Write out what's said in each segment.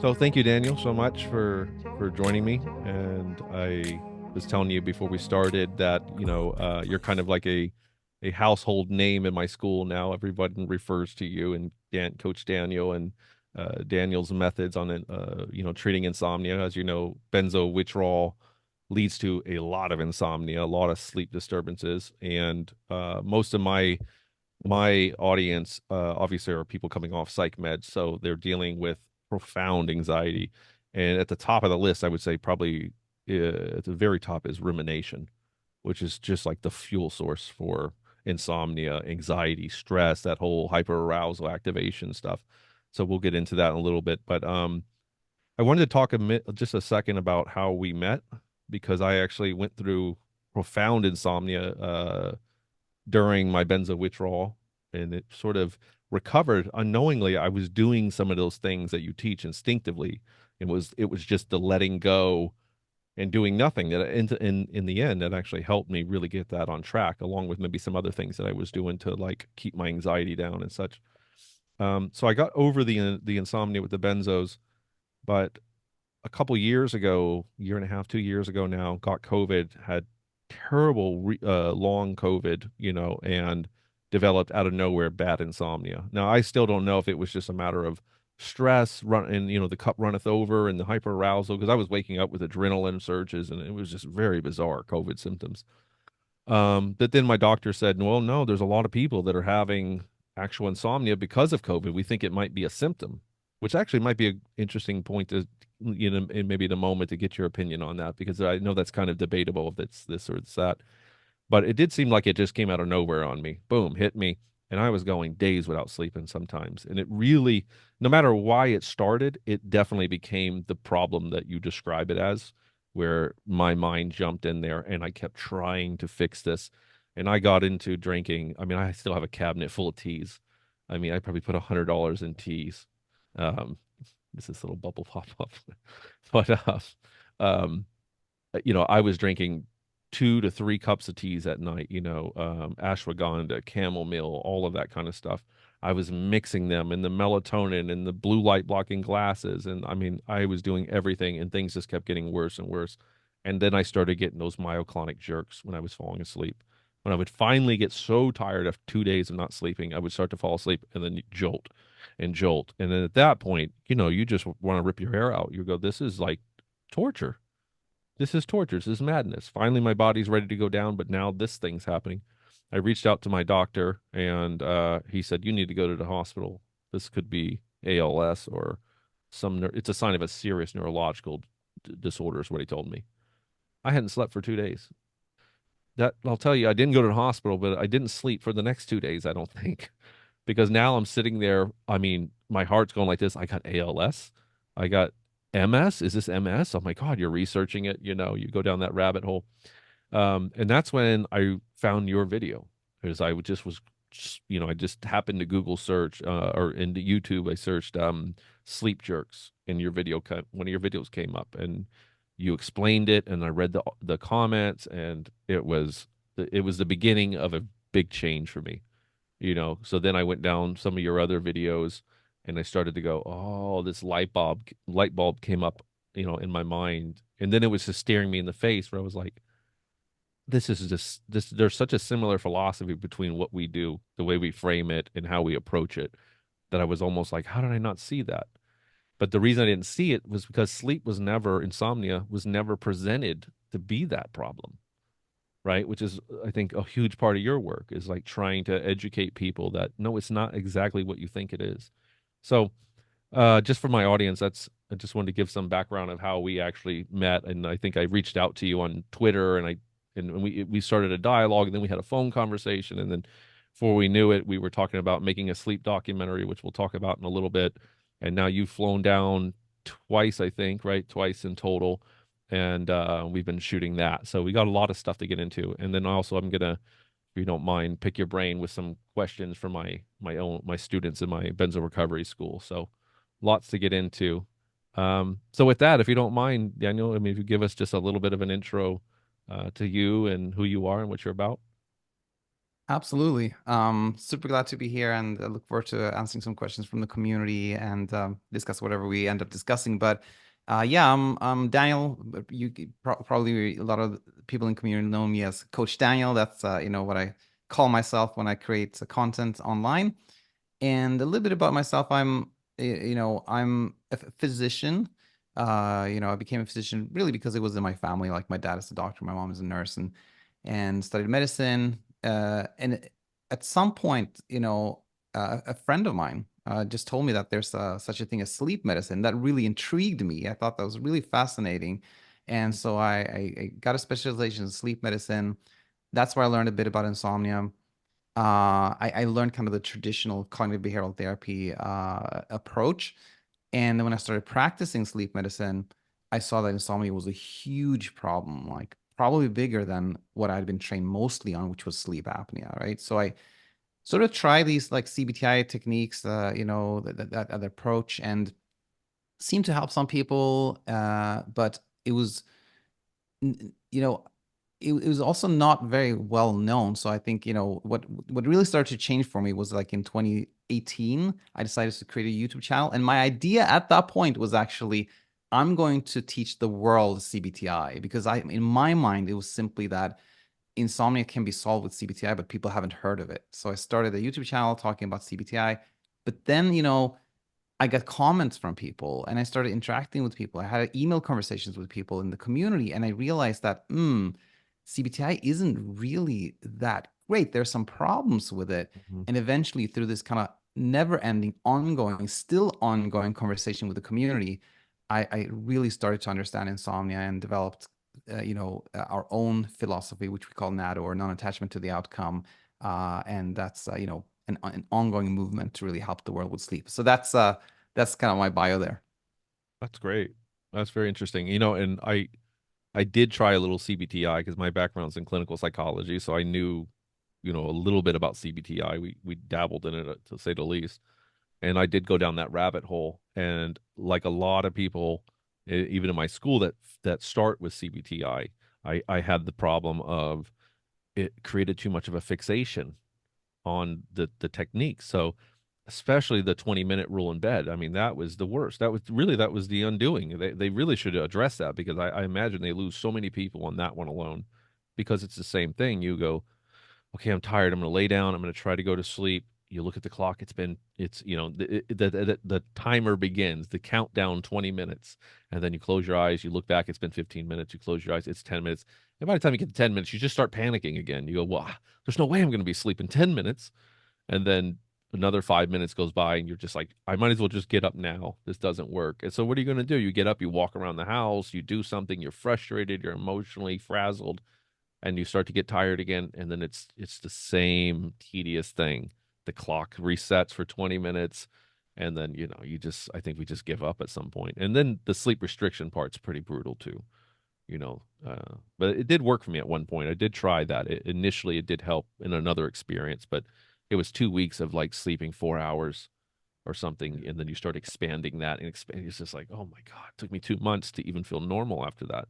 So thank you, Daniel, so much for joining me. And I was telling you before we started that you're kind of like a household name in my school now. Everybody refers to you and Coach Daniel and Daniel's methods on treating insomnia. As you know, benzo withdrawal leads to a lot of insomnia, a lot of sleep disturbances, and most of my audience obviously are people coming off psych meds, so they're dealing with profound anxiety. And at the top of the list, I would say probably at the very top is rumination, which is just like the fuel source for insomnia, anxiety, stress, that whole hyperarousal activation stuff. So we'll get into that in a little bit, but I wanted to talk just a second about how we met because I actually went through profound insomnia during my benzo withdrawal, and it sort of recovered unknowingly. I was doing some of those things that you teach instinctively. It was just the letting go and doing nothing that in the end that actually helped me really get that on track, along with maybe some other things that I was doing to like keep my anxiety down and such. So I got over the insomnia with the benzos, but a couple years ago, year and a half, 2 years ago now, got COVID, had terrible long COVID, and developed out of nowhere bad insomnia. Now I still don't know if it was just a matter of stress run and the cup runneth over and the hyperarousal, because I was waking up with adrenaline surges and it was just very bizarre COVID symptoms. But then my doctor said, well, no, there's a lot of people that are having actual insomnia because of COVID. We think it might be a symptom, which actually might be an interesting point to, in maybe in a moment to get your opinion on that, because I know that's kind of debatable if it's this or it's that. But it did seem like it just came out of nowhere on me. Boom, hit me. And I was going days without sleeping sometimes. And it really, no matter why it started, it definitely became the problem that you describe it as, where my mind jumped in there and I kept trying to fix this. And I got into drinking. I mean, I still have a cabinet full of teas. I mean, I probably put $100 in teas. Um, this little bubble pop up. But um, I was drinking 2 to 3 cups of teas at night, ashwagandha, chamomile, all of that kind of stuff. I was mixing them and the melatonin and the blue light blocking glasses. And I mean, I was doing everything and things just kept getting worse and worse. And then I started getting those myoclonic jerks when I was falling asleep. When I would finally get so tired of 2 days of not sleeping, I would start to fall asleep and then jolt and jolt. And then at that point, you just want to rip your hair out. You go, this is like torture. This is torture. This is madness. Finally, my body's ready to go down, but now this thing's happening. I reached out to my doctor, and he said, you need to go to the hospital. This could be ALS or it's a sign of a serious neurological disorder, is what he told me. I hadn't slept for 2 days. That I'll tell you, I didn't go to the hospital, but I didn't sleep for the next 2 days, I don't think, because now I'm sitting there. I mean, my heart's going like this. I got ALS. I got MS. Is this MS? Oh my God, you're researching it. You go down that rabbit hole. And that's when I found your video, because I I just happened to Google search or into YouTube. I searched sleep jerks, and one of your videos came up, and you explained it, and I read the comments, and it was the beginning of a big change for me. So then I went down some of your other videos and I started to go, oh, this light bulb came up, in my mind. And then it was just staring me in the face, where I was like, this is just this there's such a similar philosophy between what we do, the way we frame it and how we approach it, that I was almost like, how did I not see that? But the reason I didn't see it was because insomnia was never presented to be that problem, right? Which is, I think, a huge part of your work, is like trying to educate people that no, it's not exactly what you think it is. So, just for my audience, I just wanted to give some background of how we actually met, and I think I reached out to you on Twitter, and we started a dialogue, and then we had a phone conversation, and then before we knew it, we were talking about making a sleep documentary, which we'll talk about in a little bit. And now you've flown down twice, I think, right? Twice in total, and we've been shooting that. So we got a lot of stuff to get into, and then also I'm gonna, if you don't mind, pick your brain with some questions for my students in my benzo recovery school. So lots to get into. So with that, if you don't mind, Daniel, I mean, if you give us just a little bit of an intro to you and who you are and what you're about. Absolutely. Super glad to be here, and I look forward to answering some questions from the community and discuss whatever we end up discussing. But yeah, I'm Daniel. But probably a lot of people in the community know me as Coach Daniel. That's what I call myself when I create content online. And a little bit about myself, I'm a physician. I became a physician really because it was in my family. Like my dad is a doctor, my mom is a nurse, and studied medicine. And at some point, a friend of mine just told me that there's such a thing as sleep medicine. That really intrigued me. I thought that was really fascinating, and so I got a specialization in sleep medicine. That's where I learned a bit about insomnia. I learned kind of the traditional cognitive behavioral therapy approach. And then when I started practicing sleep medicine, I saw that insomnia was a huge problem, like probably bigger than what I'd been trained mostly on, which was sleep apnea, right? So I sort of try these like CBTI techniques, that other approach, and seemed to help some people, but it was you know, it was also not very well known. So I think, what really started to change for me was like in 2018, I decided to create a YouTube channel. And my idea at that point was actually, I'm going to teach the world CBTI because in my mind, it was simply that insomnia can be solved with CBTI, but people haven't heard of it. So I started a YouTube channel talking about CBTI. But then, I got comments from people and I started interacting with people. I had email conversations with people in the community, and I realized that CBTI isn't really that great. There's some problems with it. Mhm. And eventually, through this kind of never ending, ongoing, still ongoing conversation with the community, I really started to understand insomnia and developed, our own philosophy, which we call NADO, or non-attachment to the outcome. And that's, an ongoing movement to really help the world with sleep. So that's kind of my bio there. That's great. That's very interesting. And I did try a little CBTI because my background's in clinical psychology, so I knew, a little bit about CBTI. We dabbled in it, to say the least. And I did go down that rabbit hole. And like a lot of people, even in my school that start with CBTI, I had the problem of it created too much of a fixation on the technique. So especially the 20-minute rule in bed. I mean, that was the worst. That was the undoing. They really should address that because I imagine they lose so many people on that one alone because it's the same thing. You go, okay, I'm tired. I'm going to lay down. I'm going to try to go to sleep. You look at the clock. The timer begins, the countdown 20 minutes. And then you close your eyes. You look back. It's been 15 minutes. You close your eyes. It's 10 minutes. And by the time you get to 10 minutes, you just start panicking again. You go, well, there's no way I'm going to be asleep in 10 minutes. And then another 5 minutes goes by and you're just like, I might as well just get up now. This doesn't work. And so what are you going to do? You get up, you walk around the house, you do something, you're frustrated, you're emotionally frazzled, and you start to get tired again, and then it's the same tedious thing. The clock resets for 20 minutes, and then you just I think we just give up at some point. And then the sleep restriction part's pretty brutal too, but it did work for me at one point. I did try that. Initially it did help in another experience, but it was 2 weeks of like sleeping 4 hours or something, and then you start expanding that and expand. It's just like, oh my god, it took me 2 months to even feel normal after that.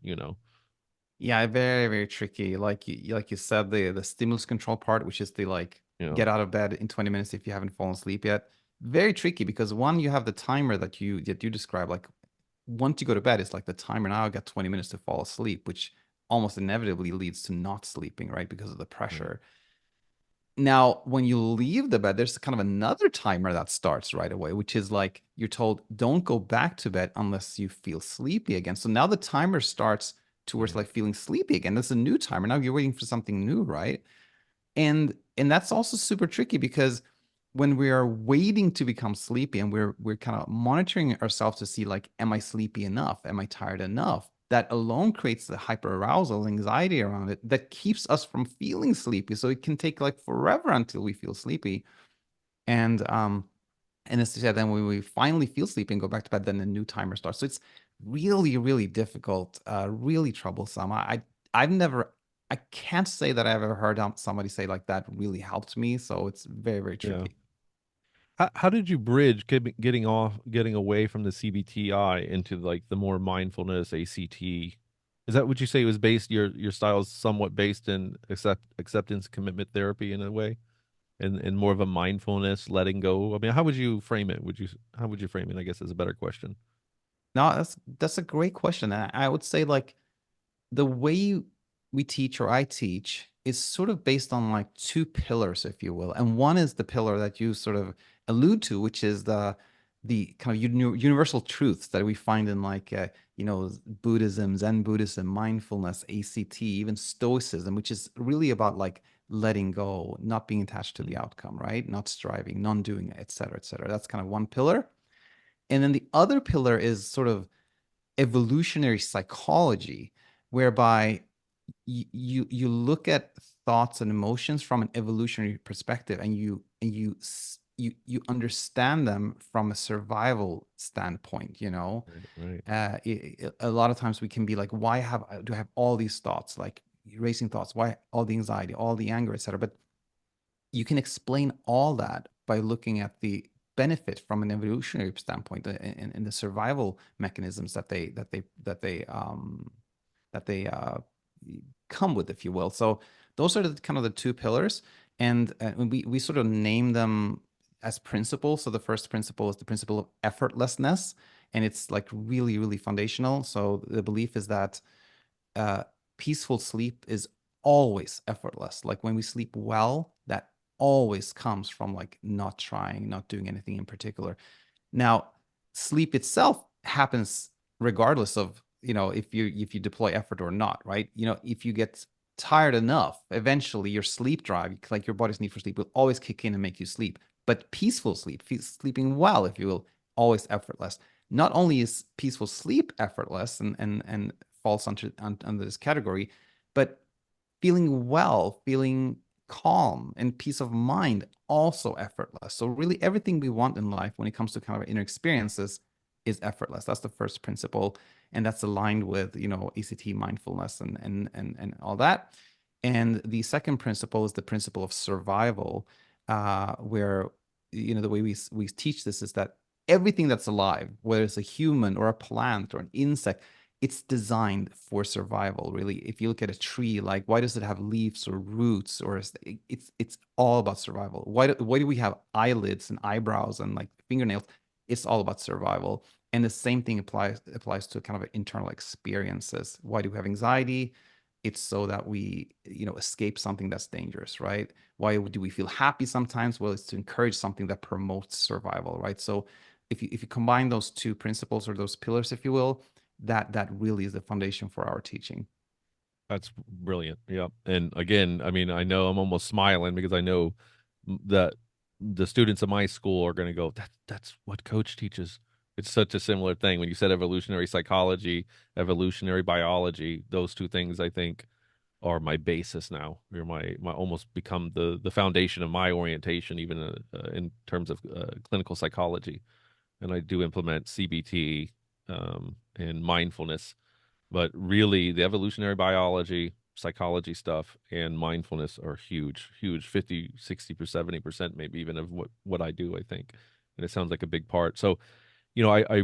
Yeah, very, very tricky. Like you said, the stimulus control part, which is the like you know get out of bed in 20 minutes if you haven't fallen asleep yet. Very tricky because one, you have the timer that you describe. Like once you go to bed, it's like the timer now I got 20 minutes to fall asleep, which almost inevitably leads to not sleeping, right? Because of the right. pressure. Now, when you leave the bed, there's kind of another timer that starts right away, which is like you're told, don't go back to bed unless you feel sleepy again. So now the timer starts towards Mm. like feeling sleepy again. That's a new timer. Now you're waiting for something new, right? And that's also super tricky because when we are waiting to become sleepy and we're kind of monitoring ourselves to see like, am I sleepy enough? Am I tired enough? That alone creates the hyperarousal anxiety around it that keeps us from feeling sleepy. So it can take like forever until we feel sleepy. And as I said, then when we finally feel sleepy and go back to bed, then the new timer starts. So it's really, really difficult, really troublesome. I've never, I can't say that I've ever heard somebody say like that really helped me. So it's very, very Yeah. tricky. How did you bridge getting away from the CBTI into like the more mindfulness ACT? Is that what you say was based your style is somewhat based in acceptance commitment therapy in a way? And more of a mindfulness, letting go. I mean, how would you frame it? How would you frame it? I guess is a better question. No, that's a great question. And I would say like the way we teach or I teach is sort of based on like two pillars, if you will. And one is the pillar that you sort of allude to, which is the kind of universal truths that we find in like Buddhism, Zen Buddhism, mindfulness, ACT, even Stoicism, which is really about like letting go, not being attached to the Mm, outcome, right? Not striving, non-doing, et cetera, et cetera. That's kind of one pillar. And then the other pillar is sort of evolutionary psychology, whereby you look at thoughts and emotions from an evolutionary perspective, and you understand them from a survival standpoint. right, right. A lot of times we can be like, why do I have all these thoughts, like racing thoughts? Why all the anxiety, all the anger, etc.? But you can explain all that by looking at the benefit from an evolutionary standpoint in the survival mechanisms that they come with, if you will. So those are the kind of the two pillars, and we sort of name them as principles. So the first principle is the principle of effortlessness, and it's like really, really foundational. So the belief is that uh, peaceful sleep is always effortless. Like when we sleep well, that always comes from like not trying, not doing anything in particular. Now, sleep itself happens regardless of, if you deploy effort or not, right? If you get tired enough, eventually your sleep drive, like your body's need for sleep, will always kick in and make you sleep. But peaceful sleep, sleeping well, if you will, always effortless. Not only is peaceful sleep effortless and falls under this category, but feeling well, feeling calm and peace of mind, also effortless. So really everything we want in life when it comes to kind of inner experiences is effortless. That's the first principle. And that's aligned with, ACT mindfulness and all that. And the second principle is the principle of survival, where, the way we teach this is that everything that's alive, whether it's a human or a plant or an insect, it's designed for survival. Really, if you look at a tree, like why does it have leaves or roots, or it's all about survival. Why do we have eyelids and eyebrows and like fingernails? It's all about survival. And the same thing applies to kind of internal experiences. Why do we have anxiety? It's so that we, escape something that's dangerous, right? Why do we feel happy sometimes? Well, it's to encourage something that promotes survival, right? So if you combine those two principles, or those pillars, if you will, that really is the foundation for our teaching. That's brilliant. Yep. And again, I mean, I know I'm almost smiling because I know that the students of my school are going to go, that's what coach teaches. It's such a similar thing. When you said evolutionary psychology, evolutionary biology, those two things I think are my basis now. They're my almost become the foundation of my orientation, even in terms of clinical psychology. And I do implement CBT and mindfulness, but really the evolutionary biology, psychology stuff, and mindfulness are huge, huge, 50, 60%, 70%, maybe even of what I do, I think. And it sounds like a big part. So, I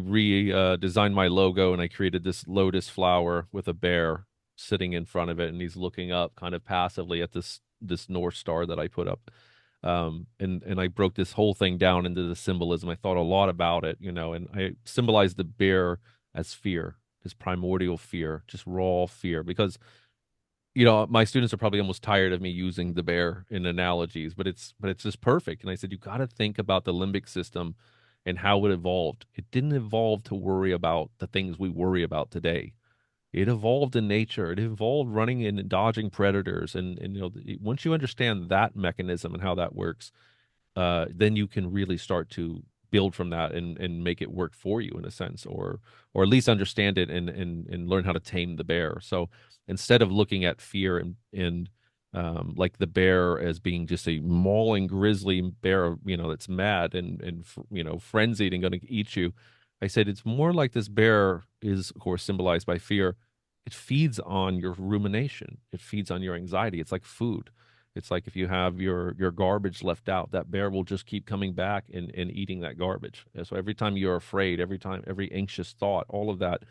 designed my logo and I created this lotus flower with a bear sitting in front of it, and he's looking up kind of passively at this North Star that I put up. And I broke this whole thing down into the symbolism. I thought a lot about it, and I symbolized the bear as fear, this primordial fear, just raw fear, because my students are probably almost tired of me using the bear in analogies, but it's just perfect. And I said, you got to think about the limbic system and how it evolved. It didn't evolve to worry about the things we worry about today. It evolved in nature. It evolved running and dodging predators. And once you understand that mechanism and how that works, then you can really start to build from that and make it work for you in a sense, or at least understand it and learn how to tame the bear. So instead of looking at fear and like the bear as being just a mauling grizzly bear, that's mad and frenzied and going to eat you, I said it's more like this bear is, of course, symbolized by fear. It feeds on your rumination. It feeds on your anxiety. It's like food. It's like if you have your garbage left out, that bear will just keep coming back and eating that garbage. And so every time you're afraid, every anxious thought, all of that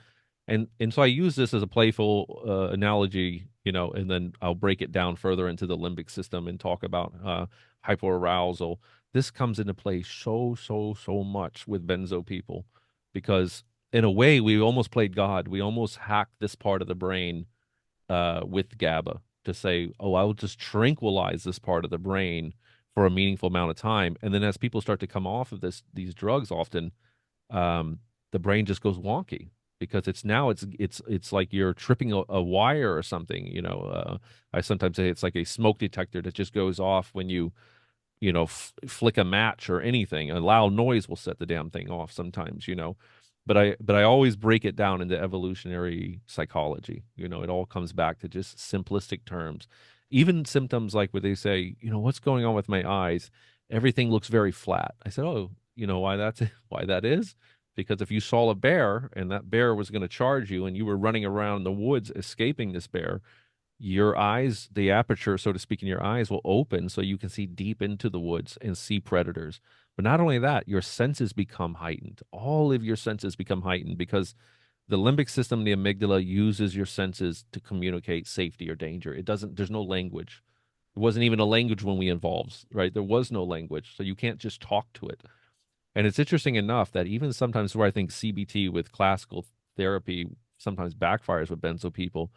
And so I use this as a playful analogy, and then I'll break it down further into the limbic system and talk about hyperarousal. This comes into play so much with benzo people because in a way we almost played God. We almost hacked this part of the brain with GABA to say, oh, I'll just tranquilize this part of the brain for a meaningful amount of time. And then as people start to come off of these drugs, often um, the brain just goes wonky because it's like you're tripping a wire or something. I sometimes say it's like a smoke detector that just goes off when you flick a match or anything. A loud noise will set the damn thing off sometimes. But I always break it down into evolutionary psychology. It all comes back to just simplistic terms. Even symptoms like where they say, what's going on with my eyes? Everything looks very flat. I said, oh, you know why that's why that is? Because if you saw a bear and that bear was going to charge you and you were running around the woods escaping this bear, your eyes, the aperture, so to speak, in your eyes will open so you can see deep into the woods and see predators. But not only that, your senses become heightened. All of your senses become heightened because the limbic system, the amygdala, uses your senses to communicate safety or danger. There's no language. It wasn't even a language when we evolved, right? There was no language. So you can't just talk to it. And it's interesting enough that even sometimes where I think CBT with classical therapy sometimes backfires with benzo people,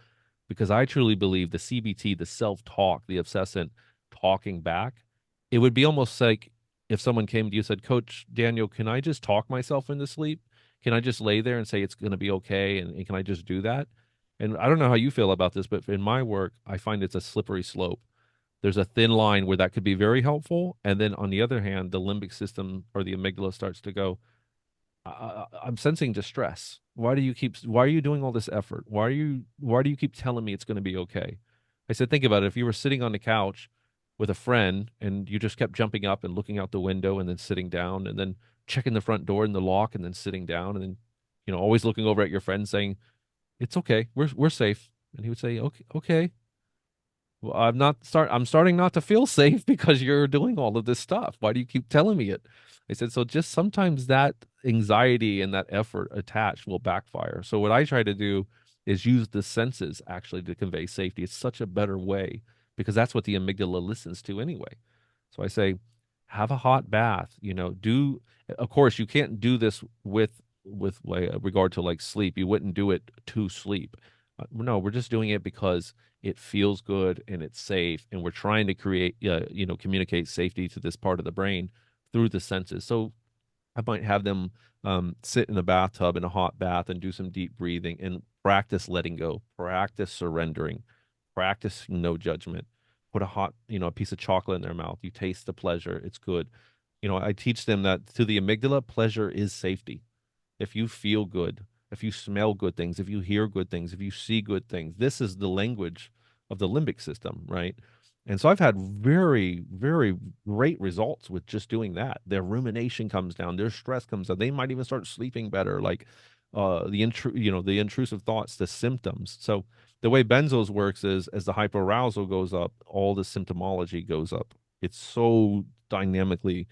because I truly believe the CBT, the self talk, the obsessant talking back, it would be almost like if someone came to you and said, Coach Daniel, can I just talk myself into sleep? Can I just lay there and say it's going to be okay? And can I just do that? And I don't know how you feel about this, but in my work, I find it's a slippery slope. There's a thin line where that could be very helpful. And then on the other hand, the limbic system or the amygdala starts to go, I'm sensing distress. Why are you doing all this effort? Why do you keep telling me it's going to be okay? I said, think about it. If you were sitting on the couch with a friend and you just kept jumping up and looking out the window and then sitting down and then checking the front door and the lock and then sitting down and then, always looking over at your friend saying, it's okay. We're safe. And he would say, okay, okay. Well, I'm starting not to feel safe because you're doing all of this stuff. Why do you keep telling me it? I said, so just sometimes that anxiety and that effort attached will backfire. So what I try to do is use the senses actually to convey safety. It's such a better way because that's what the amygdala listens to anyway. So I say, have a hot bath, of course you can't do this with regard to like sleep. You wouldn't do it to sleep. No, we're just doing it because it feels good and it's safe, and we're trying to communicate safety to this part of the brain through the senses. So I might have them sit in a bathtub in a hot bath and do some deep breathing and practice letting go, practice surrendering, practice no judgment. Put a piece of chocolate in their mouth. You taste the pleasure. It's good. I teach them that to the amygdala, pleasure is safety. If you feel good, if you smell good things, if you hear good things, if you see good things, this is the language of the limbic system, right? And so I've had very, very great results with just doing that. Their rumination comes down, their stress comes down. They might even start sleeping better, like the intrusive thoughts, the symptoms. So the way benzos works is as the hyperarousal goes up, all the symptomology goes up. It's so dynamically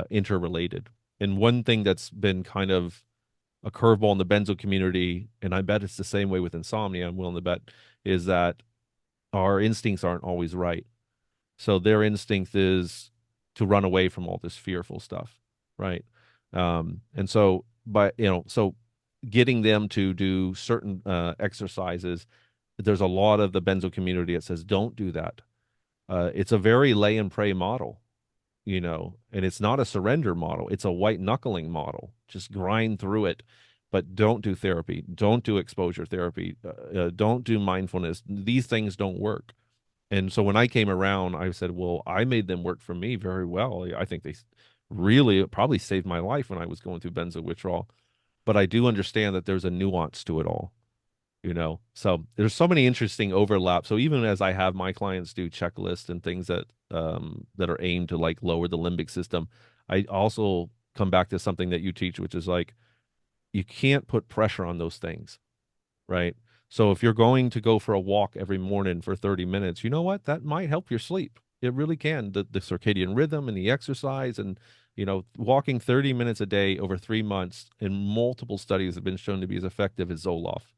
interrelated. And one thing that's been kind of a curveball in the benzo community, and I bet it's the same way with insomnia, I'm willing to bet, is that our instincts aren't always right. So their instinct is to run away from all this fearful stuff, right? And so, so getting them to do certain exercises, there's a lot of the benzo community that says, don't do that. It's a very lay and pray model, and it's not a surrender model. It's a white knuckling model. Just grind through it, but don't do therapy. Don't do exposure therapy. Don't do mindfulness. These things don't work. And so when I came around, I said, well, I made them work for me very well. I think they really probably saved my life when I was going through benzo withdrawal. But I do understand that there's a nuance to it all. So there's so many interesting overlaps. So even as I have my clients do checklists and things that are aimed to like lower the limbic system, I also come back to something that you teach, which is like you can't put pressure on those things, right? So if you're going to go for a walk every morning for 30 minutes, you know what? That might help your sleep. It really can. The circadian rhythm and the exercise and Walking 30 minutes a day over 3 months in multiple studies have been shown to be as effective as Zoloft.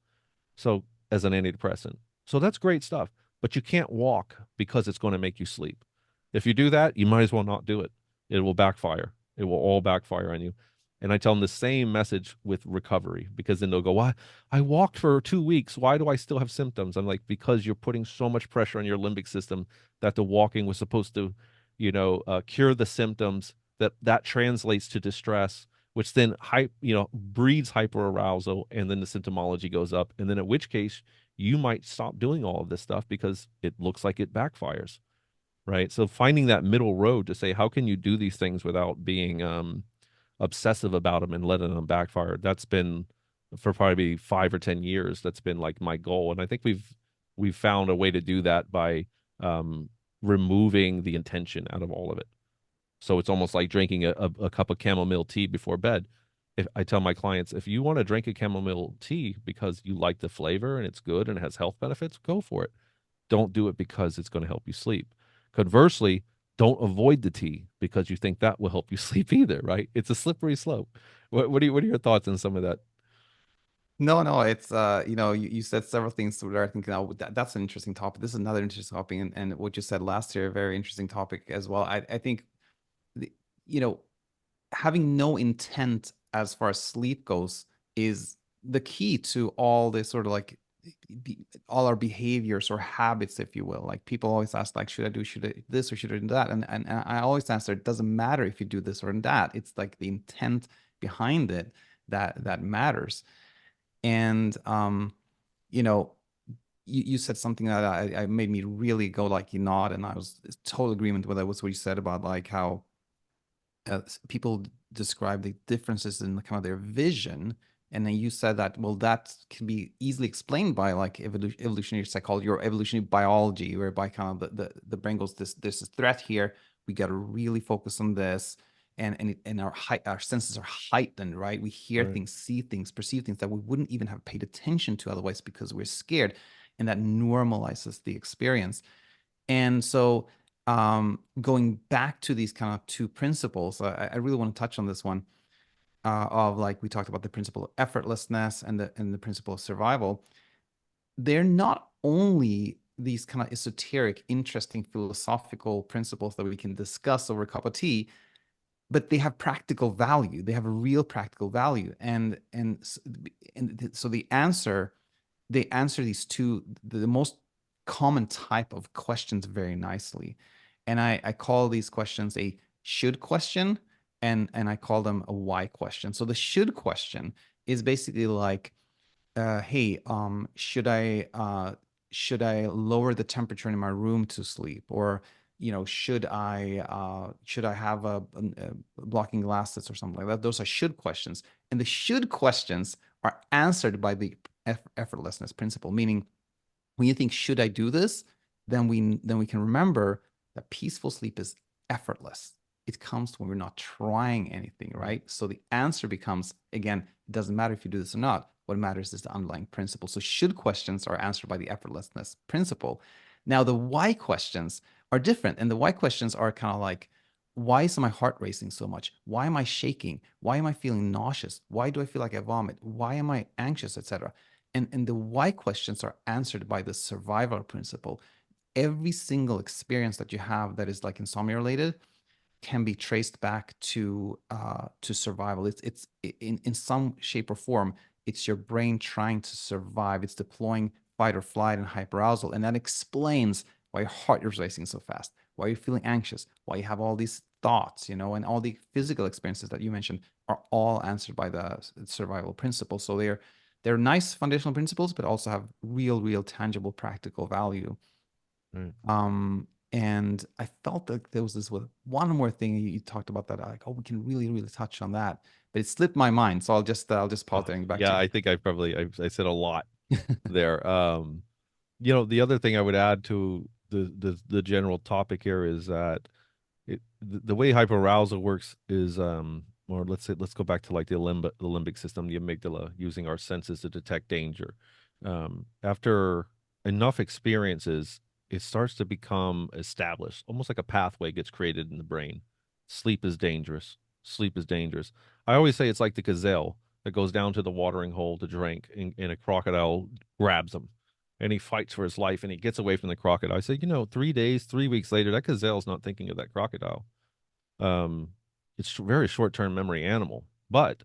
So, as an antidepressant. So that's great stuff. But you can't walk because it's going to make you sleep. If you do that, you might as well not do it. It will backfire. It will all backfire on you. And I tell them the same message with recovery, because then they'll go, "Why? I walked for 2 weeks. Why do I still have symptoms?" I'm like, because you're putting so much pressure on your limbic system that the walking was supposed to, cure the symptoms. That translates to distress, which then breeds hyperarousal, and then the symptomology goes up, and then at which case you might stop doing all of this stuff because it looks like it backfires, right? So finding that middle road to say, how can you do these things without being obsessive about them and letting them backfire? That's been, for probably 5 or 10 years, that's been like my goal, and I think we've found a way to do that by um, removing the intention out of all of it. So it's almost like drinking a cup of chamomile tea before bed. If I tell my clients, if you want to drink a chamomile tea because you like the flavor and it's good and it has health benefits, go for it. Don't do it because it's going to help you sleep. Conversely, don't avoid the tea because you think that will help you sleep either, right? It's a slippery slope. What are your thoughts on some of that? No, no, it's you said several things that I think now that's an interesting topic. This is another interesting topic, and what you said last year, a very interesting topic as well. I think the, you know, having no intent as far as sleep goes is the key to all this sort of like all our behaviors or habits, if you will. Like people always ask, like, should I do this or should I do that? And I always answer, it doesn't matter if you do this or that. It's like the intent behind it that matters. And you know, you said something that I made me really go like you nod, and I was in total agreement with that. Was what you said about like how people describe the differences in kind of their vision. And then you said that, well, that can be easily explained by like evolutionary psychology or evolutionary biology, whereby kind of the brain goes, there's a threat here. We got to really focus on this. And our senses are heightened, right? We hear Right. things, see things, perceive things that we wouldn't even have paid attention to otherwise because we're scared. And that normalizes the experience. And so, going back to these kind of two principles, I really want to touch on this one of like we talked about the principle of effortlessness and the principle of survival. They're not only these kind of esoteric, interesting philosophical principles that we can discuss over a cup of tea, but they have practical value. They have a real practical value, and so they answer these two the most common type of questions very nicely. And I call these questions a should question, and I call them a why question. So the should question is basically like, hey, should I lower the temperature in my room to sleep? Or, should I have blocking glasses or something like that? Those are should questions. And the should questions are answered by the effortlessness principle, meaning when you think, should I do this? Then we can remember that peaceful sleep is effortless. It comes when we're not trying anything, right? So the answer becomes, again, it doesn't matter if you do this or not. What matters is the underlying principle. So should questions are answered by the effortlessness principle. Now the why questions are different. And the why questions are kind of like, why is my heart racing so much? Why am I shaking? Why am I feeling nauseous? Why do I feel like I vomit? Why am I anxious, etc.? And the why questions are answered by the survival principle. Every single experience that you have that is like insomnia related can be traced back to survival. It's in some shape or form, it's your brain trying to survive. It's deploying fight or flight and hyperarousal, and that explains why your heart is racing so fast, why you're feeling anxious, why you have all these thoughts, and all the physical experiences that you mentioned are all answered by the survival principle. So they're nice foundational principles, but also have real tangible practical value. Right. And I felt like there was this one more thing you talked about that like, oh, we can really touch on that, but it slipped my mind. So I'll just pause Oh, there and get back yeah, to I think I said a lot there. The other thing I would add to the general topic here is that the way hyperarousal works is, or let's go back to like the limbic system, the amygdala, using our senses to detect danger. After enough experiences, it starts to become established, almost like a pathway gets created in the brain. Sleep is dangerous. sleep is dangerous. I always say it's like the gazelle that goes down to the watering hole to drink, and a crocodile grabs him, and he fights for his life, and he gets away from the crocodile. I say, 3 days, 3 weeks later, that gazelle's not thinking of that crocodile. Um, it's a very short-term memory animal, but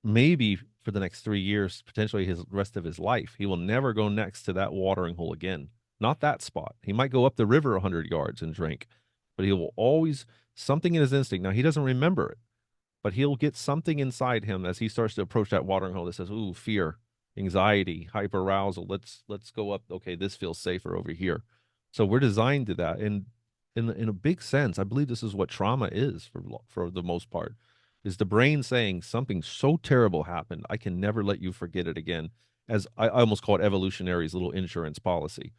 maybe for the next 3 years, potentially his rest of his life, he will never go next to that watering hole again. Not that spot. He might go up the river 100 yards and drink, but he will always, something in his instinct. Now, he doesn't remember it, but he'll get something inside him as he starts to approach that watering hole that says, "Ooh, fear, anxiety, hyperarousal. Let's go up. Okay, this feels safer over here." So we're designed to that, and in a big sense, I believe this is what trauma is for the most part. Is the brain saying something so terrible happened, I can never let you forget it again? As I almost call it Evolutionary's little insurance policy,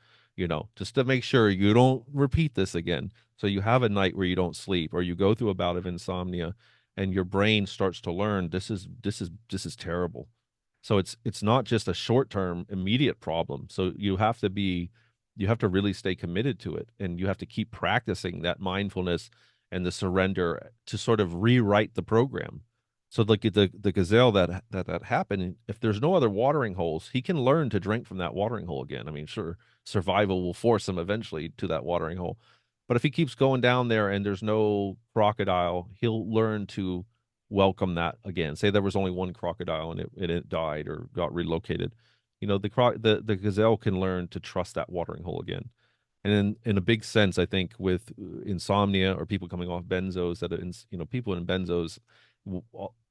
just to make sure you don't repeat this again. So you have a night where you don't sleep, or you go through a bout of insomnia, and your brain starts to learn this is terrible. So it's not just a short-term immediate problem. So you have to really stay committed to it, and you have to keep practicing that mindfulness and the surrender to sort of rewrite the program. So like the gazelle that happened, if there's no other watering holes, he can learn to drink from that watering hole again. I mean, sure, survival will force him eventually to that watering hole, but if he keeps going down there and there's no crocodile, he'll learn to welcome that again. Say there was only one crocodile and it died or got relocated. The gazelle can learn to trust that watering hole again. And in a big sense, I think with insomnia or people coming off benzos, people in benzos,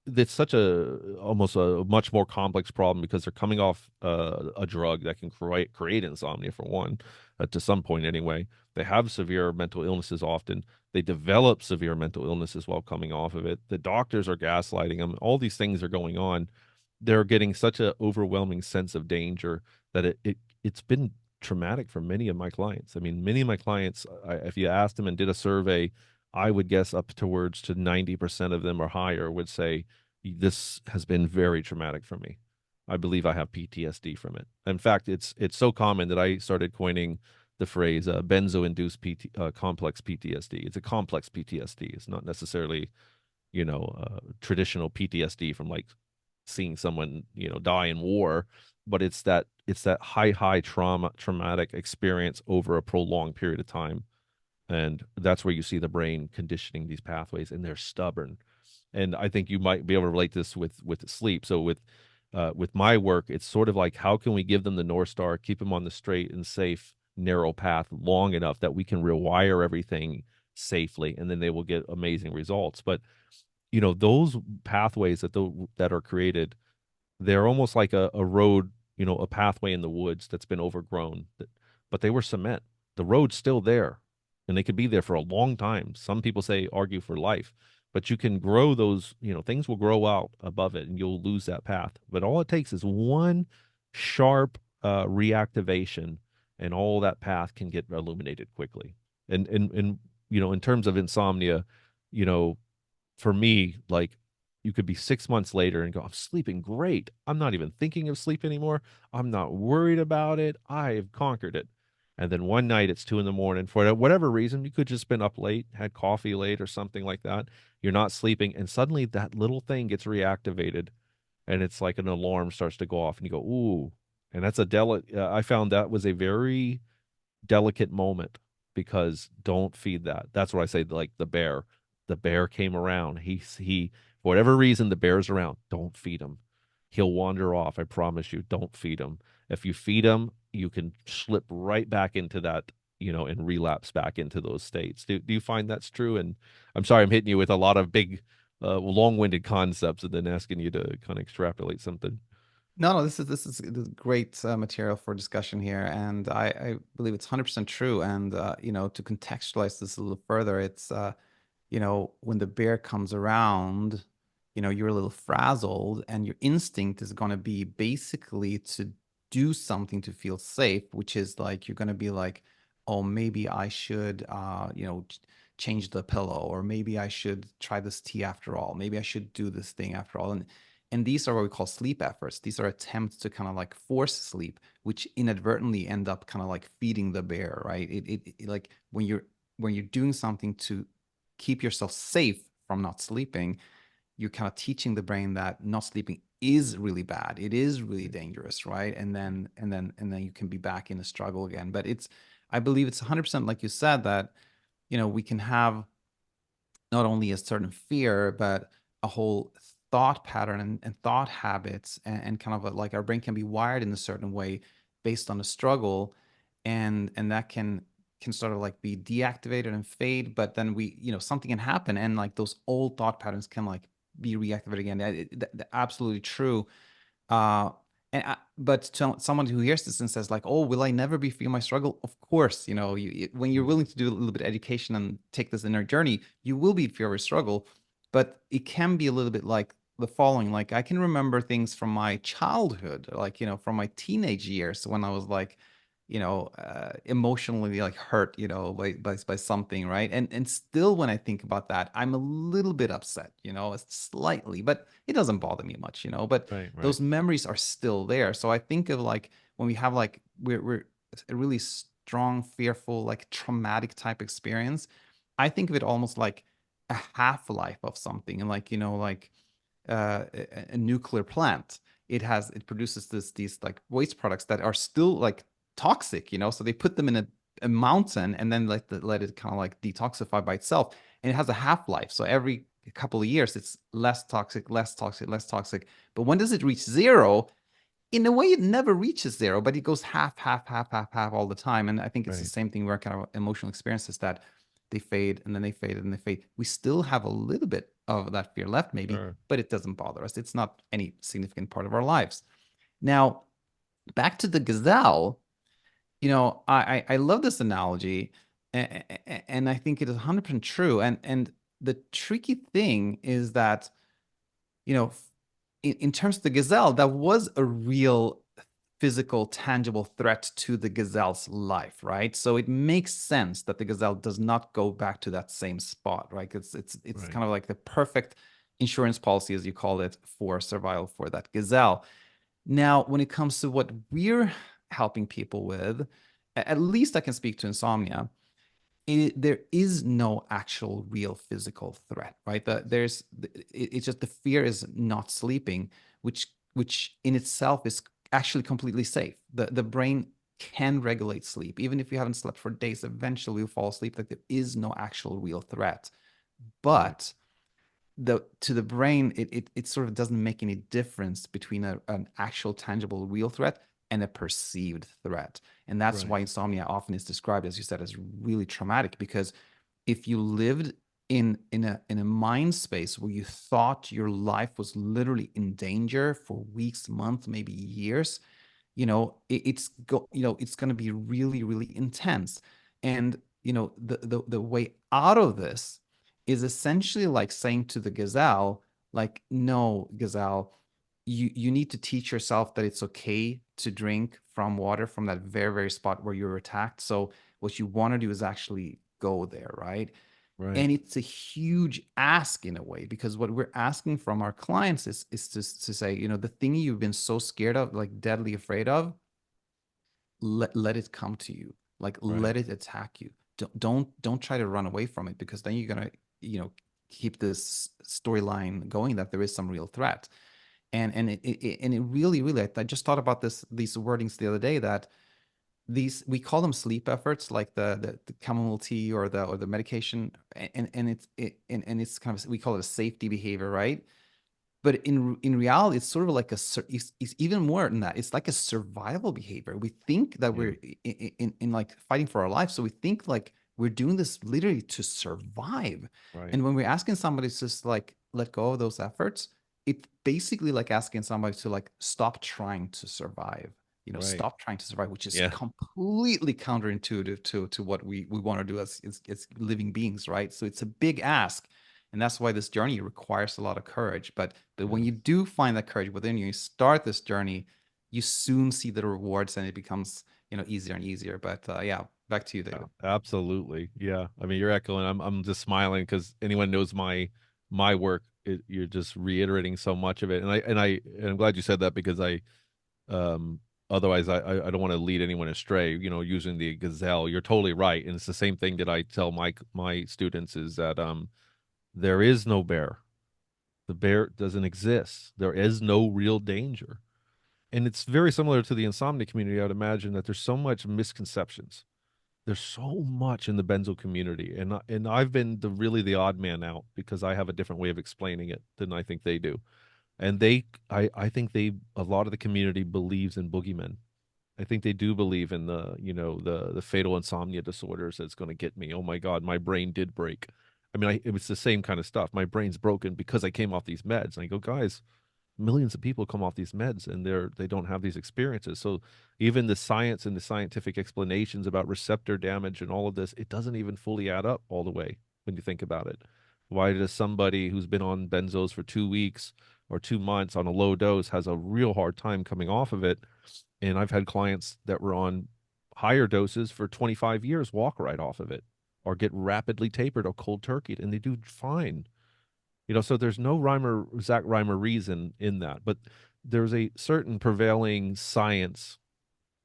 it's such a almost a much more complex problem because they're coming off a drug that can create insomnia for one, to some point anyway. They have severe mental illnesses often. They develop severe mental illnesses while coming off of it. The doctors are gaslighting them. All these things are going on. They're getting such an overwhelming sense of danger that it's been traumatic for many of my clients. I mean, many of my clients, if you asked them and did a survey, I would guess up towards to 90% of them or higher would say, this has been very traumatic for me. I believe I have PTSD from it. In fact, it's so common that I started coining the phrase benzo-induced complex PTSD. It's a complex PTSD. It's not necessarily, traditional PTSD from like seeing someone die in war, but it's that high traumatic experience over a prolonged period of time, and that's where you see the brain conditioning these pathways, and they're stubborn. And I think you might be able to relate this with sleep. So with my work, it's sort of like, how can we give them the North Star, keep them on the straight and safe narrow path long enough that we can rewire everything safely, and then they will get amazing results. But those pathways that are created, they're almost like a road, a pathway in the woods that's been overgrown, but they were cement. The road's still there, and they could be there for a long time. Some people say argue for life, but you can grow those, things will grow out above it and you'll lose that path. But all it takes is one sharp reactivation, and all that path can get illuminated quickly. And in terms of insomnia, you know, for me, like, you could be 6 months later and go, I'm sleeping great. I'm not even thinking of sleep anymore. I'm not worried about it. I've conquered it. And then one night it's 2 in the morning for whatever reason. You could just been up late, had coffee late or something like that. You're not sleeping. And suddenly that little thing gets reactivated, and it's like an alarm starts to go off and you go, ooh. And that's I found that was a very delicate moment, because don't feed that. That's what I say, like the bear. The bear came around. For whatever reason, the bear's around. Don't feed him. He'll wander off. I promise you. Don't feed him. If you feed him, you can slip right back into that, and relapse back into those states. Do you find that's true? And I'm sorry, I'm hitting you with a lot of big, long-winded concepts and then asking you to kind of extrapolate something. No, no, this is great material for discussion here, and I believe it's 100% true. And to contextualize this a little further, it's when the bear comes around, you're a little frazzled, and your instinct is going to be basically to do something to feel safe, which is like you're going to be like, oh, maybe I should, change the pillow, or maybe I should try this tea after all. Maybe I should do this thing after all. And these are what we call sleep efforts. These are attempts to kind of like force sleep, which inadvertently end up kind of like feeding the bear, right? Like when you're doing something to keep yourself safe from not sleeping, you're kind of teaching the brain that not sleeping is really bad. It is really dangerous, right? And then you can be back in a struggle again. But I believe it's 100% like you said, that we can have not only a certain fear, but a whole thought pattern and thought habits, and kind of like our brain can be wired in a certain way based on a struggle, and that can sort of like be deactivated and fade, but then something can happen, and like those old thought patterns can like be reactivated again. Absolutely true. uh but to someone who hears this and says like, oh, will I never be free of my struggle? Of course, when you're Mm. willing to do a little bit of education and take this inner journey, you will be free of your struggle. But it can be a little bit like the following. Like, I can remember things from my childhood, like, from my teenage years, when I was like, emotionally like hurt, by something, right? And still, when I think about that, I'm a little bit upset, slightly, but it doesn't bother me much, but Right, right, those memories are still there. So I think of like when we have like we're a really strong, fearful, like traumatic type experience, I think of it almost like a half-life of something. And like, like a nuclear plant, it produces these like waste products that are still like toxic, so they put them in a mountain and then let it kind of like detoxify by itself, and it has a half-life. So every couple of years it's less toxic, less toxic, less toxic. But when does it reach zero? In a way, it never reaches zero, but it goes half, half, half, half, half all the time. And I think it's the right. same thing with our kind of emotional experiences, that they fade and then they fade and they fade. We still have a little bit of that fear left, maybe, Sure. but it doesn't bother us. It's not any significant part of our lives. Now, back to the gazelle. I love this analogy, and I think it is 100% true. And the tricky thing is that, you know, in terms of the gazelle, that was a real physical, tangible threat to the gazelle's life, right? So it makes sense that the gazelle does not go back to that same spot, right? It's Right, kind of like the perfect insurance policy, as you call it, for survival for that gazelle. Now, when it comes to what we're helping people with, at least I can speak to Insomnia. There is no actual real physical threat, right? It's just the fear is not sleeping, which in itself is actually completely safe. The brain can regulate sleep even if you haven't slept for days. Eventually, you'll fall asleep. Like, there is no actual real threat, right, but to the brain, it sort of doesn't make any difference between an actual tangible real threat and a perceived threat. And that's right, why insomnia often is described, as you said, as really traumatic. Because if you lived in a mind space where you thought your life was literally in danger for weeks, months, maybe years, it's going to be really, really intense. And the way out of this is essentially like saying to the gazelle, like, no, gazelle, you need to teach yourself that it's okay to drink from water from that very, very spot where you were attacked. So what you want to do is actually go there, right? right, And it's a huge ask in a way, because what we're asking from our clients is to say, the thing you've been so scared of, like deadly afraid of, let it come to you. Like, right, let it attack you. Don't try to run away from it, because then you're gonna, keep this storyline going that there is some real threat. And it really, really, I just thought about these wordings the other day, that these, we call them sleep efforts, like the chamomile tea or the medication, and it's kind of, we call it a safety behavior, right? But in reality, it's sort of like it's even more than that. It's like a survival behavior. We think that yeah, we're in like fighting for our life, so we think like we're doing this literally to survive. right, And when we're asking somebody to just like let go of those efforts, it's basically like asking somebody to like stop trying to survive. right. Stop trying to survive, which is Yeah, completely counterintuitive to what we want to do as living beings, right? So it's a big ask, and that's why this journey requires a lot of courage. But when yeah. you do find that courage within you, you start this journey, you soon see the rewards, and it becomes easier and easier. But yeah, back to you, David. Absolutely. Yeah. I mean, you're echoing. I'm just smiling because anyone knows my work. You're just reiterating so much of it, and I'm glad you said that because um otherwise I don't want to lead anyone astray. Using the gazelle, you're totally right, and it's the same thing that I tell my students is that There is no bear. The bear doesn't exist. There is no real danger. And it's very similar to the insomnia community. I'd imagine that there's so much misconceptions. There's so much in the benzo community, and I've been the odd man out because I have a different way of explaining it than I think they do. And I think a lot of the community believes in boogeymen. I think they do believe in the fatal insomnia disorders that's going to get me. Oh my God, my brain did break. I mean, it was the same kind of stuff. My brain's broken because I came off these meds. And I go, guys, millions of people come off these meds and they don't have these experiences. So even the science and the scientific explanations about receptor damage and all of this, it doesn't even fully add up all the way when you think about it. Why does somebody who's been on benzos for 2 weeks or 2 months on a low dose has a real hard time coming off of it? And I've had clients that were on higher doses for 25 years walk right off of it or get rapidly tapered or cold turkeyed and they do fine. So there's no rhyme or exact rhyme or reason in that, but there's a certain prevailing science,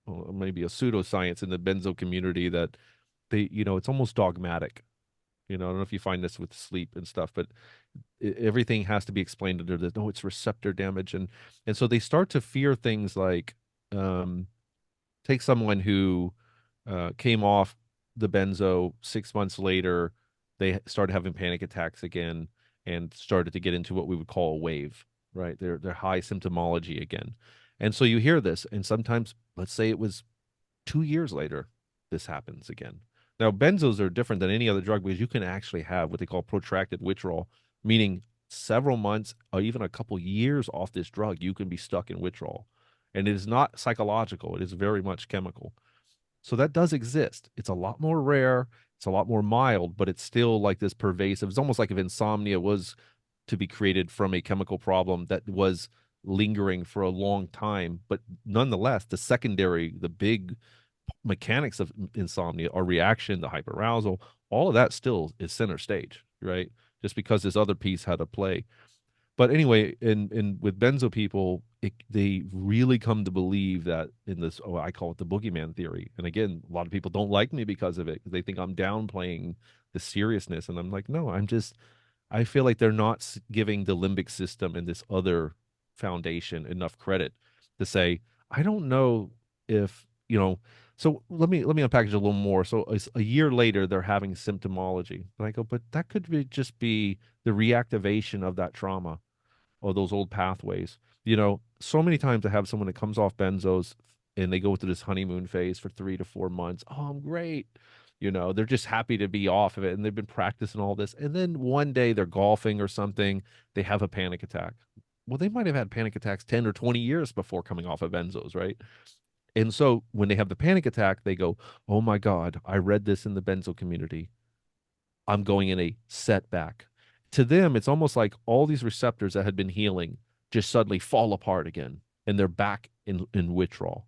or maybe a pseudoscience in the benzo community that it's almost dogmatic. I don't know if you find this with sleep and stuff, but everything has to be explained under the, no, it's receptor damage. And so they start to fear things like, um, take someone who came off the benzo 6 months later, they started having panic attacks again and started to get into what we would call a wave, right? They're high symptomology again. And so you hear this, and sometimes, let's say it was 2 years later, this happens again. Now, benzos are different than any other drug because you can actually have what they call protracted withdrawal, meaning several months or even a couple years off this drug, you can be stuck in withdrawal. And it is not psychological, it is very much chemical. So that does exist. It's a lot more rare, it's a lot more mild, but it's still like this pervasive. It's almost like if insomnia was to be created from a chemical problem that was lingering for a long time. But nonetheless, the big mechanics of insomnia, our reaction, the hyperarousal, all of that still is center stage, right? Just because this other piece had to play. But anyway, in with benzo people, they really come to believe that in this, oh, I call it the boogeyman theory. And again, a lot of people don't like me because of it. They think I'm downplaying the seriousness, and I'm like, no, I feel like they're not giving the limbic system and this other foundation enough credit to say, I don't know if, so let me unpackage a little more. So a year later, they're having symptomology. And I go, but that could just be the reactivation of that trauma or those old pathways. So many times I have someone that comes off benzos and they go through this honeymoon phase for 3 to 4 months. Oh, I'm great. They're just happy to be off of it and they've been practicing all this. And then one day they're golfing or something, they have a panic attack. Well, they might have had panic attacks 10 or 20 years before coming off of benzos, right? And so when they have the panic attack, they go, oh my God, I read this in the benzo community. I'm going in a setback. To them, it's almost like all these receptors that had been healing just suddenly fall apart again and they're back in withdrawal,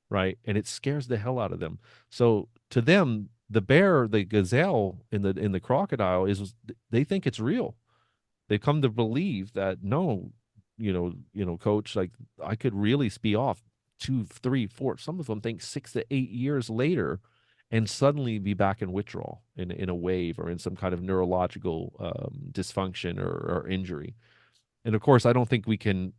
right? And it scares the hell out of them. So to them, the bear, the gazelle in the crocodile is they think it's real. They come to believe that no, coach, like I could really be off 2, 3, 4. Some of them think 6 to 8 years later, and suddenly be back in withdrawal in a wave or in some kind of neurological dysfunction or injury. And of course, I don't think we can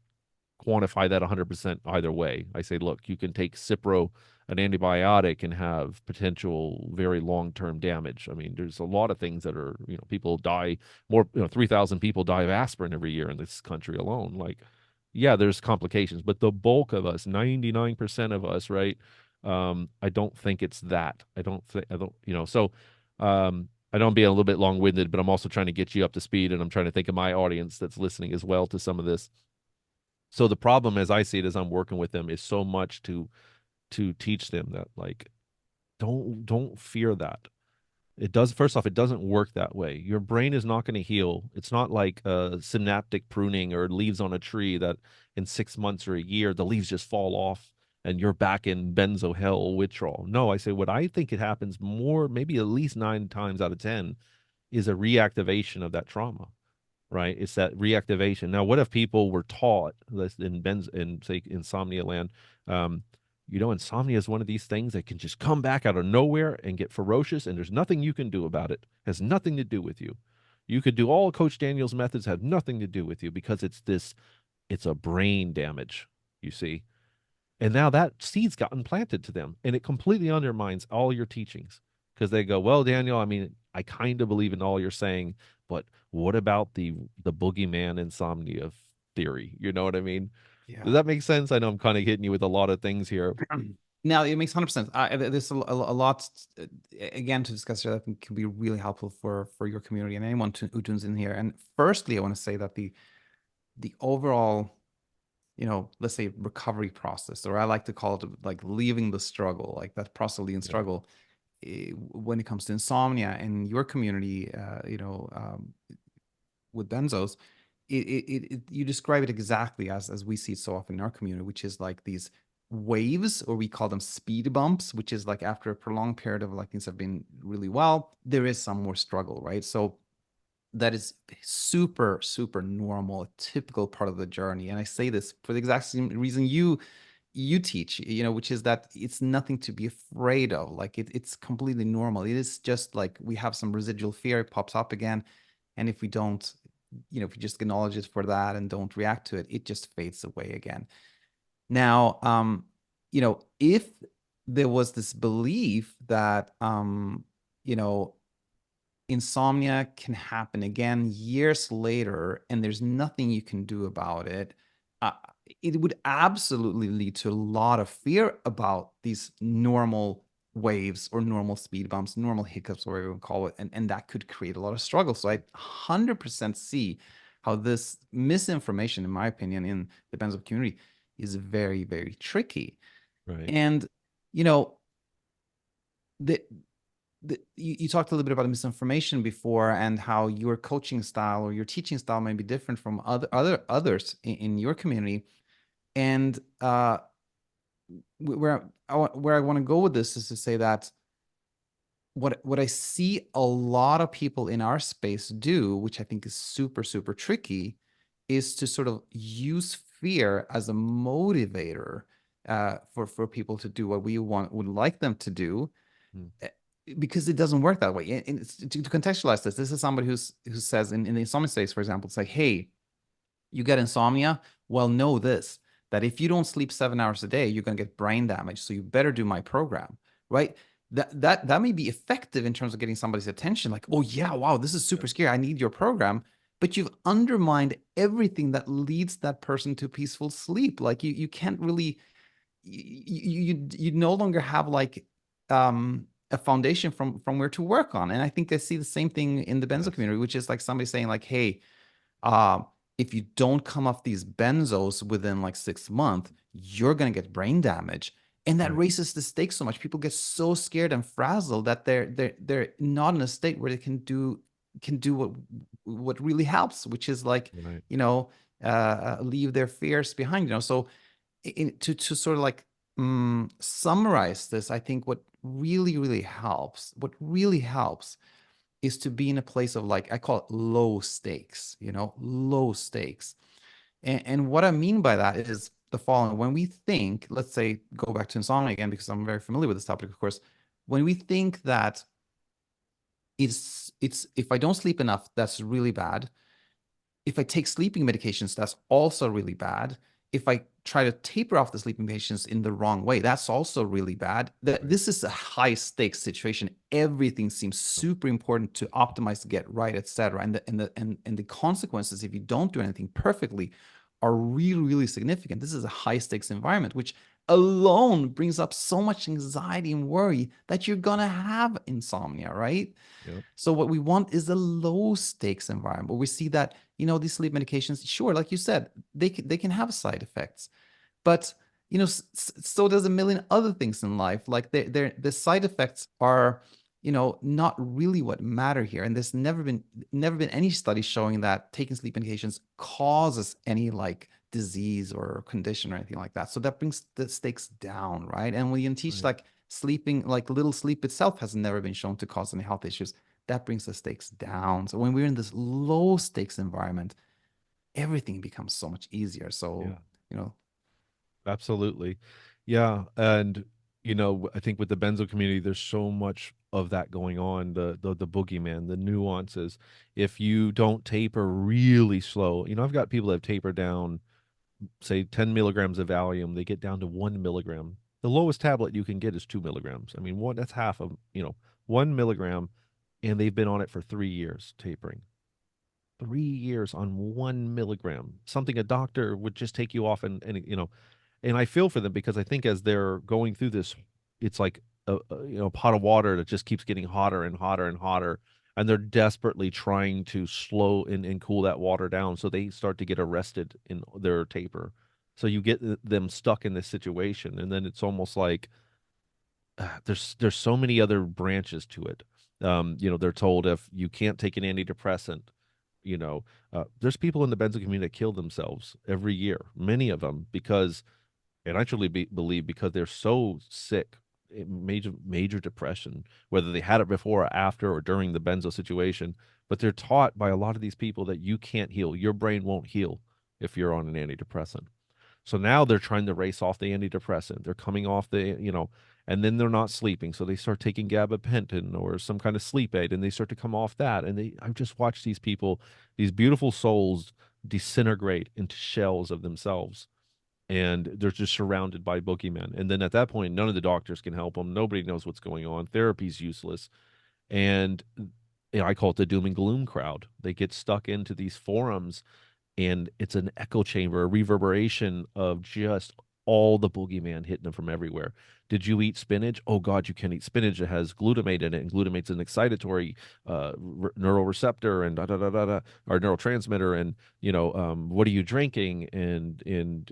quantify that 100% either way. I say, look, you can take Cipro, an antibiotic, and have potential very long-term damage. I mean, there's a lot of things that are, people die more, 3,000 people die of aspirin every year in this country alone. Like, yeah, there's complications, but the bulk of us, 99% of us, right? I don't think it's that. I don't, so, I know I'm being a little bit long-winded, but I'm also trying to get you up to speed and I'm trying to think of my audience that's listening as well to some of this. So the problem, as I see it, as I'm working with them, is so much to teach them that, like, don't fear that. It does. First off, it doesn't work that way. Your brain is not going to heal. It's not like synaptic pruning or leaves on a tree that in 6 months or a year the leaves just fall off and you're back in benzo hell withdrawal. No, I say what I think it happens more, maybe at least 9 times out of 10, is a reactivation of that trauma, right? It's that reactivation. Now, what if people were taught in say insomnia land, insomnia is one of these things that can just come back out of nowhere and get ferocious, and there's nothing you can do about it. It has nothing to do with you. You could do all Coach Daniel's methods have nothing to do with you because it's a brain damage, you see. And now that seed's gotten planted to them and it completely undermines all your teachings because they go, well, Daniel, I mean, I kind of believe in all you're saying, but what about the boogeyman insomnia theory? You know what I mean? Does Yeah. that make sense? I know I'm kind of hitting you with a lot of things here. Now it makes 100%. There's a lot again to discuss here that I think can be really helpful for your community and anyone who tunes in here. And firstly, I want to say that the overall, let's say recovery process, or I like to call it like leaving the struggle, like that process of leaving Yeah. struggle, when it comes to insomnia in your community, with benzos, you describe it exactly as we see it so often in our community, which is like these waves, or we call them speed bumps, which is like after a prolonged period of like things have been really well, there is some more struggle, right? So that is super, super normal, a typical part of the journey. And I say this for the exact same reason you teach, which is that it's nothing to be afraid of. Like it's completely normal. It is just like we have some residual fear, it pops up again. And if we don't, if we just acknowledge it for that and don't react to it, it just fades away again. Now, if there was this belief that, you know, insomnia can happen again years later and there's nothing you can do about it, uh, it would absolutely lead to a lot of fear about these normal waves or normal speed bumps, normal hiccups, or whatever you call it. And that could create a lot of struggle. So I 100% see how this misinformation, in my opinion, in the benzo community is very, very tricky. Right. And, you know, the you talked a little bit about misinformation before and how your coaching style or your teaching style may be different from others in your community. And where I want to go with this is to say that what I see a lot of people in our space do, which I think is super, super tricky, is to sort of use fear as a motivator, for people to do what we would like them to do, Mm. eh, because it doesn't work that way. And to contextualize this is somebody who says in the insomnia space, for example, it's like, hey, you get insomnia. Well, know this, that if you don't sleep 7 hours a day, you're going to get brain damage. So you better do my program, right? That may be effective in terms of getting somebody's attention. Like, oh yeah, wow, this is Yeah. super scary. I need your program. But you've undermined everything that leads that person to peaceful sleep. Like you can't really, you no longer have like a foundation from where to work on. And I think I see the same thing in the benzo Yes. community, which is like somebody saying like, hey, uh, if you don't come off these benzos within like 6 months, you're going to get brain damage. And that Right. raises the stakes so much. People get so scared and frazzled that they're not in a state where they can do what really helps, which is like, Right. you know, leave their fears behind. So to sort of like summarize this, I think what really helps is to be in a place of, like, I call it low stakes, low stakes. And what I mean by that is the following. When we think, let's say, go back to insomnia again, because I'm very familiar with this topic, of course, when we think that it's if I don't sleep enough, that's really bad. If I take sleeping medications, that's also really bad. If I try to taper off the sleeping medications in the wrong way, that's also really bad. Right. This is a high stakes situation. Everything seems Yep. super important to optimize, to get right, etc. And the consequences if you don't do anything perfectly are really, really significant. This is a high stakes environment, which alone brings up so much anxiety and worry that you're gonna have insomnia, right? Yep. So what we want is a low stakes environment where we see that, these sleep medications, sure, like you said, they can have side effects, but so does a million other things in life. Like the side effects are, not really what matter here. And there's never been any study showing that taking sleep medications causes any like disease or condition or anything like that. So that brings the stakes down, right? And when you teach Right. like sleeping, like little sleep itself has never been shown to cause any health issues, that brings the stakes down. So when we're in this low stakes environment, everything becomes so much easier. So, Yeah. you know, Absolutely. Yeah. And I think with the benzo community, there's so much of that going on, the boogeyman, the nuances. If you don't taper really slow, I've got people that have tapered down, say 10 milligrams of Valium, they get down to 1 milligram. The lowest tablet you can get is 2 milligrams. I mean, that's half of, 1 milligram, and they've been on it for 3 years tapering. 3 years on 1 milligram, something a doctor would just take you off, and I feel for them because I think as they're going through this, it's like a pot of water that just keeps getting hotter and hotter and hotter, and they're desperately trying to slow and cool that water down, so they start to get arrested in their taper. So you get them stuck in this situation, and then it's almost like there's so many other branches to it. They're told if you can't take an antidepressant, there's people in the benzo community that kill themselves every year, many of them because, and I truly believe because they're so sick, major depression, whether they had it before or after or during the benzo situation, but they're taught by a lot of these people that you can't heal. Your brain won't heal if you're on an antidepressant. So now they're trying to race off the antidepressant. They're coming off and then they're not sleeping. So they start taking gabapentin or some kind of sleep aid and they start to come off that. And I've just watched these people, these beautiful souls disintegrate into shells of themselves. And they're just surrounded by boogeymen. And then at that point, none of the doctors can help them. Nobody knows what's going on. Therapy's useless. And I call it the doom and gloom crowd. They get stuck into these forums and it's an echo chamber, a reverberation of just all the boogeyman hitting them from everywhere. Did you eat spinach? Oh God, you can't eat spinach. It has glutamate in it, and glutamate's an excitatory neuroreceptor and da da da da da, or neurotransmitter. And what are you drinking? And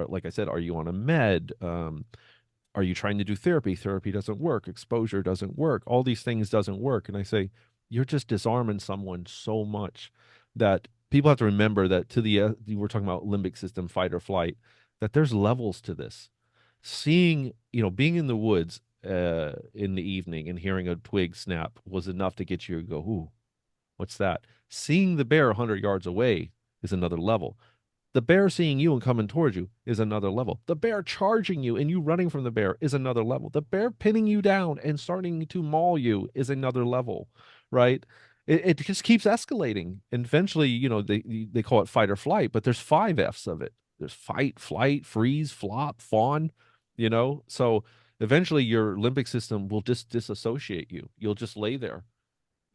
like I said, are you on a med? Are you trying to do therapy? Therapy doesn't work. Exposure doesn't work. All these things doesn't work. And I say, you're just disarming someone so much that people have to remember that we're talking about limbic system, fight or flight, that there's levels to this. Seeing, being in the woods in the evening and hearing a twig snap was enough to get you to go, ooh, what's that? Seeing the bear 100 yards away is another level. The bear seeing you and coming towards you is another level. The bear charging you and you running from the bear is another level. The bear pinning you down and starting to maul you is another level, right? It just keeps escalating. And eventually, they call it fight or flight, but there's five F's of it. There's fight, flight, freeze, flop, fawn. So eventually your limbic system will just disassociate you. You'll just lay there.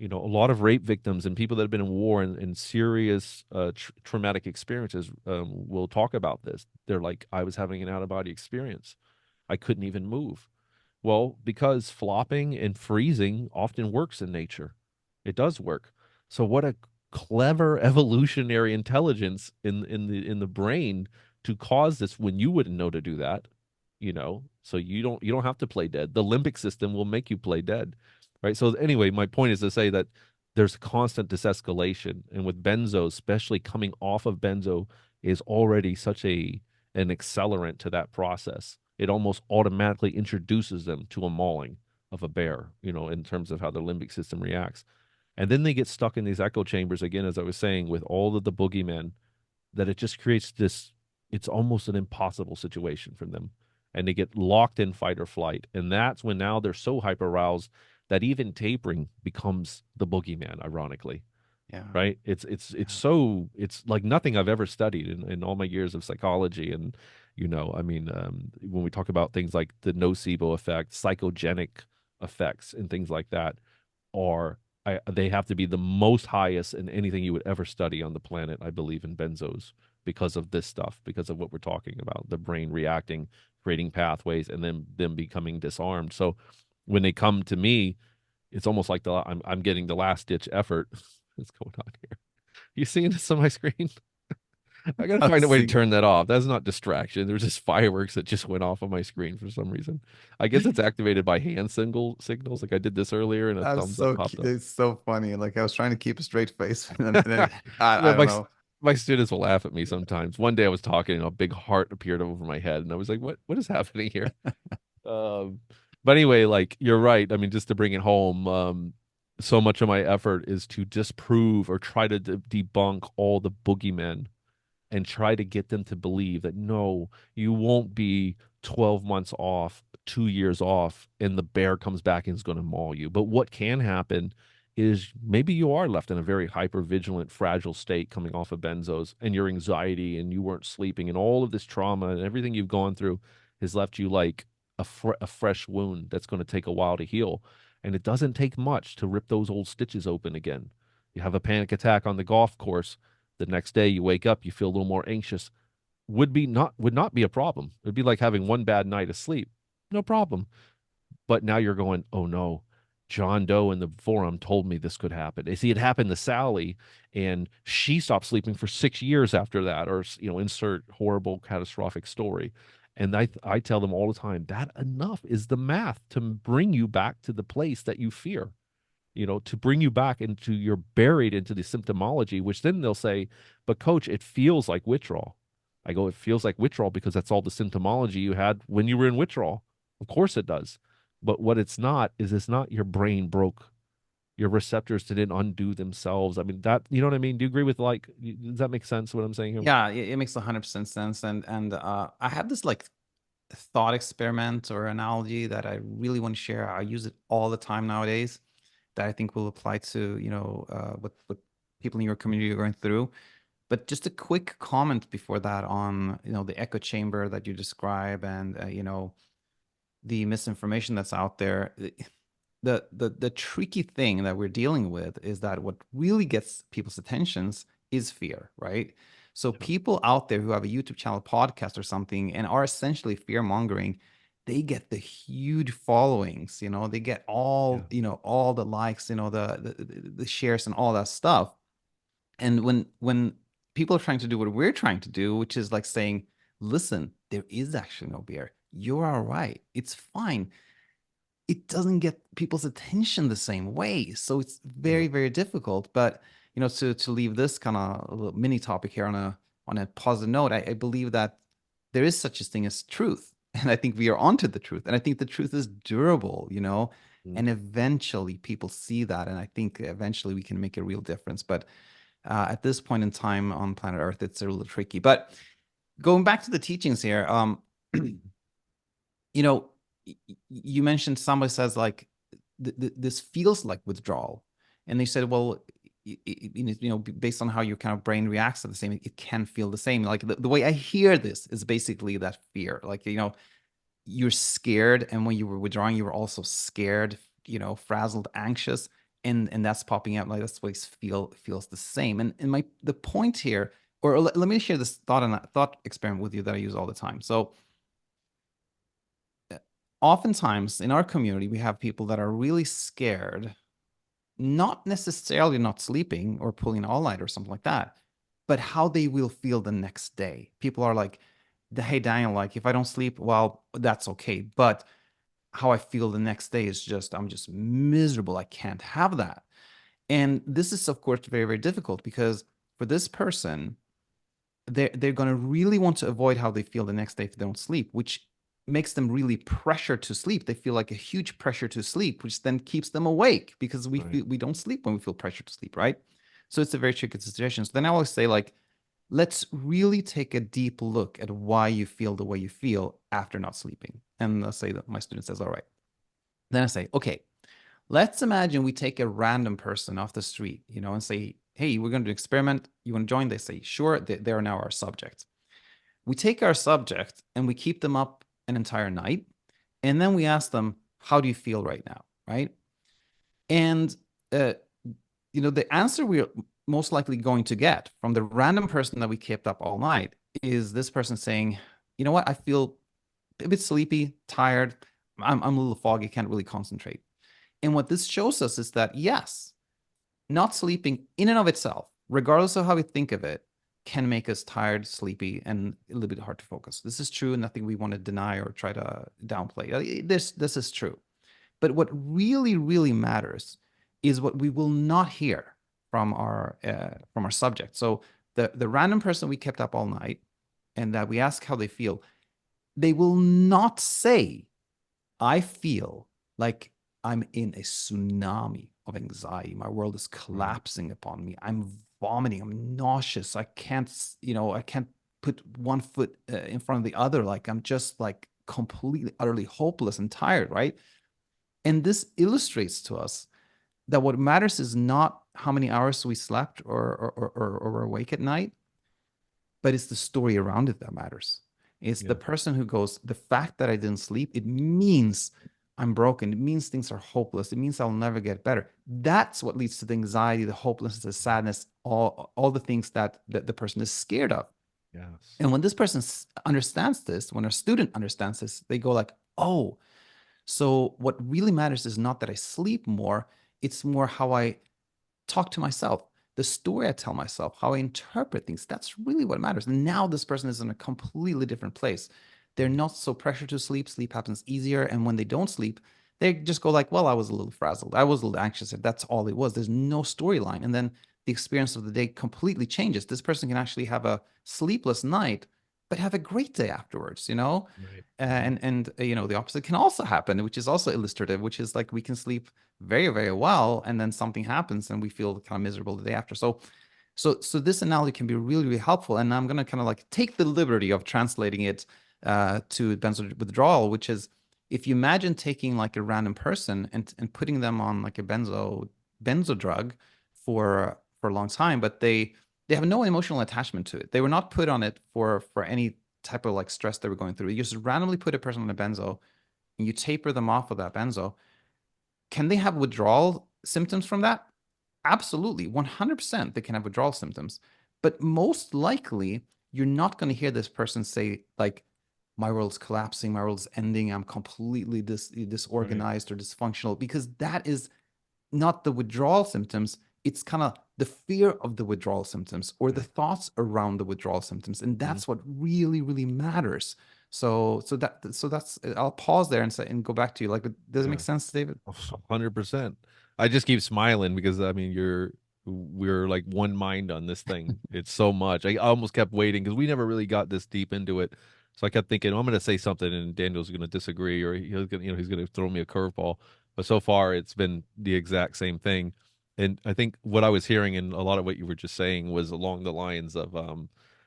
A lot of rape victims and people that have been in war and serious traumatic experiences will talk about this. They're like, I was having an out of body experience. I couldn't even move. Well, because flopping and freezing often works in nature. It does work. So what a clever evolutionary intelligence in the brain to cause this when you wouldn't know to do that. So you don't have to play dead. The limbic system will make you play dead. Right. So anyway, my point is to say that there's constant disescalation. And with benzo, especially coming off of benzo, is already such an accelerant to that process. It almost automatically introduces them to a mauling of a bear, in terms of how the limbic system reacts. And then they get stuck in these echo chambers again, as I was saying, with all of the boogeymen, that it just creates it's almost an impossible situation for them. And they get locked in fight or flight. And that's when now they're so hyper aroused that even tapering becomes the boogeyman, ironically. Yeah. Right? It's like nothing I've ever studied in all my years of psychology. And, I mean, when we talk about things like the nocebo effect, psychogenic effects, and things like that, they have to be the most highest in anything you would ever study on the planet, I believe, in benzos because of this stuff, because of what we're talking about, the brain reacting, creating pathways, and then them becoming disarmed. So when they come to me, it's almost like I'm getting the last ditch effort. What's going on here? You seeing this on my screen? I gotta I've find a way to seen. turn that off. That's not distraction. There's just fireworks that just went off on my screen for some reason. I guess it's activated by hand signals. Like I did this earlier, and a That's thumbs up so popped up. it's so funny. Like I was trying to keep a straight face, and then I Yeah, don't my know. my students will laugh at me sometimes. One day I was talking, and a big heart appeared over my head, and I was like, "What is happening here?" Um, but anyway, like you're right. I mean, just to bring it home, so much of my effort is to disprove or try to debunk all the boogeymen and try to get them to believe that no, you won't be 12 months off 2 years off and the bear comes back and is going to maul you. But what can happen is maybe you are left in a very hyper vigilant, fragile state coming off of benzos, and your anxiety and you weren't sleeping and all of this trauma and everything you've gone through has left you like a fresh wound that's going to take a while to heal. And it doesn't take much to rip those old stitches open again. You have a panic attack on the golf course. The next day you wake up, you feel a little more anxious. Would not be a problem. It'd be like having one bad night of sleep. No problem. But now you're going, oh no, John Doe in the forum told me this could happen. See, it happened to Sally, and she stopped sleeping for 6 years after that, or insert horrible, catastrophic story. And I tell them all the time that enough is the math to bring you back to the place that you fear. To bring you back into you're buried into the symptomology, which then they'll say, but coach, it feels like withdrawal. I go, it feels like withdrawal because that's all the symptomology you had when you were in withdrawal. Of course it does. But what it's not your brain broke. Your receptors didn't undo themselves. I mean, you know what I mean? Do you agree with does that make sense what I'm saying here? Yeah, it makes 100% sense. And I have this like thought experiment or analogy that I really want to share. I use it all the time nowadays that I think will apply to, what people in your community are going through. But just a quick comment before that on, the echo chamber that you describe and, the misinformation that's out there. The tricky thing that we're dealing with is that what really gets people's attentions is fear, right? So Yeah. people out there who have a YouTube channel, podcast or something, and are essentially fear mongering, they get the huge followings, they get Yeah. all the likes, the shares and all that stuff. And when people are trying to do what we're trying to do, which is like saying, listen, there is actually no bear. You're all right. It's fine. It doesn't get people's attention the same way. So it's Yeah. very, very difficult. But to leave this kind of little mini topic here on a positive note, I believe that there is such a thing as truth. And I think we are onto the truth. And I think the truth is durable, Mm. and eventually people see that. And I think eventually we can make a real difference. But at this point in time on planet Earth, it's a little tricky. But going back to the teachings here, you know, you mentioned somebody says like this feels like withdrawal, and they said, well, based on how your kind of brain reacts to the same, it can feel the same. Like the way I hear this is basically that fear, like you're scared, and when you were withdrawing, you were also scared, frazzled, anxious, and that's popping out like that's what feels the same. And the point here, or let me share this thought experiment with you that I use all the time. So oftentimes in our community, we have people that are really scared, not necessarily not sleeping or pulling an all-night or something like that, but how they will feel the next day. People are like, hey, Daniel, like if I don't sleep, well, that's okay. But how I feel the next day is I'm just miserable. I can't have that. And this is, of course, very, very difficult because for this person, they're going to really want to avoid how they feel the next day if they don't sleep, which makes them really pressure to sleep. They feel like a huge pressure to sleep, which then keeps them awake because Right. we don't sleep when we feel pressure to sleep, right? So it's a very tricky situation. So then I always say, like, let's really take a deep look at why you feel the way you feel after not sleeping. And let's say that my student says, all right. Then I say, okay, let's imagine we take a random person off the street, and say, hey, we're going to do an experiment. You want to join? They say, sure. They are now our subject. We take our subject and we keep them up an entire night. And then we ask them, how do you feel right now? Right. And, the answer we're most likely going to get from the random person that we kept up all night is this person saying, you know what? I feel a bit sleepy, tired. I'm a little foggy, can't really concentrate. And what this shows us is that, yes, not sleeping in and of itself, regardless of how we think of it, can make us tired, sleepy, and a little bit hard to focus. This is true. Nothing we want to deny or try to downplay. This is true. But what really, really matters is what we will not hear from our subject. So the random person we kept up all night and that we ask how they feel, they will not say, I feel like I'm in a tsunami of anxiety. My world is Right. collapsing upon me. I'm vomiting. I'm nauseous. I can't put one foot in front of the other. Like I'm just like completely, utterly hopeless and tired, right? And this illustrates to us that what matters is not how many hours we slept or were awake at night, but it's the story around it that matters. It's the Yeah. person who goes, the fact that I didn't sleep, it means I'm broken. It means things are hopeless. It means I'll never get better. That's what leads to the anxiety, the hopelessness, the sadness, all the things that the person is scared of. Yes. And when this person understands this, when a student understands this, they go like, oh, so what really matters is not that I sleep more, it's more how I talk to myself, the story I tell myself, how I interpret things. That's really what matters. And now this person is in a completely different place. They're Mm. not so pressured to sleep. Sleep happens easier. And when they don't sleep, they just go like, well, I was a little frazzled. I was a little anxious. That's all it was. There's no storyline. And then the experience of the day completely changes. This person can actually have a sleepless night, but have a great day afterwards, you know? Right. Hmm. And you know, the opposite can also happen, which is also illustrative, which is like we can sleep very, very well, and then something happens and we feel kind of miserable the day after. So this analogy can be really, really helpful. And I'm going to kind of like take the liberty of translating it to benzo withdrawal, which is if you imagine taking like a random person and putting them on like a benzo drug for a long time, but they have no emotional attachment to it. They were not put on it for any type of like stress they were going through. You just randomly put a person on a benzo and you taper them off of that benzo. Can they have withdrawal symptoms from that? Absolutely. 100% they can have withdrawal symptoms. But most likely, you're not going to hear this person say, like, my world's collapsing, my world's ending, I'm completely Right. disorganized or dysfunctional, because that is not the withdrawal symptoms. It's kind of the fear of the withdrawal symptoms or the Right. thoughts around the withdrawal symptoms. And Hmm. that's what really, really matters. So that's I'll pause there and say and go back to you. Like, does it make Yeah. sense, David? 100%. I just keep smiling because I mean we're like one mind on this thing. It's so much. I almost kept waiting because we never really got this deep into it. So I kept thinking, oh, I'm going to say something and Daniel's going to disagree or he's going to, he's going to throw me a curveball. But so far it's been the exact same thing. And I think what I was hearing and a lot of what you were just saying was along the lines of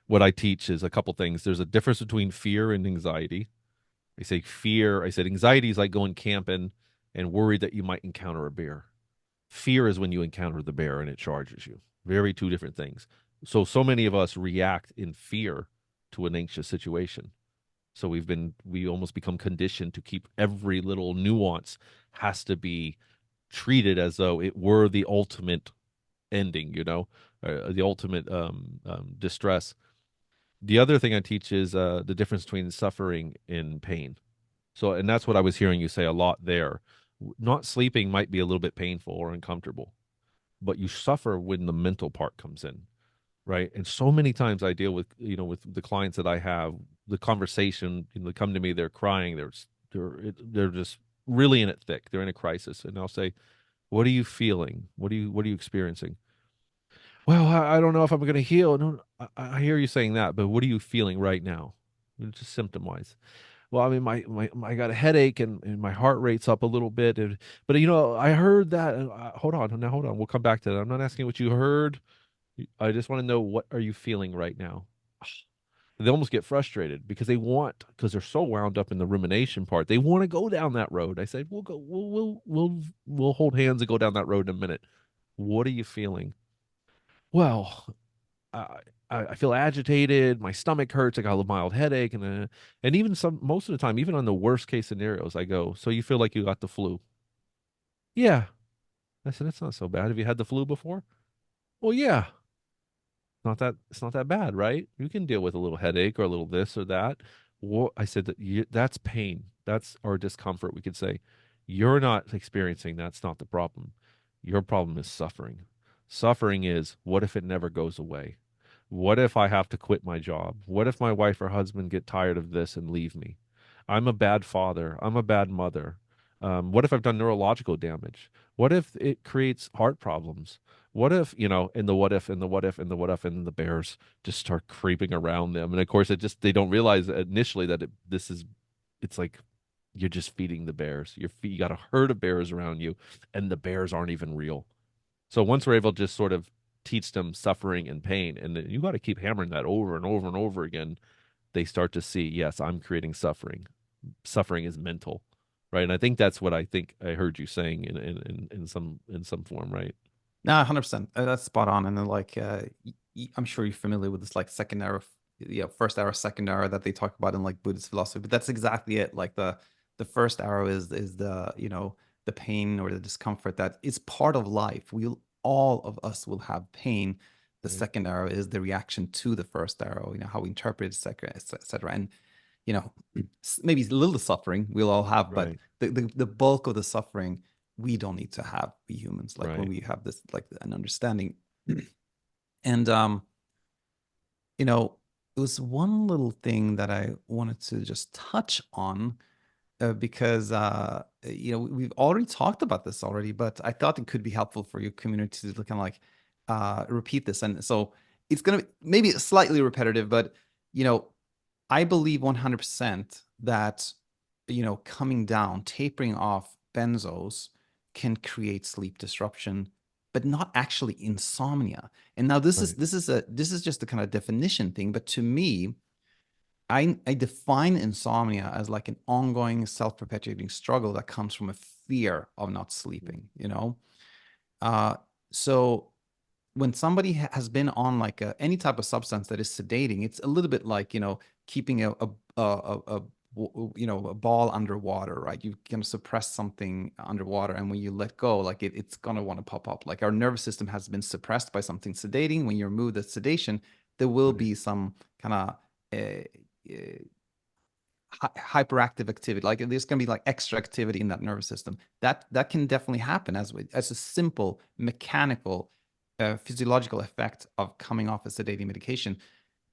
what I teach is a couple things. There's a difference between fear and anxiety. I say fear. I said anxiety is like going camping and worried that you might encounter a bear. Fear is when you encounter the bear and it charges you. Very two different things. So many of us react in fear to an anxious situation. So we almost become conditioned to keep every little nuance has to be treated as though it were the ultimate ending, the ultimate distress. The other thing I teach is the difference between suffering and pain. So, and that's what I was hearing you say a lot there. Not sleeping might be a little bit painful or uncomfortable, but you suffer when the mental part comes in, right? And so many times I deal with, with the clients that I have, the conversation, they come to me, they're crying, they're just really in it thick. They're in a crisis, and I'll say, "What are you feeling? What are you experiencing?" Well, I don't know if I'm going to heal. No, I hear you saying that, but what are you feeling right now? Just symptom wise. Well, I mean, I got a headache and my heart rate's up a little bit. But, I heard that. Hold on. Now, hold on. We'll come back to that. I'm not asking what you heard. I just want to know what are you feeling right now? They almost get frustrated because they're so wound up in the rumination part. They want to go down that road. I said, we'll go, we'll hold hands and go down that road in a minute. What are you feeling? Well, I, I feel agitated. My stomach hurts. I got a mild headache, and even most of the time, even on the worst case scenarios, I go, "So you feel like you got the flu?" Yeah. I said, "That's not so bad. Have you had the flu before?" Well, yeah. It's not that bad, right? You can deal with a little headache or a little this or that. I said that's pain. That's our discomfort. We could say, you're not experiencing that's not the problem. Your problem is suffering. Suffering is what if it never goes away? What if I have to quit my job? What if my wife or husband get tired of this and leave me? I'm a bad father. I'm a bad mother. What if I've done neurological damage? What if it creates heart problems? What if, and the what if and the what if and the what if and the bears just start creeping around them? And of course, they don't realize initially that it's like you're just feeding the bears. You got a herd of bears around you, and the bears aren't even real. So once we're able to just sort of teach them suffering and pain, and then you got to keep hammering that over and over and over again, they start to see, yes, I'm creating suffering. suffering is mental, right? And I think that's what I think I heard you saying in some form, right? No, 100%. That's spot on. And then like I'm sure you're familiar with this like second arrow, first arrow, second arrow that they talk about in like Buddhist philosophy. But that's exactly it. Like the first arrow is the, the pain or the discomfort that is part of life. All of us will have pain. The Right. second arrow is the reaction to the first arrow, how we interpret it, et cetera. And you know, maybe a little suffering we'll all have, but Right. the bulk of the suffering we don't need to have, we humans, like when Right. we have this like an understanding. And you know, it was one little thing that I wanted to just touch on, because we've already talked about this already, but I thought it could be helpful for your community to kind of like repeat this. And so it's gonna be maybe slightly repetitive, but you know, I believe 100% that, coming down, tapering off benzos can create sleep disruption, but not actually insomnia. And now Right. this is just a kind of definition thing, but to me, I define insomnia as like an ongoing self-perpetuating struggle that comes from a fear of not sleeping, you know? Uh, so when somebody has been on like any type of substance that is sedating, it's a little bit like, keeping a ball underwater, right? You can suppress something underwater, and when you let go, like it's gonna want to pop up. Like our nervous system has been suppressed by something sedating. When you remove the sedation, there will Right. be some kind of uh, uh, hyperactive activity. Like there's going to be like extra activity in that nervous system. That can definitely happen as a simple mechanical physiological effect of coming off a sedating medication,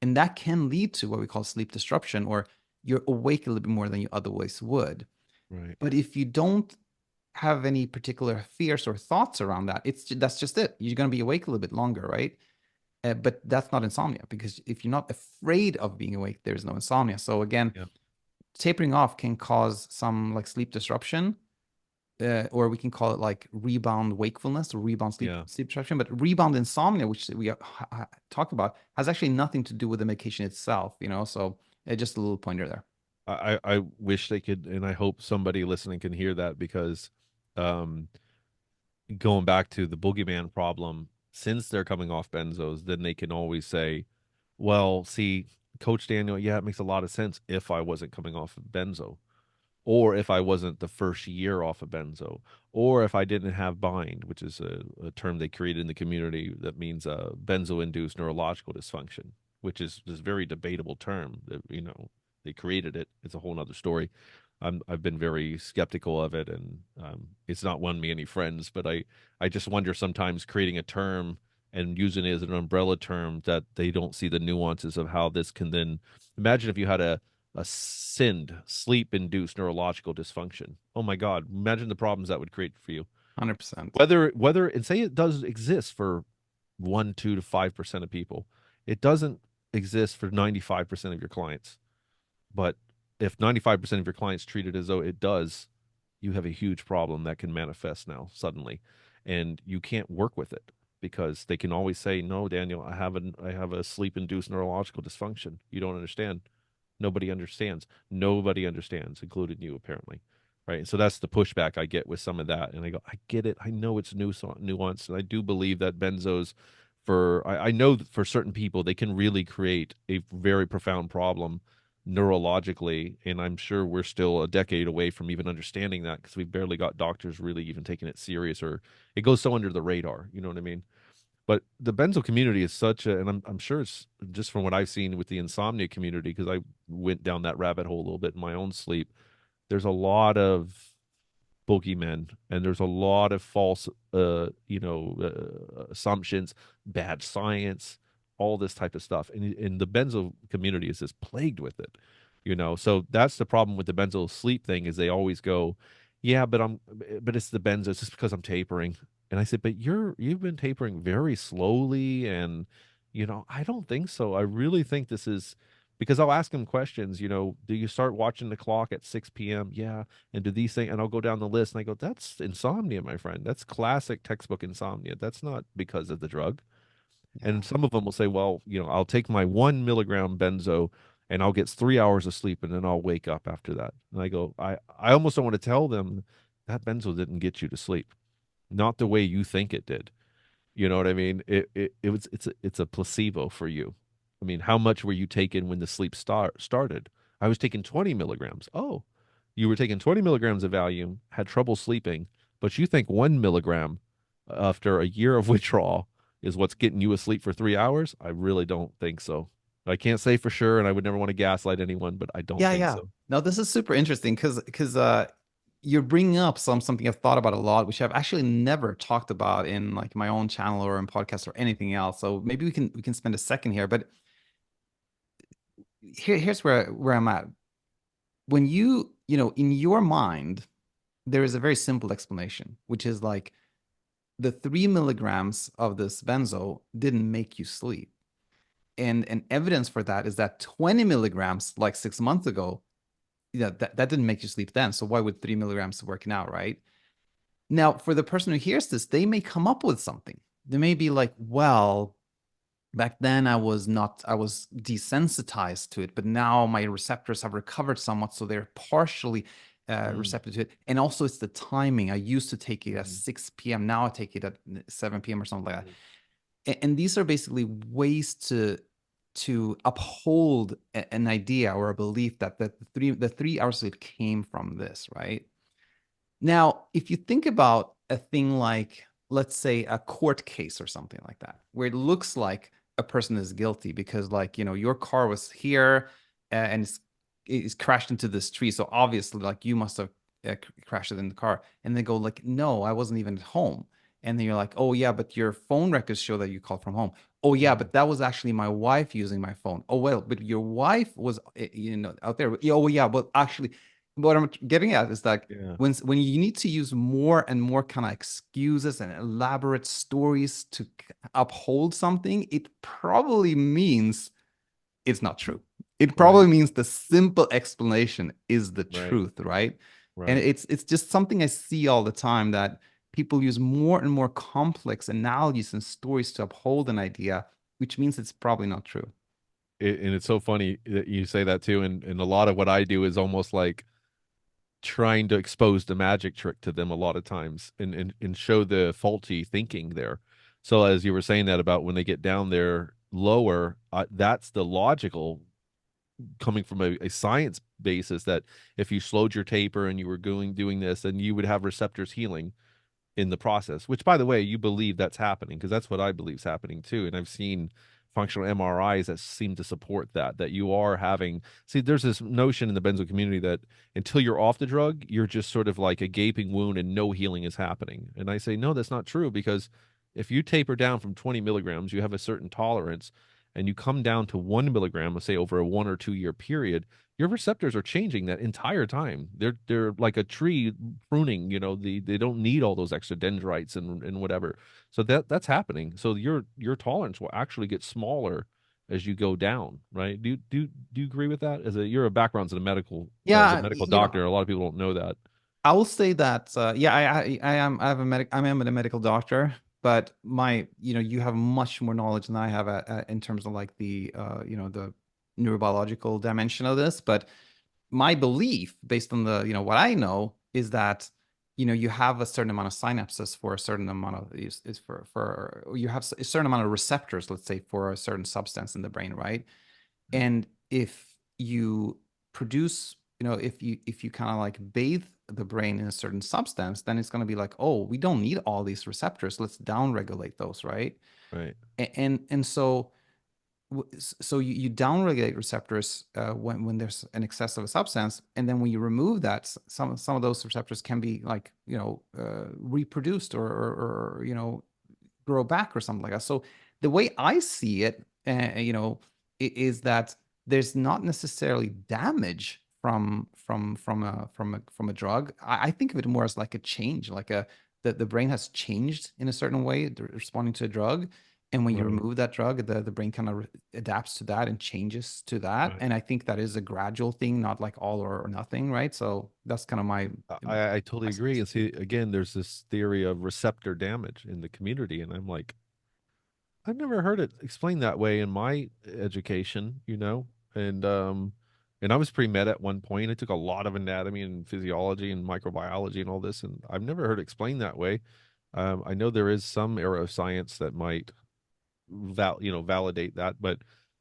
and that can lead to what we call sleep disruption, or you're awake a little bit more than you otherwise would. Right. But if you don't have any particular fears or thoughts around that, that's just it. You're going to be awake a little bit longer, right? But that's not insomnia, because if you're not afraid of being awake, there's no insomnia. So again, Yeah. tapering off can cause some like sleep disruption, or we can call it like rebound wakefulness or rebound Yeah. sleep disruption. But rebound insomnia, which we talk about, has actually nothing to do with the medication itself. So just a little pointer there. I wish they could, and I hope somebody listening can hear that because, um, going back to the boogeyman problem, since they're coming off benzos, then they can always say, well, see, Coach Daniel, yeah, it makes a lot of sense if I wasn't coming off of benzo, or if I wasn't the first year off of benzo, or if I didn't have bind, which is a term they created in the community that means benzo-induced neurological dysfunction, which is this very debatable term that they created it. It's a whole nother story. I've been very skeptical of it, and it's not won me any friends. But I just wonder sometimes creating a term and using it as an umbrella term that they don't see the nuances of how this can then imagine if you had a SIND, sleep induced neurological dysfunction. Oh my God, imagine the problems that would create for you. 100%. Whether and say it does exist for 1, 2 to 5% of people, it doesn't exist for 95% of your clients. But if 95% of your clients treat it as though it does, you have a huge problem that can manifest now suddenly. And you can't work with it because they can always say, no, Daniel, I have a sleep induced neurological dysfunction. You don't understand. Nobody understands. Nobody understands, including you, apparently. Right. And so that's the pushback I get with some of that. And I go, I get it. I know it's nuanced. And I do believe that benzos, I know that for certain people, they can really create a very profound problem neurologically. And I'm sure we're still a decade away from even understanding that because we've barely got doctors really even taking it serious, or it goes so under the radar. You know what I mean? But the benzo community is such a, and I'm sure it's just from what I've seen with the insomnia community, because I went down that rabbit hole a little bit in my own sleep. There's a lot of boogeymen, and there's a lot of false, assumptions, bad science, all this type of stuff. And the benzo community is just plagued with it, So that's the problem with the benzo sleep thing is they always go, yeah, but it's the benzo. It's just because I'm tapering. And I said, but you've been tapering very slowly, and I don't think so. I really think this is because I'll ask him questions. Do you start watching the clock at 6 p.m.? Yeah, and do these things, and I'll go down the list and I go, that's insomnia, my friend. That's classic textbook insomnia. That's not because of the drug. And Yeah. some of them will say, well, I'll take my 1 milligram benzo and I'll get 3 hours of sleep and then I'll wake up after that. And I go, I almost don't want to tell them that benzo didn't get you to sleep, not the way you think it did. You know what I mean? It's a placebo for you. I mean, how much were you taking when the sleep started? I was taking 20 milligrams. Oh, you were taking 20 milligrams of Valium, had trouble sleeping, but you think 1 milligram after a year of withdrawal is what's getting you asleep for 3 hours? I really don't think so. I can't say for sure, and I would never want to gaslight anyone, but I don't Yeah, think yeah. so. No, this is super interesting because you're bringing up something I've thought about a lot, which I've actually never talked about in like my own channel or in podcasts or anything else. So maybe we can spend a second here. But here's where I'm at. When in your mind, there is a very simple explanation, which is like the 3 milligrams of this benzo didn't make you sleep. And evidence for that is that 20 milligrams, like 6 months ago, yeah, that didn't make you sleep then. So why would 3 milligrams work now, right? Now, for the person who hears this, they may come up with something. They may be like, well, back then I was desensitized to it, but now my receptors have recovered somewhat, so they're partially Mm, receptive to it. And also it's the timing. I used to take it at mm, 6 p.m. Now I take it at 7 p.m. or something like that. mm. And these are basically ways to uphold an idea or a belief that the 3 hours sleep came from this, right? Now, if you think about a thing like, let's say, a court case or something like that, where it looks like a person is guilty because, like, your car was here and it's crashed into this tree. So obviously, like, you must have crashed it in the car. And they go, like, no, I wasn't even at home. And then you're like, oh, yeah, but your phone records show that you called from home. Oh, yeah, Mm. but that was actually my wife using my phone. Oh, well, but your wife was, out there. Oh, yeah, but actually, what I'm getting at is that Yeah, when you need to use more and more kind of excuses and elaborate stories to uphold something, it probably means it's not true. It probably right, means the simple explanation is the right, truth, right? And right. it's just something I see all the time that people use more and more complex analogies and stories to uphold an idea, which means it's probably not true. And it's so funny that you say that too. And a lot of what I do is almost like trying to expose the magic trick to them a lot of times and show the faulty thinking there. So as you were saying that about when they get down there lower, that's the logical coming from a science basis that if you slowed your taper and you were doing this, then you would have receptors healing in the process, which by the way, you believe that's happening because that's what I believe is happening too. And I've seen functional MRIs that seem to support that you are having, see, there's this notion in the benzo community that until you're off the drug, you're just sort of like a gaping wound and no healing is happening. And I say, no, that's not true because if you taper down from 20 milligrams, you have a certain tolerance and you come down to 1 milligram, let's say over a 1 or 2 year period, your receptors are changing that entire time. They're like a tree pruning, they don't need all those extra dendrites and whatever. So that's happening. So your tolerance will actually get smaller as you go down, right? Do you agree with that? You're a background as a Yeah, medical doctor, a lot of people don't know that. I will say that yeah, I am a medical doctor, but you have much more knowledge than I have in terms of like the neurobiological dimension of this. But my belief, based on the what I know, is that you have a certain amount of synapses for a certain amount of is for you have a certain amount of receptors, let's say, for a certain substance in the brain, right? Right. And if you produce, if you kind of like bathe the brain in a certain substance, then it's going to be like, oh, we don't need all these receptors. Let's downregulate those, right? Right. And so you downregulate receptors when there's an excess of a substance, and then when you remove that, some of those receptors can be like reproduced or grow back or something like that. So the way I see it, is that there's not necessarily damage from a drug. I think of it more as like a change, like the brain has changed in a certain way responding to a drug. And when you Right. remove that drug, the brain kind of adapts to that and changes to that. Right. And I think that is a gradual thing, not like all or nothing, right? So that's kind of I totally my agree. sense. And see, again, there's this theory of receptor damage in the community, and I'm like, I've never heard it explained that way in my education. and and I was pre-med at one point. I took a lot of anatomy and physiology and microbiology and all this, and I've never heard it explained that way. I know there is some area of science that might validate that, but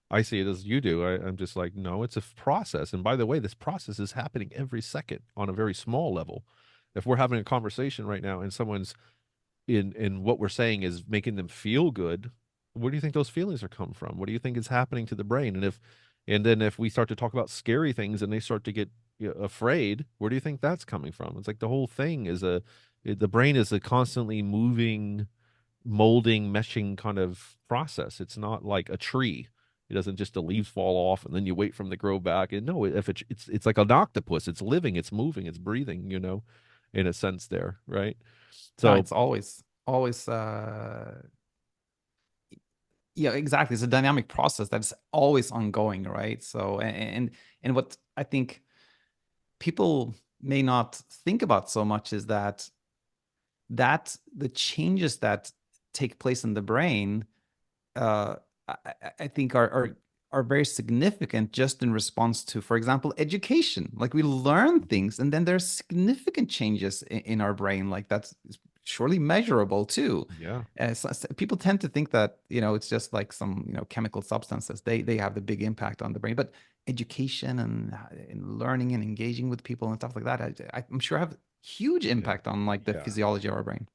I see it as you do. I'm just like, no, it's a process. And by the way, this process is happening every second on a very small level. If we're having a conversation right now and someone's in what we're saying is making them feel good, where do you think those feelings are come from? What do you think is happening to the brain? And then if we start to talk about scary things and they start to get afraid, where do you think that's coming from? It's like the whole thing is the brain is a constantly moving, molding, meshing kind of process. It's not like a tree. It doesn't just the leaves fall off and then you wait for them to grow back. And no, if it's like an octopus. It's living, it's moving, it's breathing. In a sense, there, right? So It's always yeah, exactly. It's a dynamic process that's always ongoing, right? So and what I think people may not think about so much is that the changes that take place in the brain, uh, I think are very significant just in response to, for example, education. Like we learn things, and then there's significant changes in our brain. Like that's surely measurable too. yeah, People tend to think that it's just like some chemical substances. They have the big impact on the brain, but education and learning and engaging with people and stuff like that, I'm sure have huge yeah, impact on like the yeah. physiology of our brain.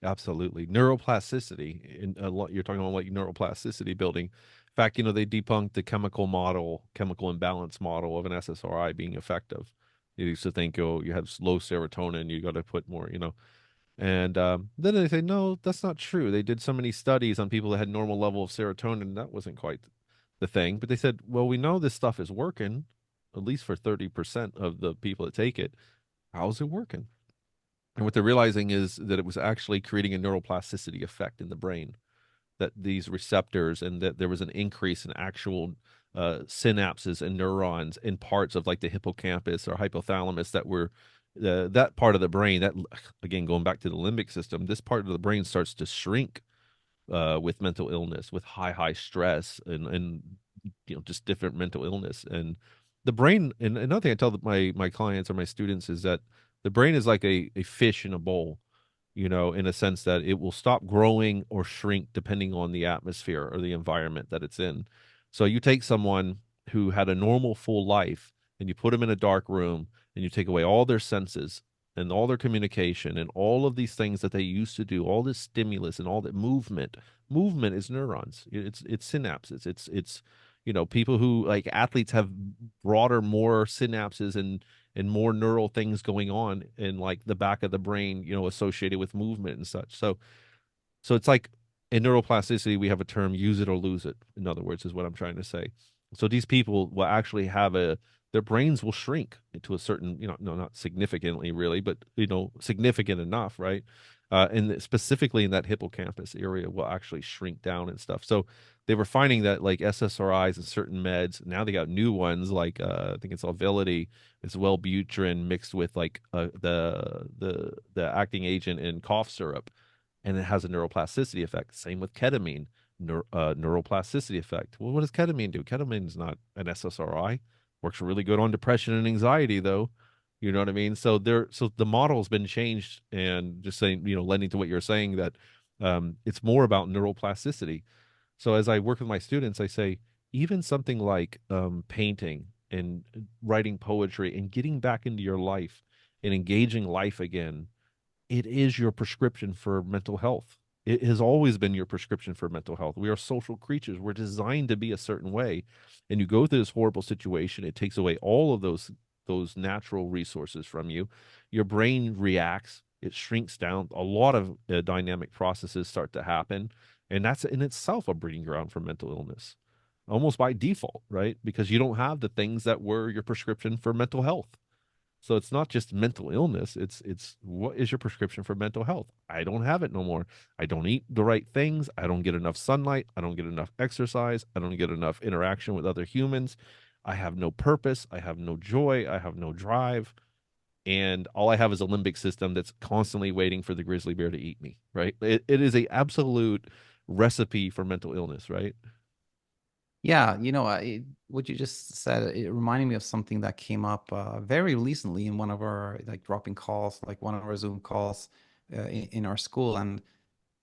Absolutely. Neuroplasticity in a lot, you're talking about like neuroplasticity building. In fact, they debunked the chemical imbalance model of an SSRI being effective. They used to think, oh, you have low serotonin, you got to put more. And then they say, no, that's not true. They did so many studies on people that had normal level of serotonin, and that wasn't quite the thing. But they said, well, we know this stuff is working, at least for 30% of the people that take it. How's it working? And what they're realizing is that it was actually creating a neuroplasticity effect in the brain, that these receptors and that there was an increase in actual synapses and neurons in parts of like the hippocampus or hypothalamus that were that part of the brain that, again, going back to the limbic system, this part of the brain starts to shrink with mental illness, with high stress, and just different mental illness. And the brain, and another thing I tell my clients or my students is that the brain is like a fish in a bowl, in a sense that it will stop growing or shrink depending on the atmosphere or the environment that it's in. So you take someone who had a normal full life and you put them in a dark room and you take away all their senses and all their communication and all of these things that they used to do, all this stimulus and all that movement. Movement is neurons. It's synapses. It's people who like athletes have broader, more synapses and more neural things going on in like the back of the brain, associated with movement and such. So it's like in neuroplasticity, we have a term, use it or lose it. In other words, is what I'm trying to say. So these people will actually have their brains will shrink to a certain, no, not significantly really, but, significant enough, right? And specifically in that hippocampus area will actually shrink down and stuff. So they were finding that like SSRIs and certain meds, now they got new ones like, I think it's Auvelity, it's Wellbutrin mixed with like the acting agent in cough syrup, and it has a neuroplasticity effect. Same with ketamine, neuroplasticity effect. Well, what does ketamine do? Ketamine is not an SSRI. Works really good on depression and anxiety, though. You know what I mean? So the model's been changed, and just saying, lending to what you're saying that it's more about neuroplasticity. So as I work with my students, I say even something like painting and writing poetry and getting back into your life and engaging life again, it is your prescription for mental health. It has always been your prescription for mental health. We are social creatures. We're designed to be a certain way. And you go through this horrible situation, it takes away all of those natural resources from you. Your brain reacts, it shrinks down. A lot of dynamic processes start to happen. And that's in itself a breeding ground for mental illness, almost by default, right? Because you don't have the things that were your prescription for mental health. So it's not just mental illness. It's what is your prescription for mental health? I don't have it no more. I don't eat the right things. I don't get enough sunlight. I don't get enough exercise. I don't get enough interaction with other humans. I have no purpose. I have no joy. I have no drive. And all I have is a limbic system that's constantly waiting for the grizzly bear to eat me, right? It is a absolute recipe for mental illness, right? Yeah, what you just said, it reminded me of something that came up very recently in one of our like dropping calls, like one of our Zoom calls in our school, and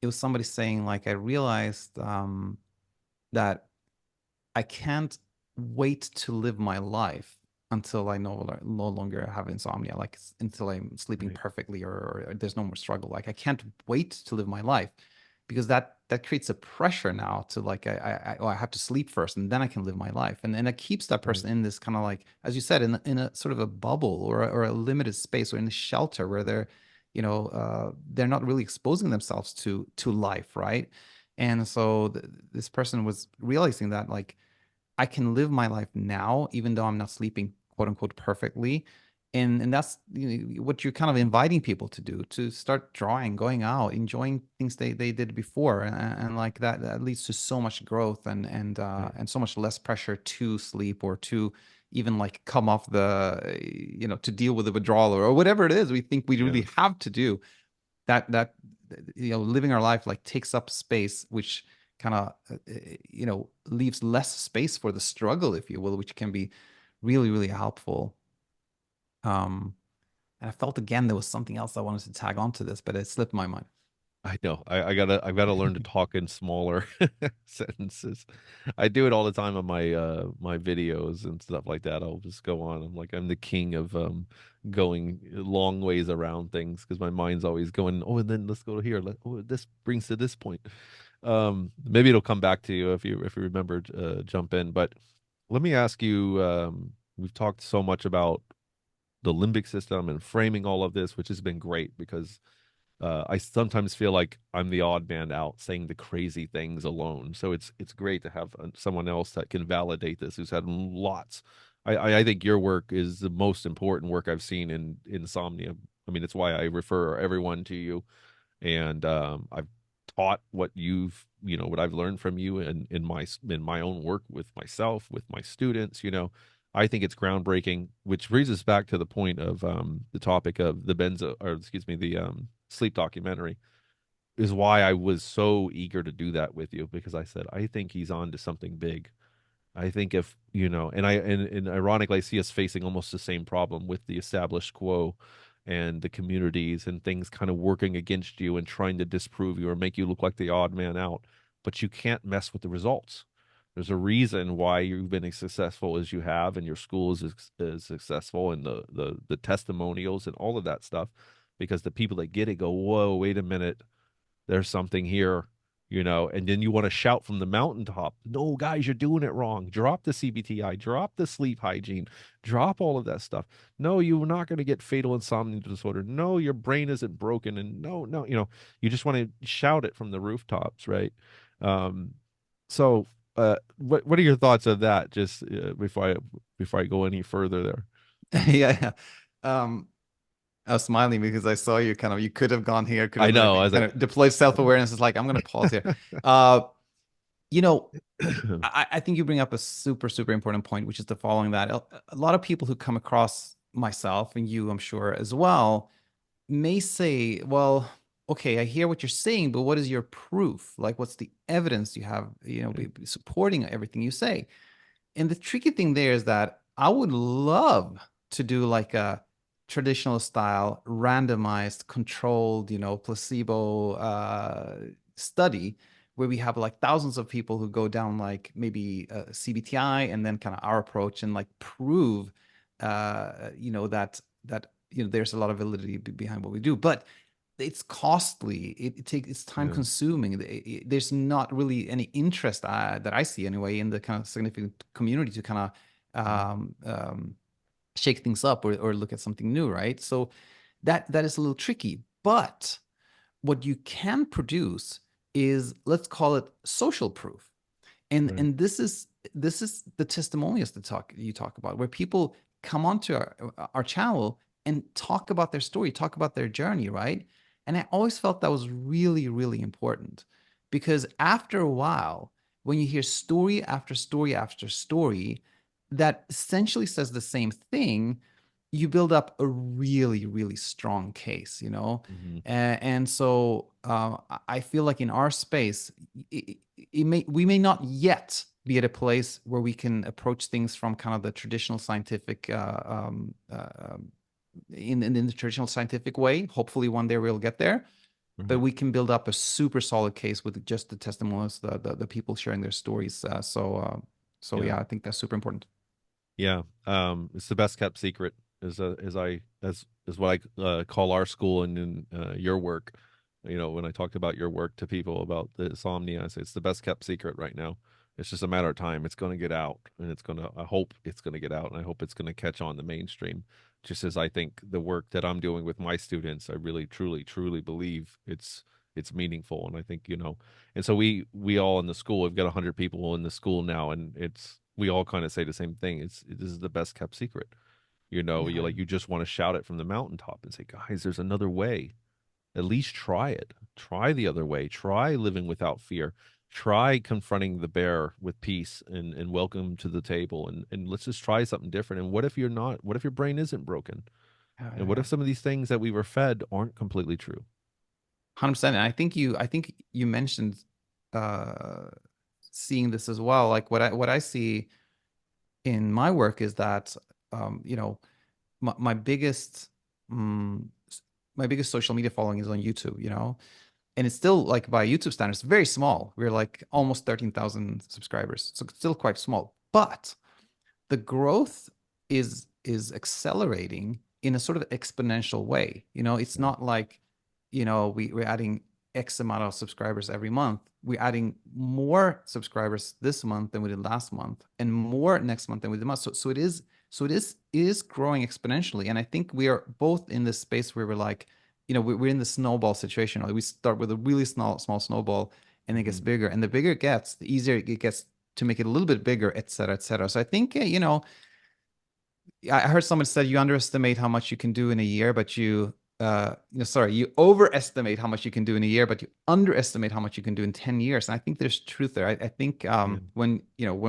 it was somebody saying like, I realized that I can't wait to live my life until I no longer have insomnia, like until I'm sleeping Right. perfectly, or there's no more struggle. Like I can't wait to live my life because that creates a pressure now to like oh, I have to sleep first and then I can live my life, and it keeps that Right. person in this kind of like, as you said, in a sort of a bubble, or a limited space, or in a shelter where they're not really exposing themselves to life, right? And so this person was realizing that like I can live my life now, even though I'm not sleeping quote unquote perfectly. And that's what you're kind of inviting people to do, to start drawing, going out, enjoying things they did before. And like that leads to so much growth, Right. and so much less pressure to sleep, or to even like come off to deal with the withdrawal, or whatever it is we think we Yeah. really have to do. That living our life like takes up space, which kind of leaves less space for the struggle, if you will, which can be really, really helpful. um and I felt again there was something else I wanted to tag onto this, but it slipped my mind. I know. I've gotta learn to talk in smaller sentences. I do it all the time on my videos and stuff like that. I'll just go on. I'm the king of going long ways around things because my mind's always going, oh, and then let's go here. Oh, this brings to this point. Maybe it'll come back to you if you remember, jump in. But let me ask you, we've talked so much about the limbic system and framing all of this, which has been great because I sometimes feel like I'm the odd man out saying the crazy things alone. So it's great to have someone else that can validate this, who's had lots. I think your work is the most important work I've seen in insomnia. I mean, it's why I refer everyone to you, and I've taught what I've learned from you in my own work with myself, with my students. I think it's groundbreaking, which brings us back to the point of the topic of the Benzo, or excuse me, the sleep documentary, is why I was so eager to do that with you, because I said I think he's on to something big. I think if and ironically, I see us facing almost the same problem with the established quo and the communities and things kind of working against you and trying to disprove you or make you look like the odd man out. But you can't mess with the results. There's a reason why you've been as successful as you have, and your school is successful, and the testimonials and all of that stuff, because the people that get it go, whoa, wait a minute, there's something here. And then you want to shout from the mountaintop, no, guys, you're doing it wrong. Drop the CBTI, drop the sleep hygiene, drop all of that stuff. No, you're not going to get fatal insomnia disorder. No, your brain isn't broken. And no, no, you just want to shout it from the rooftops, right? Um, so, what are your thoughts on that? Just before I go any further there. Yeah, yeah. I was smiling because I saw you could have gone here, could I have know. I was kind like, of deployed self-awareness. It's like, I'm going to pause here. uh you know I think you bring up a super, super important point, which is the following: that a lot of people who come across myself, and you, I'm sure as well, may say, well, okay, I hear what you're saying, but what is your proof? Like, what's the evidence you have, supporting everything you say? And the tricky thing there is that I would love to do like a traditional style, randomized, controlled, placebo study, where we have like thousands of people who go down like maybe CBTI, and then kind of our approach, and like prove, that there's a lot of validity behind what we do. But it's costly. It's time yeah, consuming. There's not really any interest that I see anyway in the kind of significant community to kind of shake things up, or look at something new, right? So that is a little tricky. But what you can produce is, let's call it social proof. and right, and this is the testimonials that you talk about, where people come onto our channel and talk about their story, talk about their journey, right? And I always felt that was really, really important, because after a while, when you hear story after story after story that essentially says the same thing, you build up a really, really strong case. hmm, And so I feel like in our space, we may not yet be at a place where we can approach things from kind of the traditional scientific in the traditional scientific way. Hopefully one day we'll get there, but Right. we can build up a super solid case with just the testimonials, the people sharing their stories. So Yeah. yeah, I think that's super important. Yeah. It's the best kept secret is what I call our school and in your work. You know, when I talked about your work to people about the insomnia, I say it's the best kept secret right now. It's just a matter of time. It's going to get out, and I hope it's going to get out, and I hope it's going to catch on the mainstream. Just as I think the work that I'm doing with my students, I really, truly, truly believe it's meaningful, and I think and so we all in the school, we've got 100 people in the school now, and we all kind of say the same thing. This is the best kept secret. Yeah. You just want to shout it from the mountaintop and say, guys, there's another way. At least try it. Try the other way. Try living without fear. Try confronting the bear with peace and welcome to the table. And let's just try something different. And what if you're not? What if your brain isn't broken? Yeah, And yeah, what yeah. if some of these things that we were fed aren't completely true? 100%. And I think you mentioned uh seeing this as well. Like what I see in my work is that you know, my biggest um, my biggest social media following is on YouTube, and it's still, like, by YouTube standards, very small. We're like almost 13,000 subscribers, so it's still quite small. But the growth is accelerating in a sort of exponential way. It's Yeah. not like, we're adding X amount of subscribers every month. We're adding more subscribers this month than we did last month, and more next month than we did last. So it is growing exponentially. And I think we are both in this space where we're like, we're in the snowball situation. Like, we start with a really small snowball, and it gets Hmm. bigger. And the bigger it gets, the easier it gets to make it a little bit bigger, et cetera, et cetera. So I think, I heard someone said you underestimate how much you can do in a year, but you overestimate how much you can do in a year, but you underestimate how much you can do in 10 years. And I think there's truth there. I think Yeah. when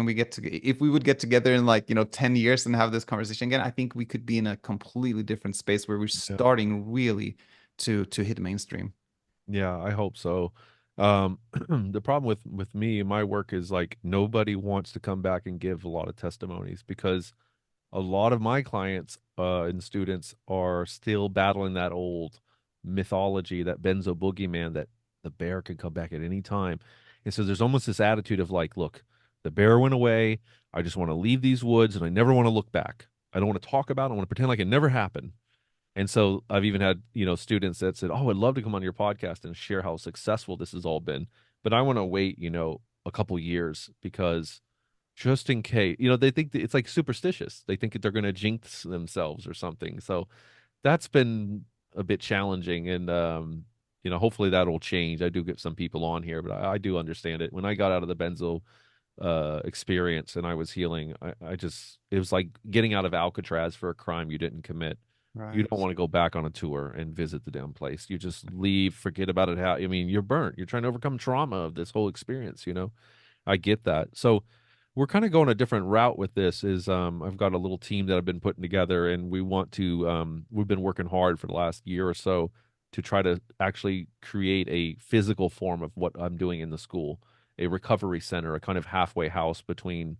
we get to, if we would get together in, like, 10 years and have this conversation again, I think we could be in a completely different space where we're Yeah. starting really to hit mainstream. Yeah, I hope so. The problem with me and my work is like nobody wants to come back and give a lot of testimonies because a lot of my clients and students are still battling that old mythology, that Benzo boogeyman, that the bear could come back at any time. And so there's almost this attitude of like, look, the bear went away. I just want to leave these woods and I never want to look back. I don't want to talk about it. I want to pretend like it never happened. And so I've even had, students that said, "Oh, I'd love to come on your podcast and share how successful this has all been, but I want to wait, a couple years because just in case, they think that it's like superstitious. They think that they're going to jinx themselves or something." So that's been a bit challenging, and hopefully that'll change. I do get some people on here, but I do understand it. When I got out of the benzo experience and I was healing, I just it was like getting out of Alcatraz for a crime you didn't commit. You don't Right. want to go back on a tour and visit the damn place. You just leave, forget about it. How I mean, you're burnt. You're trying to overcome trauma of this whole experience. I get that. So we're kind of going a different route with this. Is I've got a little team that I've been putting together, and we've been working hard for the last year or so to try to actually create a physical form of what I'm doing in the school, a recovery center, a kind of halfway house between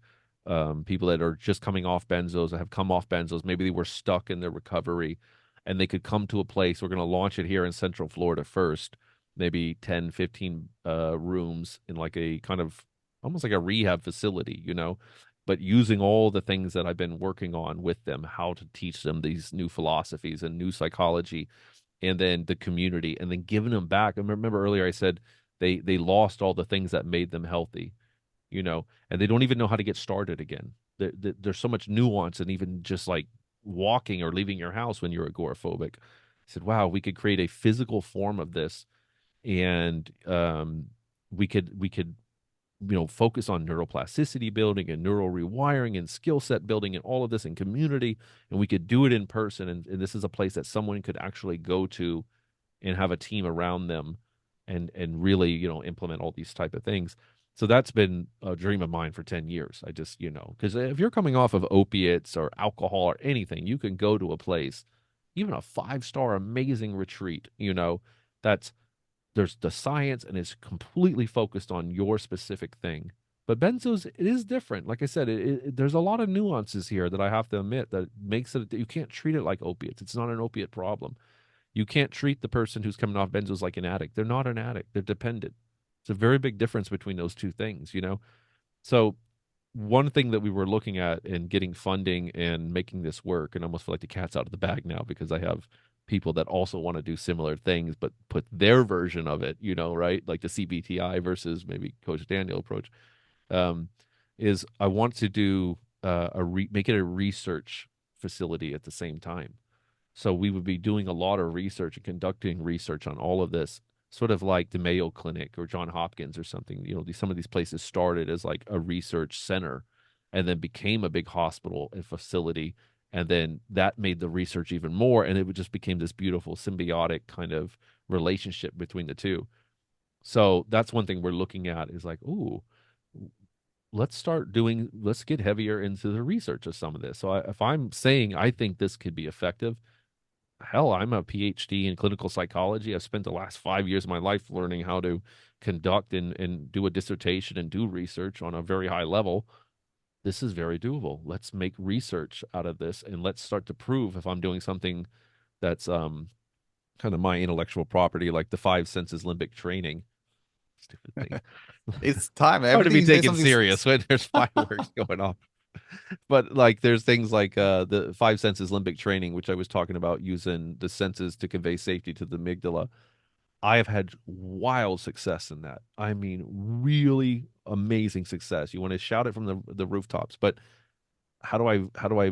people that are just coming off benzos, that have come off benzos. Maybe they were stuck in their recovery and they could come to a place. We're going to launch it here in Central Florida first, maybe 10, 15 rooms in like a kind of almost like a rehab facility, but using all the things that I've been working on with them, how to teach them these new philosophies and new psychology, and then the community, and then giving them back. I remember earlier I said they lost all the things that made them healthy, and they don't even know how to get started again. There's so much nuance, and even just like walking or leaving your house when you're agoraphobic. I said, wow, we could create a physical form of this, and we could focus on neuroplasticity building and neural rewiring and skill set building and all of this in community, and we could do it in person. And this is a place that someone could actually go to and have a team around them and really implement all these type of things. So that's been a dream of mine for 10 years. I just because if you're coming off of opiates or alcohol or anything, you can go to a place, even a 5-star amazing retreat, that's there's the science and it's completely focused on your specific thing, But benzos, it is different. Like I said, there's a lot of nuances here that I have to admit that makes it, you can't treat it like opiates. It's not an opiate problem. You can't treat the person who's coming off benzos like an addict. They're not an addict. They're dependent. It's a very big difference between those two things, you know? So one thing that we were looking at in getting funding and making this work, and I almost feel like the cat's out of the bag now because I have people that also want to do similar things, but put their version of it, you know, right? Like the CBTI versus maybe Coach Daniel approach, um, is I want to do make it a research facility at the same time. So we would be doing a lot of research and conducting research on all of this, sort of like the Mayo Clinic or John Hopkins or something. You know, some of these places started as like a research center and then became a big hospital and facility. And then that made the research even more. And it just became this beautiful symbiotic kind of relationship between the two. So that's one thing we're looking at is like, ooh, let's get heavier into the research of some of this. So if I'm saying I think this could be effective, hell, I'm a PhD in clinical psychology. I've spent the last 5 years of my life learning how to conduct and do a dissertation and do research on a very high level. This is very doable. Let's make research out of this and let's start to prove if I'm doing something that's kind of my intellectual property, like the five senses limbic training. Stupid thing. It's time. Hard to Everything be you say taken something. serious when there's fireworks going on. But like there's things like the five senses limbic training, which I was talking about using the senses to convey safety to the amygdala. I have had wild success in that. I mean, really amazing success. You want to shout it from the rooftops, but how do I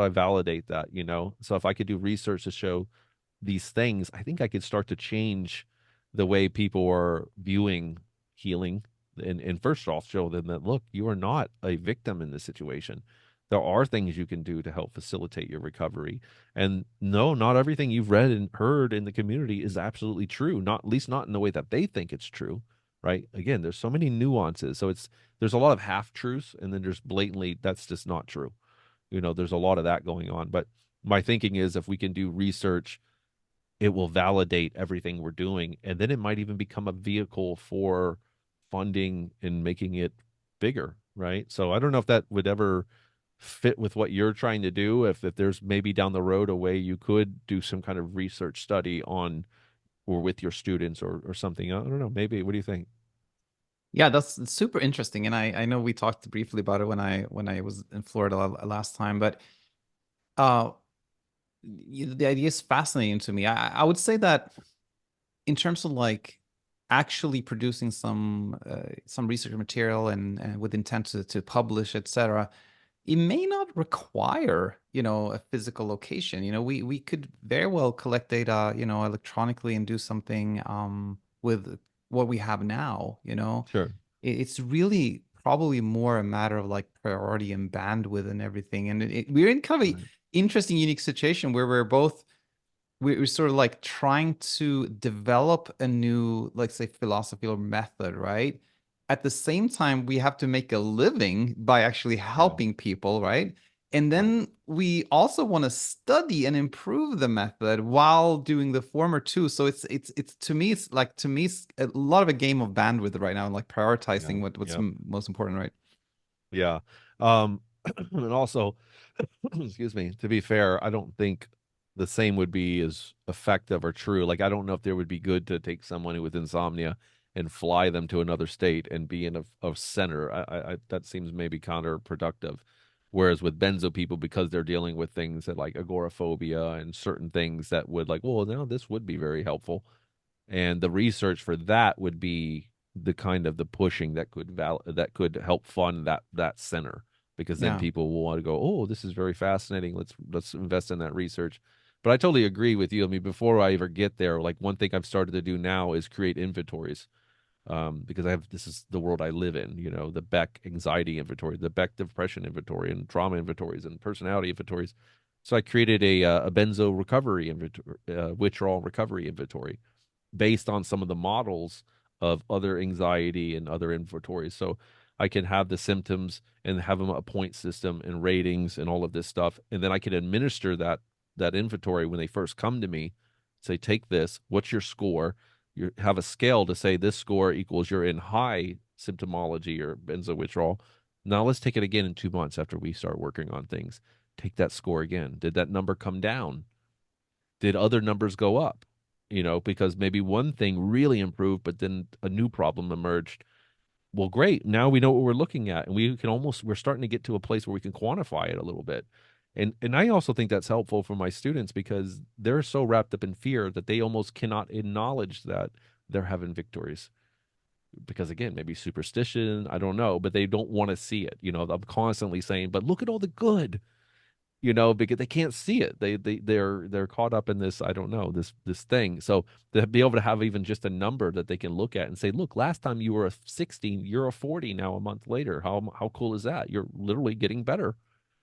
validate that, you know? So if I could do research to show these things, I think I could start to change the way people are viewing healing. And first off, show them that, look, you are not a victim in this situation. There are things you can do to help facilitate your recovery. And no, not everything you've read and heard in the community is absolutely true, not at least not in the way that they think it's true. Right. Again, there's so many nuances. So there's a lot of half truths, and then there's blatantly that's just not true. You know, there's a lot of that going on. But my thinking is if we can do research, it will validate everything we're doing. And then it might even become a vehicle for funding and making it bigger. Right. So I don't know if that would ever fit with what you're trying to do. If there's maybe down the road a way you could do some kind of research study on or with your students or something. I don't know. Maybe. What do you think? Yeah, that's super interesting. And I know we talked briefly about it when I was in Florida last time, but uh the idea is fascinating to me. I would say that in terms of like actually producing some research material and with intent to publish, etc., it may not require, you know, a physical location. You know, we could very well collect data, you know, electronically and do something with what we have now, you know. Sure. It's really probably more a matter of like priority and bandwidth and everything. And we're in kind of a Right. interesting, unique situation where we're sort of like trying to develop a new, like say, philosophy or method, right? At the same time, we have to make a living by actually Yeah. helping people, right? And Right. then we also want to study and improve the method while doing the former too. So it's to me, it's a lot of a game of bandwidth right now, and like Yeah. prioritizing what's Yep. most important, right? Yeah. Um, and also, excuse me, to be fair, I don't think the same would be as effective or true. Like, I don't know if there would be good to take someone with insomnia and fly them to another state and be in a center. That seems maybe counterproductive. Whereas with benzo people, because they're dealing with things that like agoraphobia and certain things that would like, well, now this would be very helpful, and the research for that would be the kind of the pushing that that could help fund that center, because then Yeah. people will want to go, oh, this is very fascinating, let's invest in that research. But I totally agree with you. I mean, before I ever get there, like one thing I've started to do now is create inventories, because I have this is the world I live in, you know, the Beck anxiety inventory, the Beck depression inventory, and trauma inventories and personality inventories. So I created a benzo recovery inventory, withdrawal recovery inventory based on some of the models of other anxiety and other inventories. So I can have the symptoms and have them a point system and ratings and all of this stuff. And then I can administer that inventory when they first come to me, say, take this, what's your score? You have a scale to say this score equals you're in high symptomology or benzo withdrawal. Now let's take it again in 2 months after we start working on things. Take that score again. Did that number come down? Did other numbers go up? Because maybe one thing really improved, but then a new problem emerged. Well, great. Now we know what we're looking at, and we're starting to get to a place where we can quantify it a little bit. And I also think that's helpful for my students because they're so wrapped up in fear that they almost cannot acknowledge that they're having victories. Because again, maybe superstition, I don't know, but they don't want to see it. I'm constantly saying, but look at all the good, because they can't see it. They're caught up in this, I don't know, this thing. So to be able to have even just a number that they can look at and say, look, last time you were a 16, you're a 40 now a month later. How cool is that? You're literally getting better.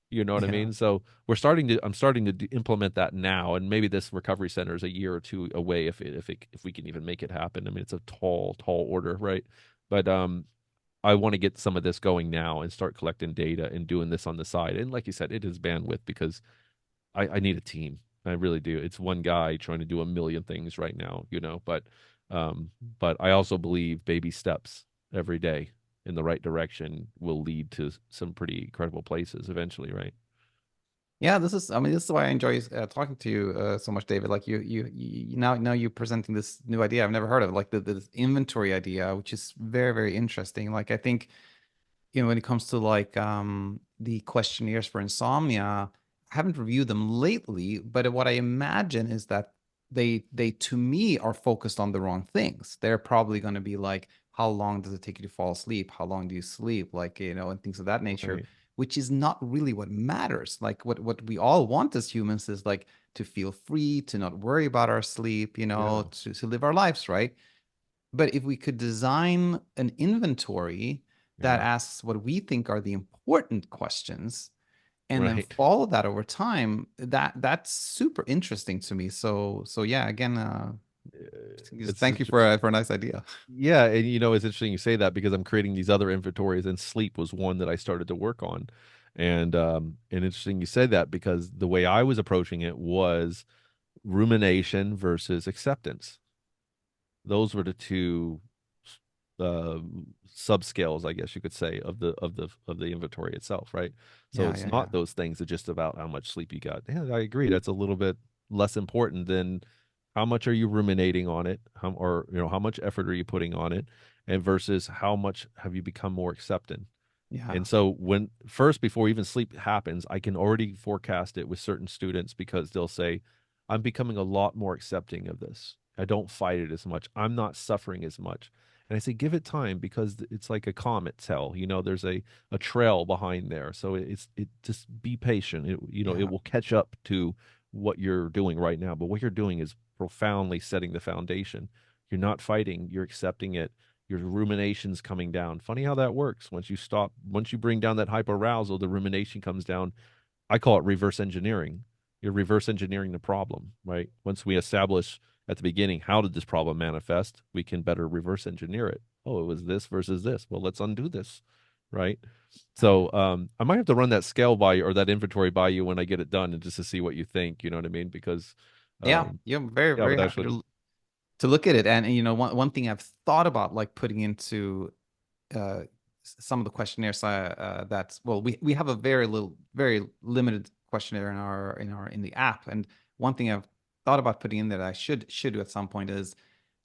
You know what I Yeah. mean? So I'm starting to implement that now, and maybe this recovery center is a year or two away if we can even make it happen. I mean, it's a tall order, right? But I want to get some of this going now and start collecting data and doing this on the side. And like you said, it is bandwidth because I need a team. I really do. It's one guy trying to do a million things right now, but I also believe baby steps every day in the right direction will lead to some pretty incredible places eventually, right? Yeah, I mean, this is why I enjoy talking to you so much, David. Like now you're presenting this new idea I've never heard of, like this inventory idea, which is very, very interesting. Like I think, when it comes to like the questionnaires for insomnia, I haven't reviewed them lately, but what I imagine is that they to me are focused on the wrong things. They're probably going to be like, how long does it take you to fall asleep? How long do you sleep? Like, and things of that nature, Right. which is not really what matters. Like what we all want as humans is like to feel free, to not worry about our sleep, Yeah. to live our lives, right? But if we could design an inventory that Yeah. asks what we think are the important questions and then Right. follow that over time, that's super interesting to me. So yeah, again, just It's thank you interesting. for a nice idea. Yeah, and it's interesting you say that because I'm creating these other inventories, and sleep was one that I started to work on. And interesting you said that because the way I was approaching it was rumination versus acceptance. Those were the two uh, subscales, I guess you could say, of the inventory itself, right? So Yeah, it's yeah, yeah, not those things. It's just about how much sleep you got. Yeah, I agree. That's a little bit less important than how much are you ruminating on it, or how much effort are you putting on it, and versus how much have you become more accepting. yeah, And so when first before even sleep happens, I can already forecast it with certain students because they'll say, I'm becoming a lot more accepting of this. I don't fight it as much. I'm not suffering as much. And I say, give it time because it's like a comet tail. There's a trail behind there. So it just be patient. It yeah, will catch up to what you're doing right now. But what you're doing is profoundly setting the foundation. You're not fighting, you're accepting it, your ruminations coming down. Funny how that works. Once you bring down that hyperarousal, the rumination comes down. I call it reverse engineering. You're reverse engineering the problem, right? Once we establish at the beginning, how did this problem manifest? We can better reverse engineer it. Oh, it was this versus this. Well, let's undo this, right? So I might have to run that scale by you or that inventory by you when I get it done, and just to see what you think. You know what I mean? Because yeah. um, Yeah, I'm very, yeah, very but happy actually, to look at it. And one thing I've thought about like putting into uh, some of the questionnaires that well we have a very limited questionnaire in the app, and one thing I've thought about putting in that I should do at some point is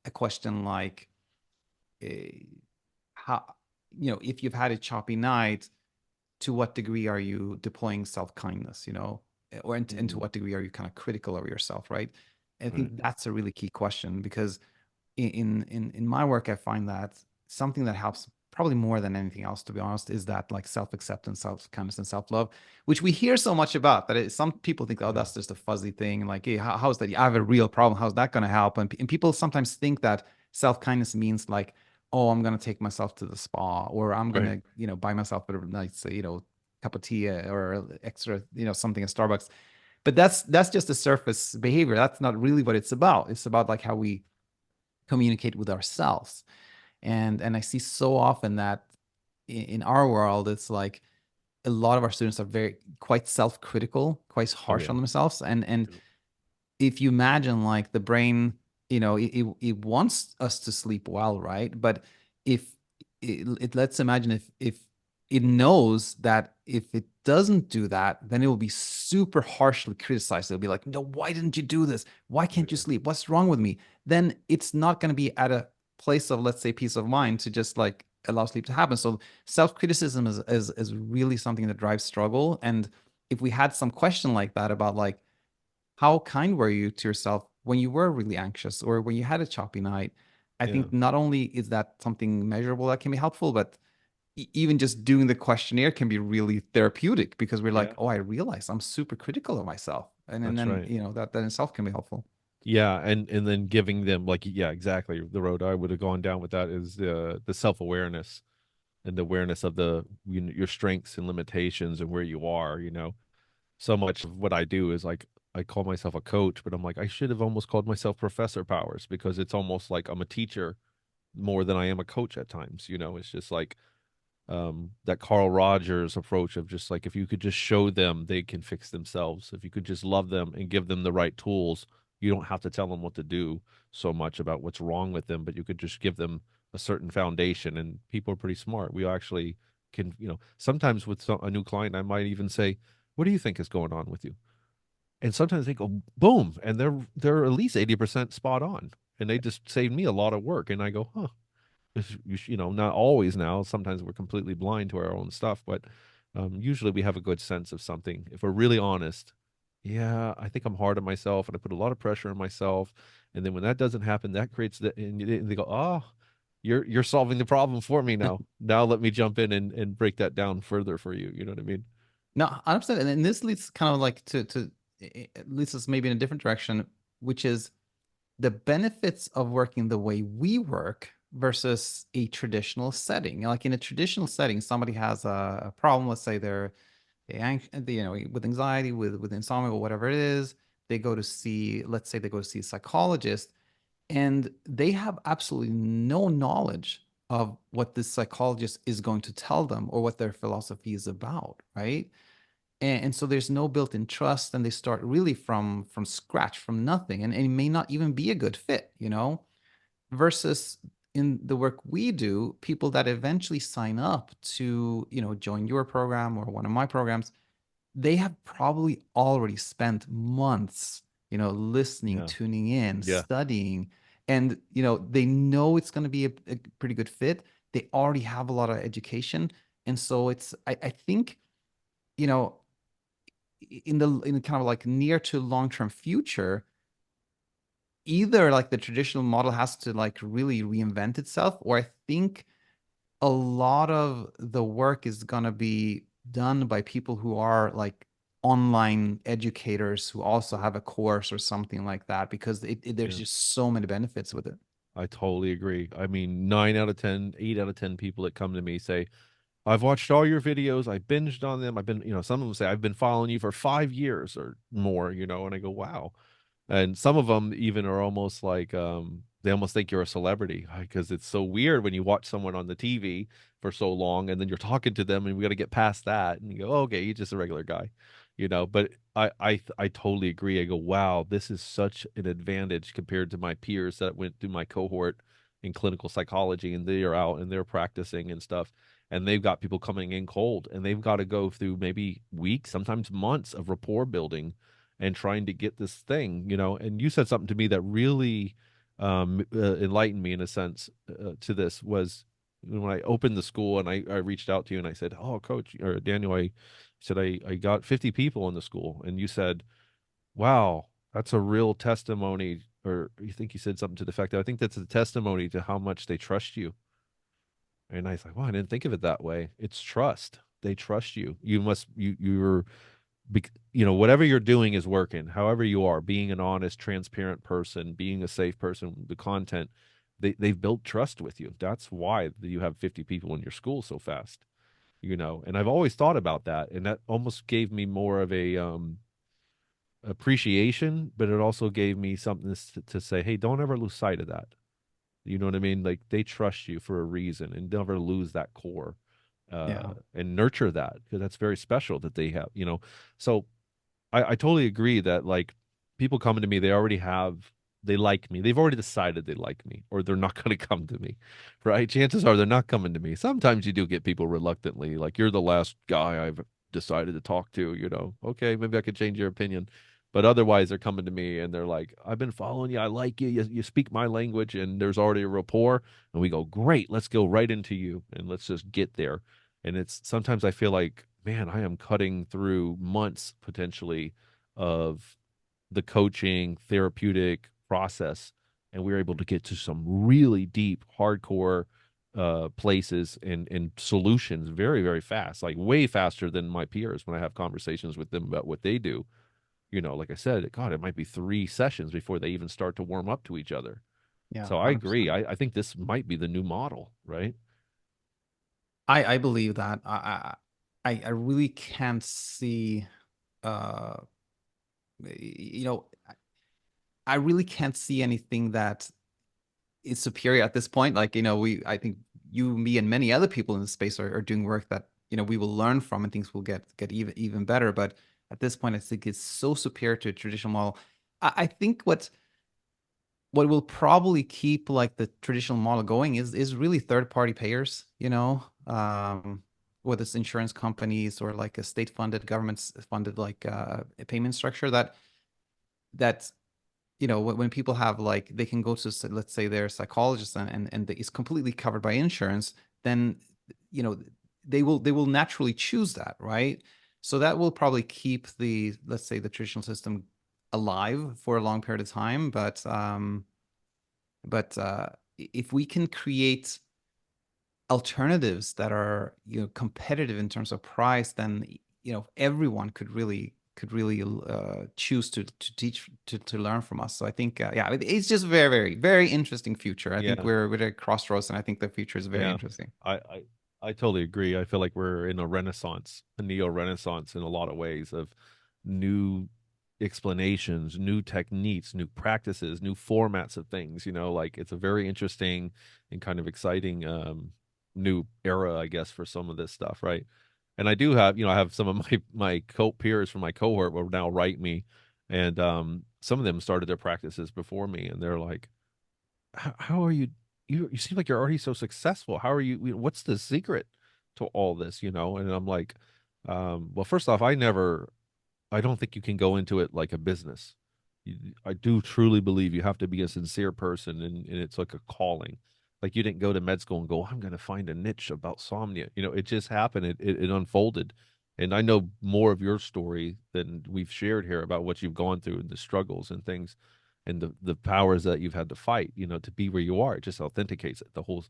a question like uh, how if you've had a choppy night, to what degree are you deploying self-kindness, or and to mm, what degree are you kind of critical of yourself, right? I right, think that's a really key question because in my work, I find that something that helps probably more than anything else, to be honest, is that like self-acceptance, self-kindness, and self-love, which we hear so much about that some people think, oh, yeah, that's just a fuzzy thing. Like, hey, how's that? I have a real problem. How's that going to help? And people sometimes think that self-kindness means like, oh, I'm going to take myself to the spa, or I'm going right, to, buy myself a nice, cup of tea or extra, something at Starbucks. But that's just a surface behavior. That's not really what it's about. It's about like how we communicate with ourselves. And I see so often that in our world, it's like a lot of our students are very quite self-critical, quite oh harsh yeah, on themselves. And if you imagine like the brain, it wants us to sleep well, right? But if it let's imagine if it knows that if it doesn't do that, then it will be super harshly criticized. It'll be like, no, why didn't you do this? Why can't you Yeah. sleep? What's wrong with me? Then it's not going to be at a place of, let's say, peace of mind to just like allow sleep to happen. So self-criticism is really something that drives struggle. And if we had some question like that about like, how kind were you to yourself when you were really anxious or when you had a choppy night? I Yeah. think not only is that something measurable that can be helpful, but even just doing the questionnaire can be really therapeutic because we're like, Yeah. oh, I realize I'm super critical of myself. And That's then, right. that in itself can be helpful. Yeah, and then giving them like yeah, exactly. The road I would have gone down with that is the self-awareness and the awareness of your strengths and limitations and where you are, you know. So much of what I do is like I call myself a coach, but I'm like I should have almost called myself Professor Powers because it's almost like I'm a teacher more than I am a coach at times, you know. It's just like that Carl Rogers approach of just like if you could just show them they can fix themselves, if you could just love them and give them the right tools, you don't have to tell them what to do so much about what's wrong with them, but you could just give them a certain foundation. And people are pretty smart. We actually can, you know, sometimes with a new client, I might even say, "What do you think is going on with you?" And sometimes they go boom, and they're at least 80% spot on, and they just saved me a lot of work. And I go, huh, you know, not always now. Sometimes we're completely blind to our own stuff, but usually we have a good sense of something. If we're really honest, yeah, I think I'm hard on myself and I put a lot of pressure on myself. And then when that doesn't happen, that creates and they go, oh, you're solving the problem for me now. Now let me jump in and break that down further for you. You know what I mean? No, 100%. And this leads kind of like to it leads us maybe in a different direction, which is the benefits of working the way we work versus a traditional setting. Like in a traditional setting, somebody has a problem. Let's say with anxiety, with insomnia, or whatever it is. They go to see, let's say, they go to see a psychologist, and they have absolutely no knowledge of what this psychologist is going to tell them or what their philosophy is about, right? And so there's no built-in trust, and they start really from scratch, from nothing, and it may not even be a good fit. Versus in the work we do, people that eventually sign up to join your program or one of my programs, they have probably already spent months listening, Yeah. tuning in, Yeah. studying, and they know it's going to be a pretty good fit. They already have a lot of education, and so I think you know in kind of like near to long term future, either like the traditional model has to like really reinvent itself, or I think a lot of the work is going to be done by people who are like online educators who also have a course or something like that, because there's Yeah. just so many benefits with it. I totally agree. I mean, 9 out of 10, 8 out of 10 people that come to me say, I've watched all your videos. I binged on them. I've been, you know, some of them say, I've been following you for 5 years or more, you know, and I go, wow. And some of them even are almost like they almost think you're a celebrity because it's so weird when you watch someone on the TV for so long and then you're talking to them and we got to get past that and you go, oh, okay, you're just a regular guy, you know. But I totally agree. I go, wow, this is such an advantage compared to my peers that went through my cohort in clinical psychology and they are out and they're practicing and stuff and they've got people coming in cold and they've got to go through maybe weeks, sometimes months of rapport building and trying to get this thing, you know. And you said something to me that really enlightened me in a sense to this was when I opened the school and I reached out to you and I said, "Oh, coach or Daniel, I said I got 50 people in the school," and you said, "Wow, that's a real testimony." Or you think you said something to the fact that I think that's a testimony to how much they trust you. And I was like, "Wow, I didn't think of it that way. It's trust. They trust you. You're you know, whatever you're doing is working, however you are being an honest transparent person, being a safe person, the content they've built trust with you. That's why you have 50 people in your school so fast, you know. And I've always thought about that and that almost gave me more of a appreciation, but it also gave me something to say, hey, don't ever lose sight of that. You know what I mean? Like they trust you for a reason and never lose that core Yeah. and nurture that because that's very special that they have, you know. So I totally agree that like people coming to me, they already have. they like me. They've already decided they like me, or they're not going to come to me, right? Chances are they're not coming to me. Sometimes you do get people reluctantly, like you're the last guy I've decided to talk to, you know. Okay, maybe I could change your opinion. But otherwise, they're coming to me and they're like, I've been following you. I like you. You speak my language, and there's already a rapport. And we go, great, let's go right into you and let's just get there. And it's sometimes I feel like, man, I am cutting through months potentially of the coaching therapeutic process, and we were able to get to some really deep hardcore places and solutions very very fast, like way faster than my peers when I have conversations with them about what they do. You know, like I said, God, it might be 3 sessions before they even start to warm up to each other. Yeah, So I agree. 100%. I think this might be the new model, right? I believe that. I really can't see, uh you know, I really can't see anything that is superior at this point. Like, I think you, me, and many other people in the space are doing work that, we will learn from, and things will get even better. But at this point, I think it's so superior to a traditional model. I think what will probably keep like the traditional model going is really third party payers, whether it's insurance companies or like a state funded, government funded, like a payment structure that when people have, like, they can go to, let's say, their psychologist, and it's completely covered by insurance, then you know they will naturally choose that, right? So that will probably keep the, let's say, the traditional system alive for a long period of time. But if we can create alternatives that are, competitive in terms of price, then everyone could really choose to teach, to learn from us. So I think, yeah, it's just very, very, very interesting future. I think Yeah. we're at a crossroads, and I think the future is very Yeah, interesting. I, I I totally agree. I feel like we're in a renaissance, a neo renaissance in a lot of ways of new explanations, new techniques, new practices, new formats of things. You know, like it's a very interesting and kind of exciting new era, I guess, for some of this stuff, right? And I do have, I have some of my co peers from my cohort will now write me, and some of them started their practices before me, and they're like, how are you, you seem like you're already so successful. How are you, what's the secret to all this, you know? And I'm like, well, first off, I don't think you can go into it like a business. I do truly believe you have to be a sincere person, and it's like a calling. Like you didn't go to med school and go, I'm going to find a niche about somnia. You know, it just happened. It unfolded. And I know more of your story than we've shared here about what you've gone through and the struggles and things and the powers that you've had to fight, you know, to be where you are. It just authenticates it, the whole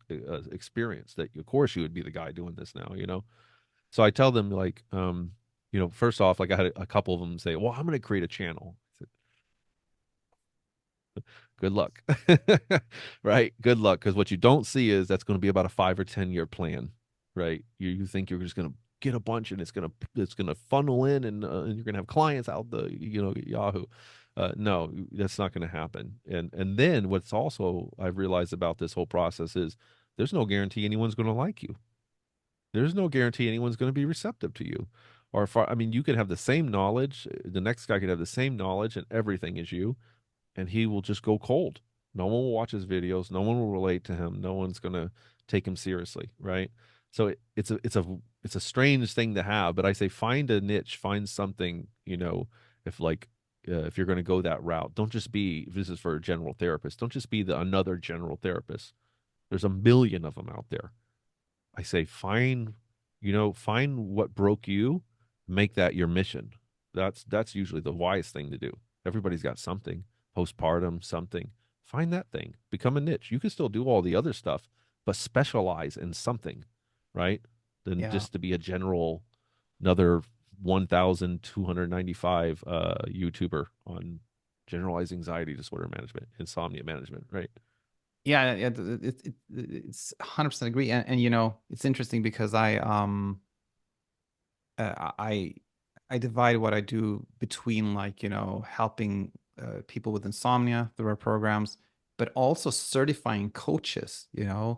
experience that, of course, you would be the guy doing this now, you know? So I tell them like, first off, like I had a couple of them say, "Well, I'm going to create a channel." I said, "Good luck." Right? Good luck, because what you don't see is that's going to be about a 5 or 10 year plan, right? You think you're just going to get a bunch and it's going to funnel in, and you're going to have clients out the, Yahoo. No, that's not going to happen. And then what's also I've realized about this whole process is there's no guarantee anyone's going to like you. There's no guarantee anyone's going to be receptive to you. Or if I mean, you could have the same knowledge, the next guy could have the same knowledge and everything as you, and he will just go cold. No one will watch his videos. No one will relate to him. No one's going to take him seriously, right? So it's a strange thing to have, but I say find a niche, find something, if like if you're going to go that route, don't just be, if this is for a general therapist, don't just be the another general therapist. There's a million of them out there. I say find what broke you, make that your mission. That's usually the wise thing to do. Everybody's got something, postpartum, something. Find that thing. Become a niche. You can still do all the other stuff, but specialize in something, right? Than Yeah. just to be a general another 1,295 YouTuber on generalized anxiety disorder management, insomnia management, right? Yeah, yeah, it's 100% agree. And it's interesting because I I divide what I do between, like, helping people with insomnia through our programs, but also certifying coaches, Yeah.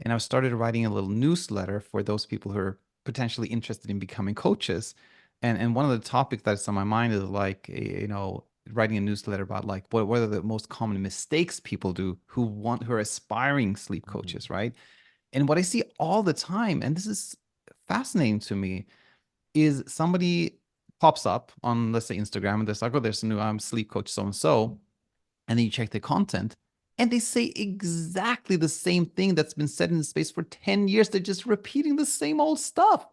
and I've started writing a little newsletter for those people who are potentially interested in becoming coaches. And one of the topics that's on my mind is, like, writing a newsletter about like what are the most common mistakes people do who are aspiring sleep Mhm. coaches, right? And what I see all the time, and this is fascinating to me, is somebody pops up on, let's say, Instagram, and there's like, oh, there's a new sleep coach so and so, and then you check the content, and they say exactly the same thing that's been said in the space for 10 years. They're just repeating the same old stuff.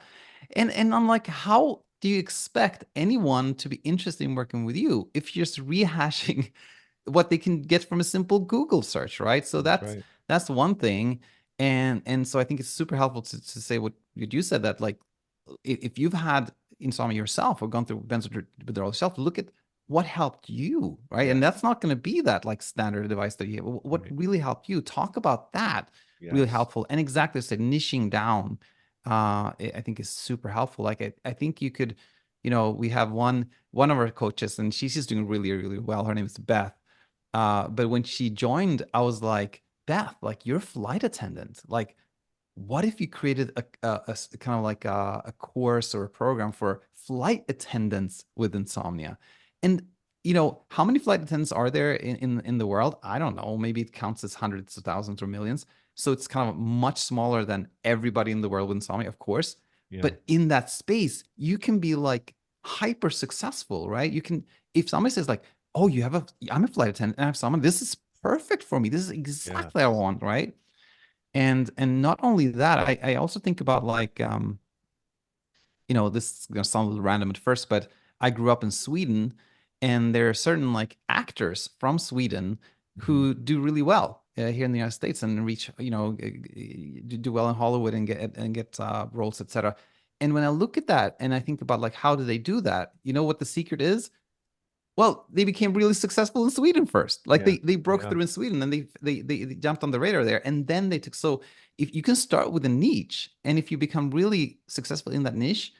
And I'm like, how do you expect anyone to be interested in working with you if you're just rehashing what they can get from a simple Google search, right? So That's that's right. that's one thing. And so I think it's super helpful to say what you said, that like if you've had insomnia yourself or gone through benzo withdrawal yourself, look at what helped you, right? And Yeah. that's not going to be that like standard device that you have. What Right. really helped you? Talk about that. Really Yes. helpful. And exactly, said niching down. I think is super helpful. Like I think you could, we have one of our coaches, and she's just doing really really well. Her name is Beth. But when she joined, I was like, Beth, like you're a flight attendant. Like what if you created a kind of like a course or a program for flight attendants with insomnia? And how many flight attendants are there in the world? I don't know. Maybe it counts as hundreds of thousands or millions. So it's kind of much smaller than everybody in the world with insomnia, of course. Yeah. But in that space, you can be like hyper successful, right? You can, if somebody says like, "Oh, I'm a flight attendant and I have someone, this is perfect for me. This is Yes. exactly what I want," right? And not only that, I also think about like this is gonna sound a little random at first, but I grew up in Sweden, and there are certain like actors from Sweden Mhm. who do really well here in the United States and reach, do well in Hollywood and get roles, etc. And when I look at that and I think about like how do they do that? You know what the secret is? Well, they became really successful in Sweden first. Like Yeah. they broke Yeah. through in Sweden, and they jumped on the radar there, and then they took. So if you can start with a niche, and if you become really successful in that niche,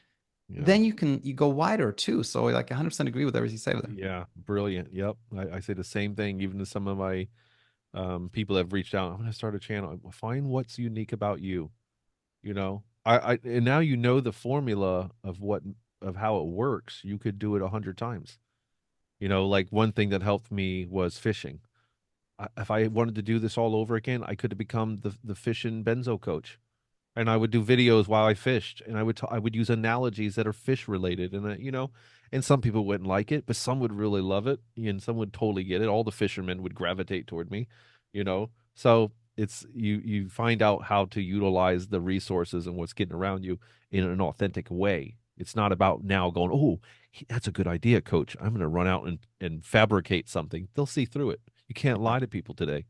Yeah. then you go wider too. So like 100% agree with everything you say there. Yeah. Brilliant. Yep. I say the same thing. Even to some of my people have reached out. I'm going to start a channel. Find what's unique about you. And now you know the formula of how it works. You could do it 100 times. Like one thing that helped me was fishing. If I wanted to do this all over again, I could have become the fishing Benzo coach, and I would do videos while I fished, and I would use analogies that are fish related, and some people wouldn't like it, but some would really love it, and some would totally get it. All the fishermen would gravitate toward me, So it's you find out how to utilize the resources and what's getting around you in an authentic way. It's not about now going, oh, that's a good idea, coach. I'm going to run out and fabricate something. They'll see through it. You can't lie to people today.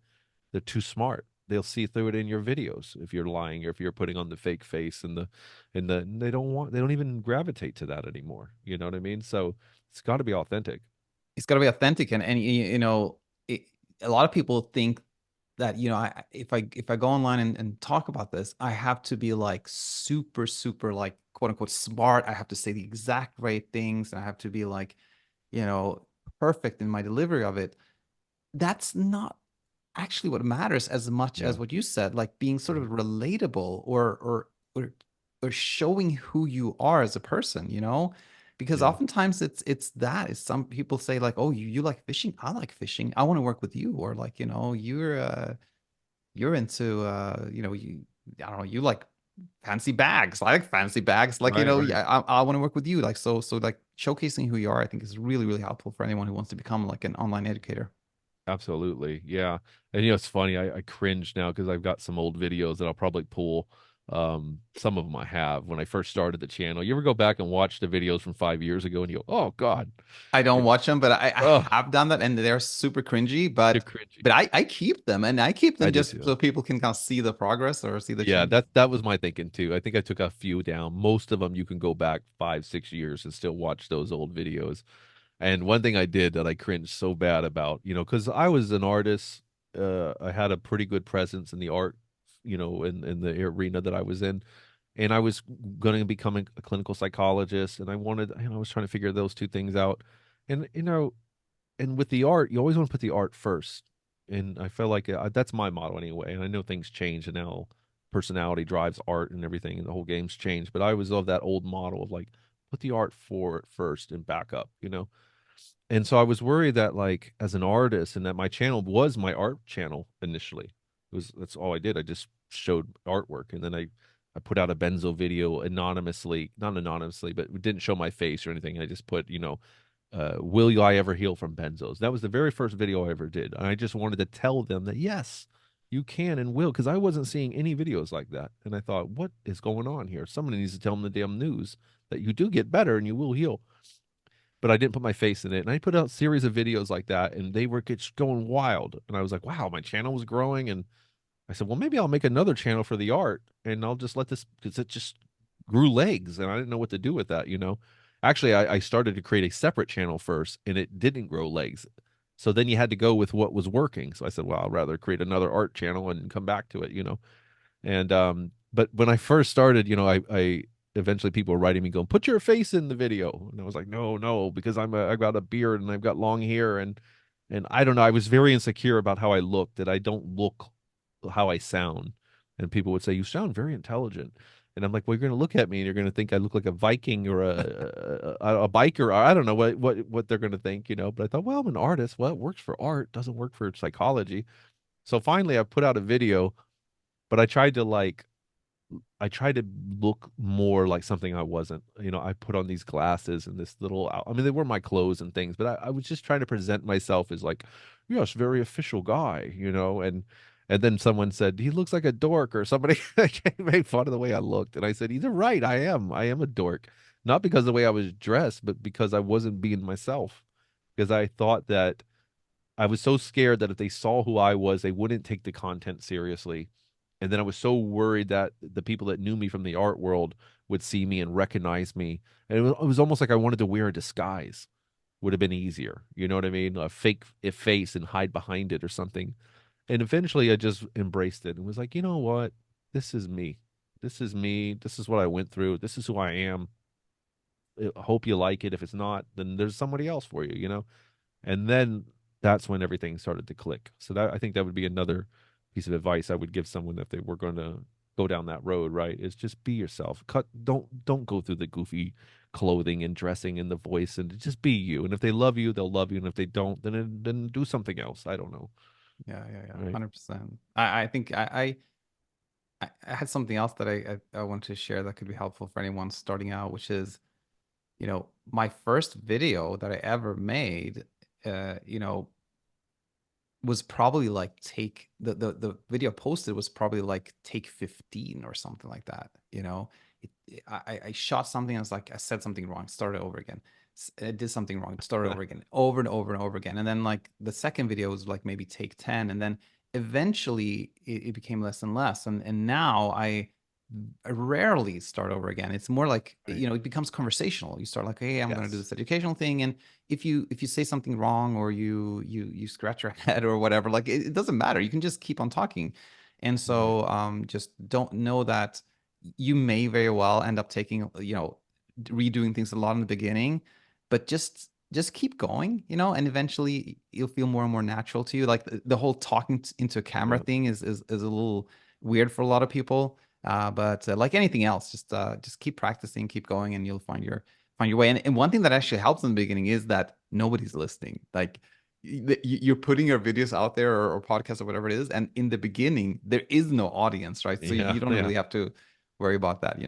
They're too smart. They'll see through it in your videos if you're lying or if you're putting on the fake face and they don't even gravitate to that anymore. You know what I mean? So it's got to be authentic. It's got to be authentic, and it, a lot of people think that if I go online and talk about this, I have to be like super super like quote unquote smart. I have to say the exact right things, and I have to be like you know perfect in my delivery of it. That's not actually what matters as much Yeah. as what you said, like being sort of Right. relatable or or showing who you are as a person, because Yeah. oftentimes it's some people say like, oh, you like fishing, I like fishing, I want to work with you, or like you're into you, I don't know, you like fancy bags, I like fancy bags, like Right. Right. yeah, I want to work with you, like so like showcasing who you are, I think is really really helpful for anyone who wants to become like an online educator. Absolutely. Yeah. And it's funny, I cringe now because I've got some old videos that I'll probably pull. Some of them I have when I first started the channel. You ever go back and watch the videos from 5 years ago and you go, oh God. I don't It's watch them, but I oh, have done that, and they're super cringy. they're But cringy. but I keep them, and I keep I them do just too. so people can kind of see the progress or see the Yeah, change. that was my thinking too. I think I took a few down. Most of them you can go back 5, 6 years and still watch those old videos. And one thing I did that I cringed so bad about, because I was an artist, I had a pretty good presence in the art, in the arena that I was in, and I was going to become a clinical psychologist, and I was trying to figure those two things out, and and with the art, you always want to put the art first. And I feel like that's my motto anyway. And I know things change and now personality drives art and everything, and the whole game's changed. But I was of that old model of like, put the art for first and back up. And so I was worried that like as an artist and that my channel was my art channel initially. That's all I did. I just showed artwork and then I put out a Benzo video anonymously, not anonymously, but it didn't show my face or anything. I just put, will I ever heal from benzos? That was the very first video I ever did. And I just wanted to tell them that yes, you can and will, because I wasn't seeing any videos like that. And I thought, what is going on here? Somebody needs to tell them the damn news that you do get better and you will heal. But I didn't put my face in it. And I put out a series of videos like that, and they were going wild. And I was like, wow, my channel was growing. And I said, well, maybe I'll make another channel for the art, and I'll just let this, because it just grew legs, and I didn't know what to do with that. Actually, I started to create a separate channel first, and it didn't grow legs. So then you had to go with what was working. So I said, well, I'll rather create another art channel and come back to it. And but when I first started, I eventually people were writing me going, put your face in the video. And I was like, no, no, because I've got a beard and I've got long hair and I don't know. I was very insecure about how I looked, that I don't look how I sound. And people would say, you sound very intelligent. And I'm like, well, you're going to look at me and you're going to think I look like a Viking or a biker. Or I don't know what they're going to think. But I thought, well, I'm an artist. Well, it works for art, doesn't work for psychology. So finally, I put out a video, but I tried to look more like something I wasn't. I put on these glasses and this little, I mean, they were my clothes and things, but I was just trying to present myself as like, yes, very official guy. And then someone said, he looks like a dork, or somebody made fun of the way I looked. And I said, he's right. I am a dork, not because of the way I was dressed, but because I wasn't being myself. Because I thought that I was so scared that if they saw who I was, they wouldn't take the content seriously. And then I was so worried that the people that knew me from the art world would see me and recognize me. And it was almost like I wanted to wear a disguise. Would have been easier. You know what I mean? A fake face and hide behind it or something. And eventually I just embraced it and was like, you know what? This is me. This is me. This is what I went through. This is who I am. I hope you like it. If it's not, then there's somebody else for you. And then that's when everything started to click. So I think that would be another piece of advice I would give someone if they were going to go down that road, right? Is just be yourself. Don't go through the goofy clothing and dressing and the voice, and just be you. And if they love you, they'll love you. And if they don't, then do something else. I don't know. Yeah, yeah, yeah, Right. 100%. I think I had something else that I want to share that could be helpful for anyone starting out, which is, my first video that I ever made, uh, you know, was probably like the video posted was probably like take 15 or something like that. I shot something. I was like, I said something wrong, started over again. I did something wrong, started over again, over and over and over again. And then like the second video was like maybe take 10, and then eventually it became less and less. And now I rarely start over again. It's more like, Right. it becomes conversational. You start like, hey, I'm going to do Yes. this educational thing, and if you say something wrong, or you scratch your head or whatever, like it doesn't matter. You can just keep on talking. And Right. so just don't know that you may very well end up taking, redoing things a lot in the beginning, but just keep going, and eventually you'll feel more and more natural to you. Like the whole talking into a camera Yeah. thing is a little weird for a lot of people. But like anything else, just keep practicing, keep going, and you'll find your way. And one thing that actually helps in the beginning is that nobody's listening. Like you're putting your videos out there, or podcasts or whatever it is, and in the beginning there is no audience, right? So Yeah. you don't Yeah. really have to worry about that.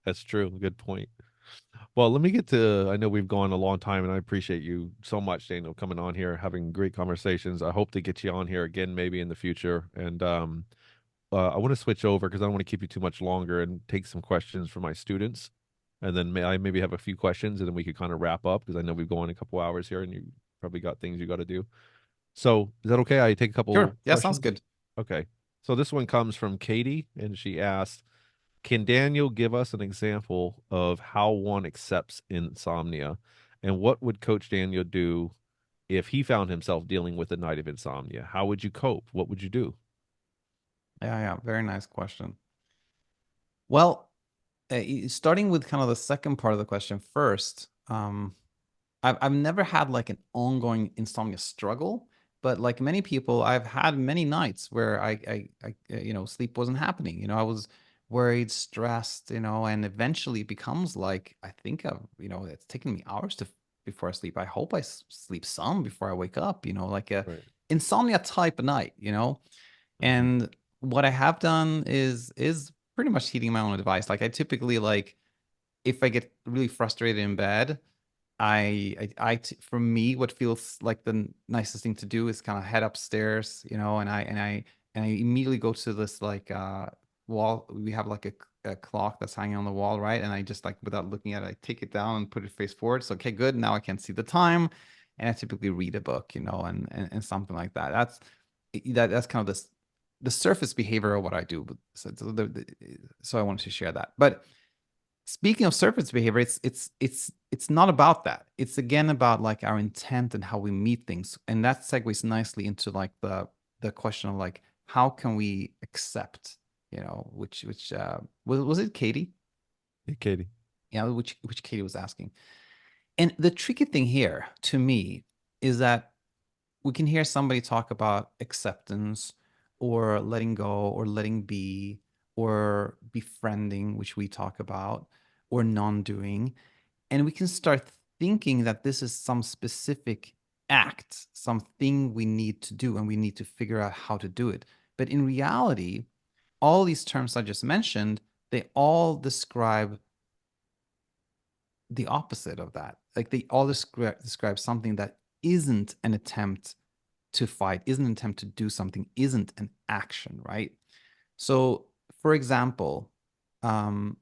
That's true. Good point. Well, let me get to. I know we've gone a long time, and I appreciate you so much, Daniel, coming on here, having great conversations. I hope to get you on here again, maybe in the future. And I want to switch over because I don't want to keep you too much longer and take some questions from my students, and then I maybe have a few questions, and then we could kind of wrap up because I know we've gone a couple hours here, and you probably got things you got to do. So is that okay? I take a Sure. couple Yeah, sounds questions. good. Okay. So this one comes from Katie, and she asked, can Daniel give us an example of how one accepts insomnia? And what would Coach Daniel do if he found himself dealing with a night of insomnia? How would you cope? What would you do? Yeah, yeah, very nice question. Well, starting with kind of the second part of the question first, I've never had like an ongoing insomnia struggle, but like many people, I've had many nights where sleep wasn't happening. I was worried, stressed, and eventually it becomes like, I think it's taken me hours to before I sleep. I hope I sleep some before I wake up, like a Right. insomnia type night. Hmm. And what I have done is pretty much heeding my own advice. Like I typically like if I get really frustrated in bed, for me, what feels like the nicest thing to do is kind of head upstairs, and I immediately go to this like wall. We have like a clock that's hanging on the wall, right? And I just like without looking at it, I take it down and put it face forward. So okay, good. Now I can see the time, and I typically read a book, and something like that. That's kind of the surface behavior of what I do. So I wanted to share that, but. Speaking of surface behavior, it's not about that. It's again about like our intent and how we meet things, and that segues nicely into like the question of like how can we accept, which was it Katie? Hey, Katie. Yeah, which Katie was asking. And the tricky thing here to me is that we can hear somebody talk about acceptance or letting go or letting be or befriending, which we talk about, or non-doing. And we can start thinking that this is some specific act, something we need to do, and we need to figure out how to do it. But in reality, all these terms I just mentioned, they all describe the opposite of that. Like they all describe something that isn't an attempt to fight, isn't an attempt to do something, isn't an action, right? So, for example, um,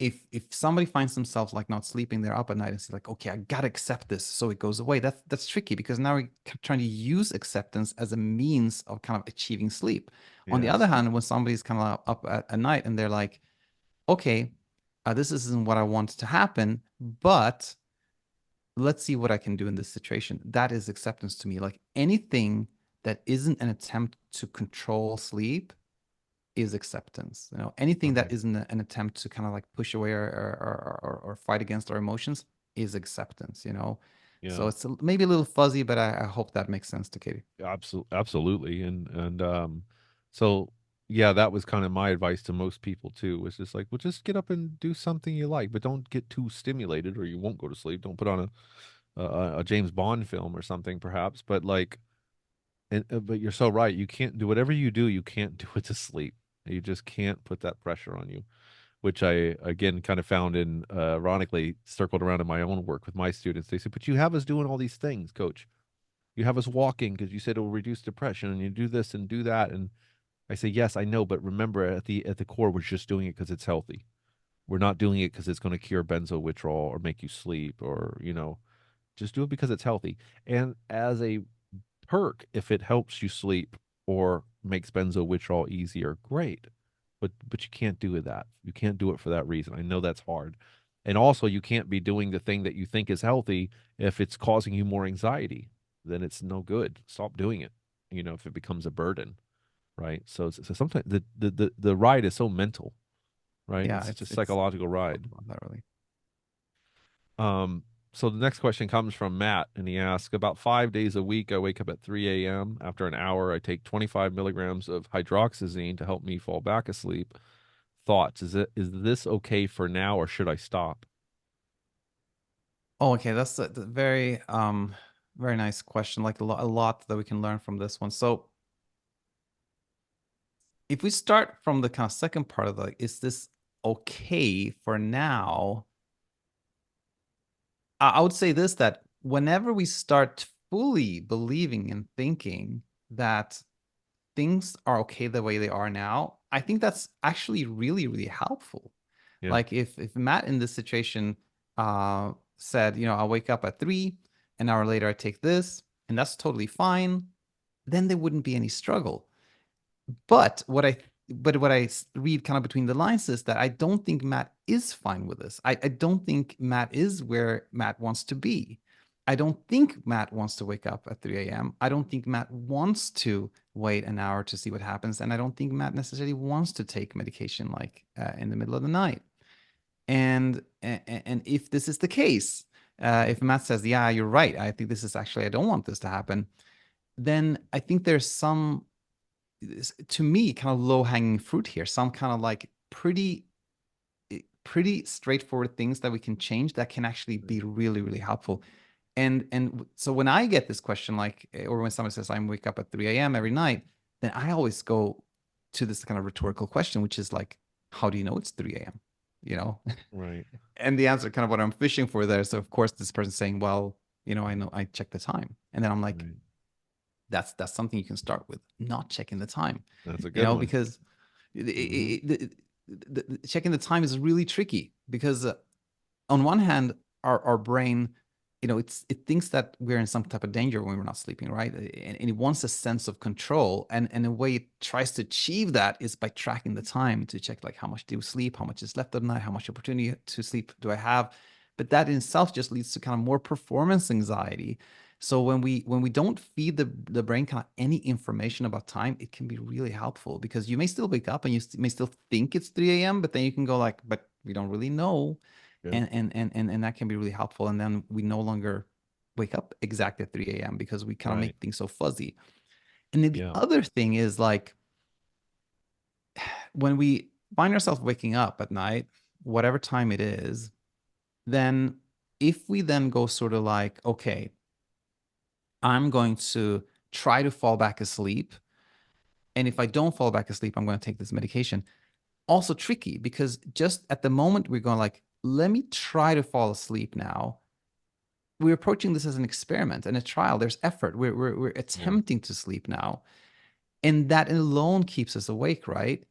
if somebody finds themselves like not sleeping, they're up at night and say like, okay, I gotta accept this so it goes away. That's tricky because now we're trying to use acceptance as a means of kind of achieving sleep. On the other Yes. hand, when somebody's kind of up at night and they're like, okay, this isn't what I want to happen, but let's see what I can do in this situation. That is acceptance to me. Like anything that isn't an attempt to control sleep is acceptance. Anything that Okay. isn't an attempt to kind of like push away or fight against our emotions is acceptance. Yeah. So it's maybe a little fuzzy, but I hope that makes sense to Katie. Absolutely. And so yeah, that was kind of my advice to most people too, was just like, well, just get up and do something you like, but don't get too stimulated or you won't go to sleep. Don't put on a James Bond film or something perhaps, but like but you're so right. You can't do whatever you do, you can't do it to sleep. You just can't put that pressure on you, which I again kind of found in ironically circled around in my own work with my students. They said, "But you have us doing all these things, coach. You have us walking because you said it will reduce depression, and you do this and do that." And I say, "Yes, I know, but remember, at the core, we're just doing it because it's healthy. We're not doing it because it's going to cure benzo withdrawal or make you sleep, or just do it because it's healthy." And as a perk, if it helps you sleep or makes benzo withdrawal easier, great. But you can't do that. You can't do it for that reason. I know that's hard. And also you can't be doing the thing that you think is healthy if it's causing you more anxiety. Then it's no good. Stop doing it. If it becomes a burden, right? So sometimes the ride is so mental, right? Yeah, It's such a it's psychological talk ride. about that really. Um, so the next question comes from Matt, and he asks, about 5 days a week, I wake up at 3 a.m. After an hour, I take 25 milligrams of hydroxyzine to help me fall back asleep. Thoughts? Is this okay for now, or should I stop? Oh, okay, that's a very very nice question. Like a lot that we can learn from this one. So if we start from the kind of second part of is this okay for now? I would say this that whenever we start fully believing and thinking that things are okay the way they are now, I think that's actually really, really helpful. Yeah. Like if Matt in this situation said, I'll wake up at 3, an hour later I take this, and that's totally fine, then there wouldn't be any struggle. But what I read kind of between the lines is that I don't think Matt is fine with this. I don't think Matt is where Matt wants to be. I don't think Matt wants to wake up at 3 a.m. I don't think Matt wants to wait an hour to see what happens. And I don't think Matt necessarily wants to take medication like in the middle of the night. And if this is the case, if Matt says, yeah, you're right, I think this is actually, I don't want this to happen, then I think there's some to me kind of low hanging fruit here, some kind of like pretty pretty straightforward things that we can change that can actually be really, really helpful. And so when I get this question, like, or when somebody says I wake up at 3 a.m. every night, then I always go to this kind of rhetorical question, which is like, how do you know it's 3 a.m.? You know? Right. And the answer kind of what I'm fishing for there. So of course this person's saying, well, I know I check the time. And then I'm like, Right. that's something you can start with, not checking the time, That's a good one. because Hmm. checking the time is really tricky because on one hand, our brain, it thinks that we're in some type of danger when we're not sleeping, right? And it wants a sense of control, and the way it tries to achieve that is by tracking the time to check like how much do you sleep, how much is left of the night, how much opportunity to sleep do I have. But that in itself just leads to kind of more performance anxiety. So when we don't feed the brain kind of any information about time, it can be really helpful because you may still wake up and you may still think it's 3 a.m., but then you can go like, but we don't really know, Yep. and that can be really helpful. And then we no longer wake up exactly at 3 a.m. because we kind of Right. make things so fuzzy. And then the Yeah. other thing is like when we find ourselves waking up at night, whatever time it is, then if we then go sort of like, okay, I'm going to try to fall back asleep. And if I don't fall back asleep, I'm going to take this medication. Also tricky because just at the moment we're going like, let me try to fall asleep now. We're approaching this as an experiment and a trial. There's effort. We're Yeah. attempting to sleep now. And that alone keeps us awake, right?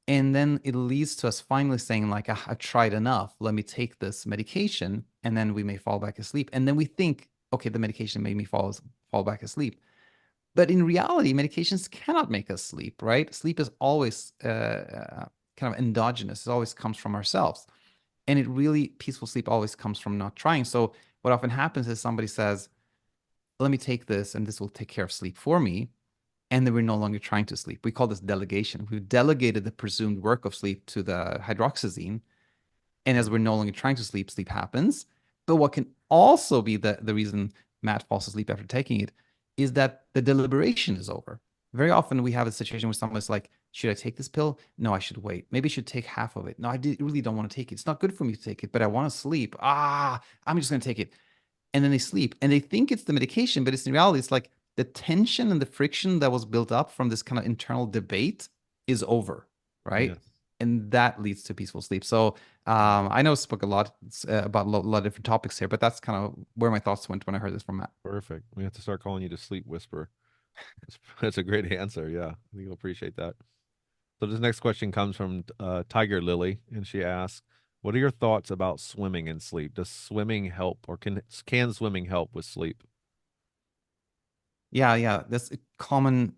And then it leads to us finally saying, like, "Ah, I've tried enough. Let me take this medication." And then we may fall back asleep. And then we think, okay, the medication made me fall back asleep. But in reality, medications cannot make us sleep, right? Sleep is always kind of endogenous. It always comes from ourselves. And it really, peaceful sleep always comes from not trying. So what often happens is somebody says, let me take this and this will take care of sleep for me. And then we're no longer trying to sleep. We call this delegation. We've delegated the presumed work of sleep to the hydroxyzine. And as Right. we're no longer trying to sleep, sleep happens. But what can also be the reason Matt falls asleep after taking it is that the deliberation is over. Very often we have a situation where someone's like, should I take this pill? No, I should wait. Maybe I should take half of it. No, really don't want to take it. It's not good for me to take it, but I want to sleep. I'm just going to take it. And then they sleep and they think it's the medication, but it's in reality, it's like the tension and the friction that was built up from this kind of internal debate is over, right? Yes. And that leads to peaceful sleep. So I know I spoke a lot about lot of different topics here, but that's kind of where my thoughts went when I heard this from Matt. Perfect. We have to start calling you the sleep whisperer. That's a great answer. Yeah. I think you'll appreciate that. So this next question comes from Tiger Lily, and she asks, "What are your thoughts about swimming and sleep? Does swimming help, or can swimming help with sleep?" Yeah. That's a common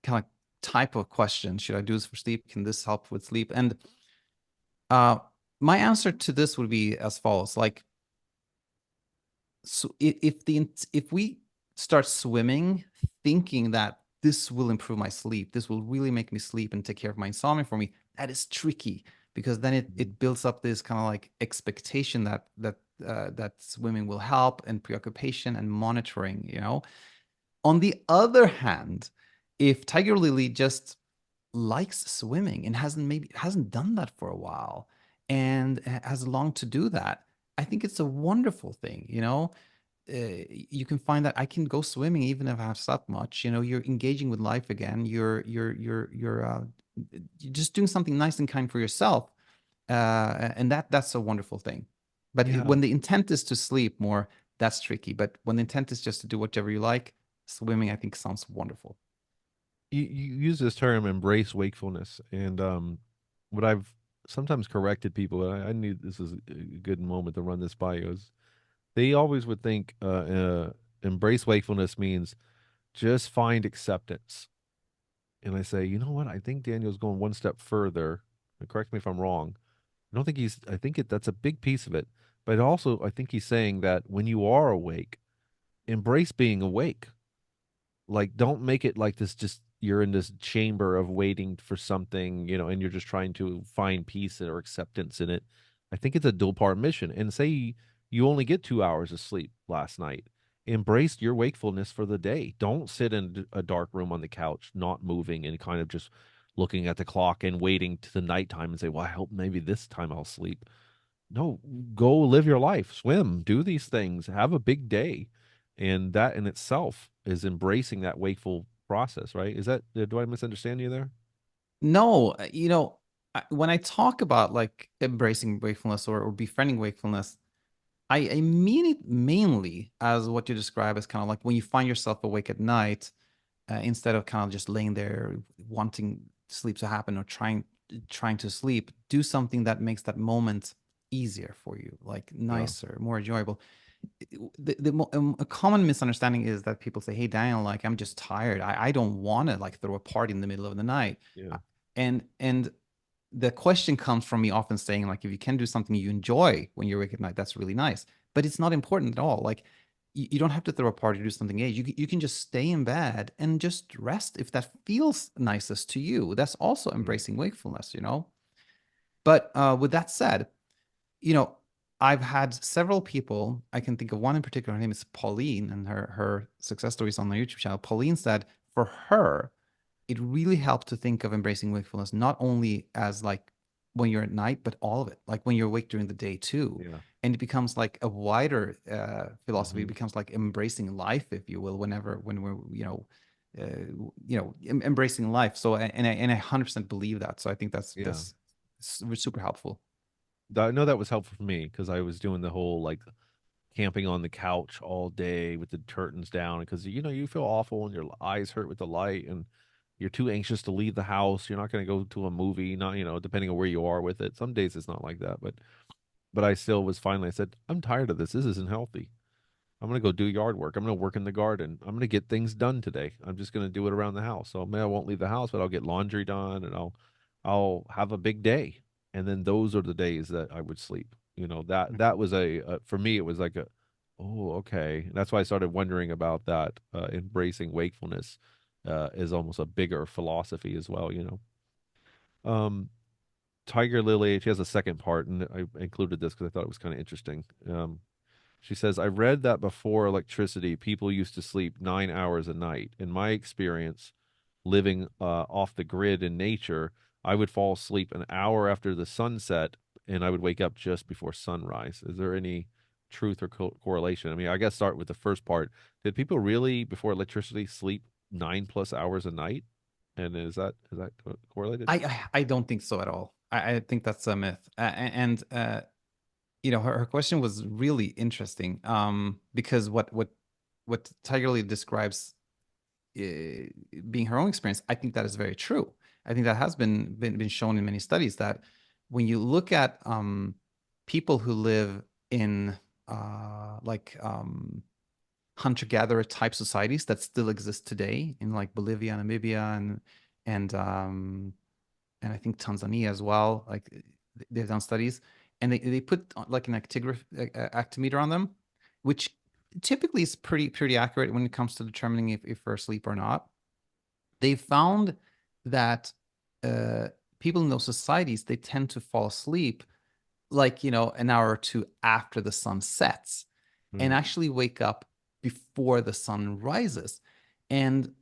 kind of type of question. Should I do this for sleep? Can this help with sleep? And uh, my answer to this would be as follows: like, so if we start swimming thinking that this will improve my sleep, this will really make me sleep and take care of my insomnia for me, that is tricky because then it Mhm. it builds up this kind of like expectation that swimming will help, and preoccupation and monitoring. On the other hand, if Tiger Lily just likes swimming and hasn't done that for a while and has longed to do that, I think it's a wonderful thing. You can find that I can go swimming even if I have slept much. You're engaging with life again. You're just doing something nice and kind for yourself, and that's a wonderful thing. But Yeah. when the intent is to sleep more, that's tricky. But when the intent is just to do whatever you like, swimming I think sounds wonderful. You use this term embrace wakefulness, and what I've sometimes corrected people, I knew this is a good moment to run this by you, is they always would think embrace wakefulness means just find acceptance. And I say, you know what? I think Daniel's going one step further. And correct me if I'm wrong. I think that's a big piece of it. But also, I think he's saying that when you are awake, embrace being awake. Like, don't make it like this, just you're in this chamber of waiting for something, and you're just trying to find peace or acceptance in it. I think it's a dual part mission. And say you only get 2 hours of sleep last night. Embrace your wakefulness for the day. Don't sit in a dark room on the couch, not moving and kind of just looking at the clock and waiting to the nighttime and say, well, I hope maybe this time I'll sleep. no, go live your life, swim, do these things, have a big day. And that in itself is embracing that wakeful process, right? Is that, do I misunderstand you there? No, when I talk about like embracing wakefulness or befriending wakefulness, I mean it mainly as what you describe as kind of like when you find yourself awake at night, instead of kind of just laying there wanting sleep to happen or trying to sleep, do something that makes that moment easier for you, like Yeah. nicer, more enjoyable. A common misunderstanding is that people say, "Hey, Daniel, like I'm just tired. I don't want to like throw a party in the middle of the night." Yeah. And the question comes from me often saying, like, if you can do something you enjoy when you're awake at night, that's really nice. But it's not important at all. Like, you don't have to throw a party or do something. You can just stay in bed and just rest if that feels nicest to you. That's also Right. embracing wakefulness, But with that said, you know, I've had several people. I can think of one in particular. Her name is Pauline, and her success stories on my YouTube channel. Pauline said for her, it really helped to think of embracing wakefulness not only as like when you're at night, but all of it, like when you're awake during the day too. Yeah. And it becomes like a wider philosophy. It Hmm. becomes like embracing life, if you will, when we're embracing life. So and I 100% believe that. So I think Yeah. that's super helpful. I know that was helpful for me because I was doing the whole like camping on the couch all day with the curtains down because you feel awful and your eyes hurt with the light and you're too anxious to leave the house. You're not going to go to a movie, not depending on where you are with it. Some days it's not like that, but I still was finally I said, I'm tired of this. This isn't healthy. I'm gonna go do yard work. I'm gonna work in the garden. I'm gonna get things done today. I'm just gonna do it around the house. So maybe I won't leave the house, but I'll get laundry done and I'll have a big day. And then those are the days that I would sleep. That was for me it was like a, oh, okay. And that's why I started wondering about that, embracing wakefulness is almost a bigger philosophy as well. Um Tiger Lily, she has a second part, and I included this because I thought it was kind of interesting. She says, I read that before electricity, people used to sleep 9 hours a night. In my experience, living off the grid in nature, I would fall asleep an hour after the sunset and I would wake up just before sunrise. Is there any truth or correlation? I mean, I guess start with the first part. Did people really, before electricity, sleep 9+ hours a night? And is that correlated? I don't think so at all. I think that's a myth. And her question was really interesting. Because what Tiger Lily describes being her own experience, I think that is very true. I think that has been shown in many studies that when you look at people who live in like hunter-gatherer type societies that still exist today in like Bolivia, Namibia, and and I think Tanzania as well. Like they've done studies, and they put like an actimeter on them, which typically is pretty accurate when it comes to determining if we're asleep or not. They found that uh, people in those societies they tend to fall asleep like an hour or two after the sun sets and Right. actually wake up before the sun rises. And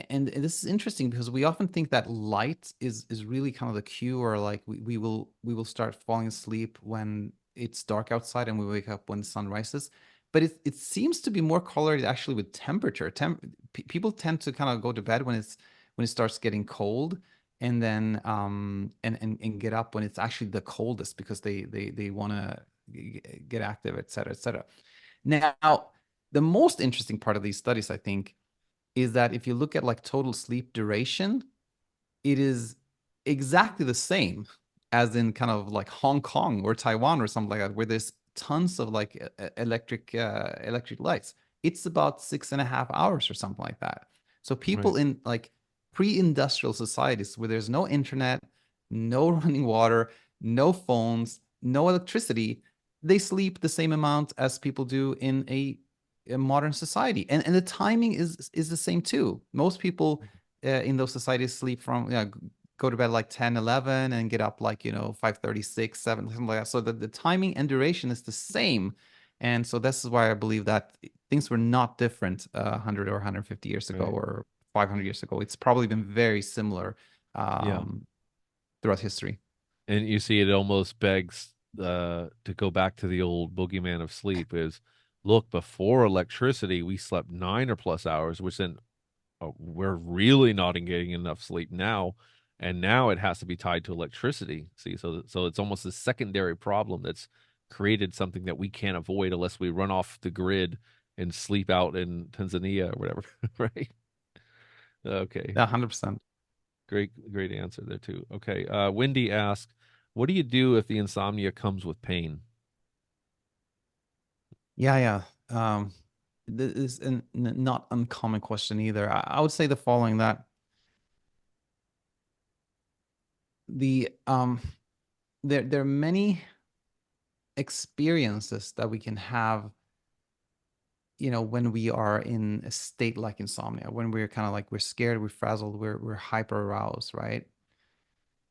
and this is interesting because we often think that light is really kind of the cue, or like we will start falling asleep when it's dark outside and we wake up when the sun rises. But it seems to be more correlated actually with temperature. People tend to kind of go to bed when it starts getting cold, and then and get up when it's actually the coldest because they want to get active, et cetera, et cetera. Now, the most interesting part of these studies, I think, is that if you look at like total sleep duration, it is exactly the same as in kind of like Hong Kong or Taiwan or something like that, where there's tons of like electric lights. It's about 6.5 hours or something like that. So Right. people in like pre-industrial societies where there's no internet, no running water, no phones, no electricity, they sleep the same amount as people do in a modern society. And the timing is the same too. Most people in those societies sleep from go to bed like 10, 11, and get up like 5:36, 7, something like that. So the timing and duration is the same. And so this is why I believe that things were not different 100 or 150 years ago Right. or 500 years ago. It's probably been very similar Yeah. um, throughout history. And you see it almost begs to go back to the old boogeyman of sleep is, look, before electricity we slept 9 or plus hours, which then we're really not getting enough sleep now, and now it has to be tied to electricity. See, so it's almost a secondary problem that's created something that we can't avoid unless we run off the grid and sleep out in Tanzania or whatever. Right? Okay. Yeah, 100%. Great answer there too. Okay. Wendy asked, what do you do if the insomnia comes with pain? Yeah, yeah. This is not uncommon question either. I would say the following, that the there are many experiences that we can have, when we are in a state like insomnia, when we're kind of like, we're scared, we're frazzled, we're hyper aroused, right?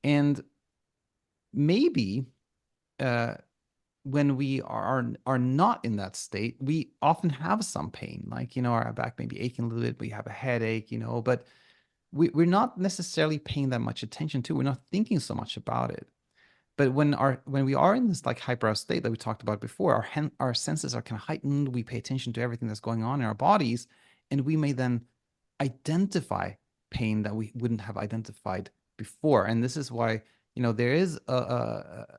And maybe uh when we are not in that state, we often have some pain, like, our back may be aching a little bit, we have a headache, but we're not necessarily paying that much attention to, we're not thinking so much about it. But when we are in this like hyper state that we talked about before, our senses are kind of heightened. We pay attention to everything that's going on in our bodies, and we may then identify pain that we wouldn't have identified before. And this is why, there is a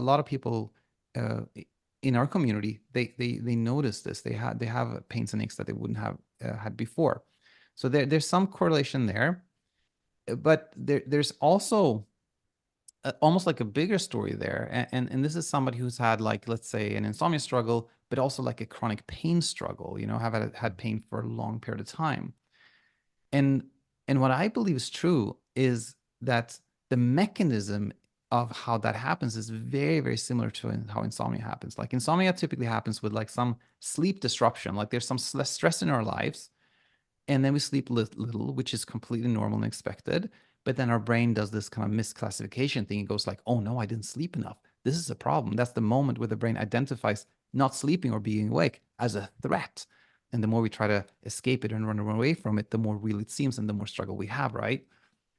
lot of people uh, in our community. They notice this. They have pains and aches that they wouldn't have had before. So there's some correlation there, but there's also almost like a bigger story there. And this is somebody who's had, like, let's say, an insomnia struggle, but also like a chronic pain struggle, have had pain for a long period of time. And what I believe is true is that the mechanism of how that happens is very, very similar to how insomnia happens. Like, insomnia typically happens with like some sleep disruption, like there's some stress in our lives, and then we sleep little, which is completely normal and expected. But then our brain does this kind of misclassification thing. It goes like, oh no, I didn't sleep enough. This is a problem. That's the moment where the brain identifies not sleeping or being awake as a threat. And the more we try to escape it and run away from it, the more real it seems and the more struggle we have, right?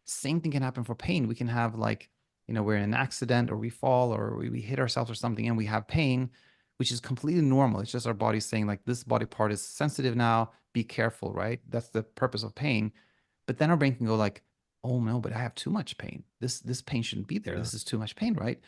Same thing can happen for pain. We can have, like, we're in an accident, or we fall, or we hit ourselves or something, and we have pain, which is completely normal. It's just our body saying, like, this body part is sensitive now, be careful, right? That's the purpose of pain. But then our brain can go like, oh no, but I have too much pain. This pain shouldn't be there. Yeah. This is too much pain, right?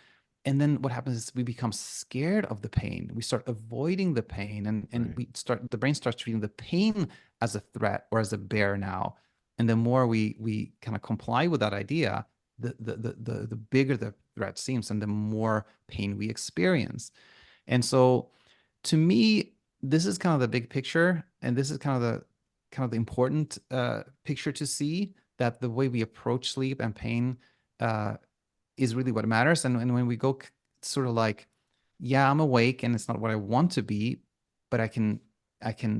And then what happens is we become scared of the pain. We start avoiding the pain, and Right. the brain starts treating the pain as a threat or as a bear now. And the more we kind of comply with that idea, the bigger the threat seems and the more pain we experience. And so, to me, this is kind of the big picture, and this is kind of the important picture to see, that the way we approach sleep and pain uh, is really what matters. And when we go sort of like, yeah, I'm awake and it's not what I want to be, but I can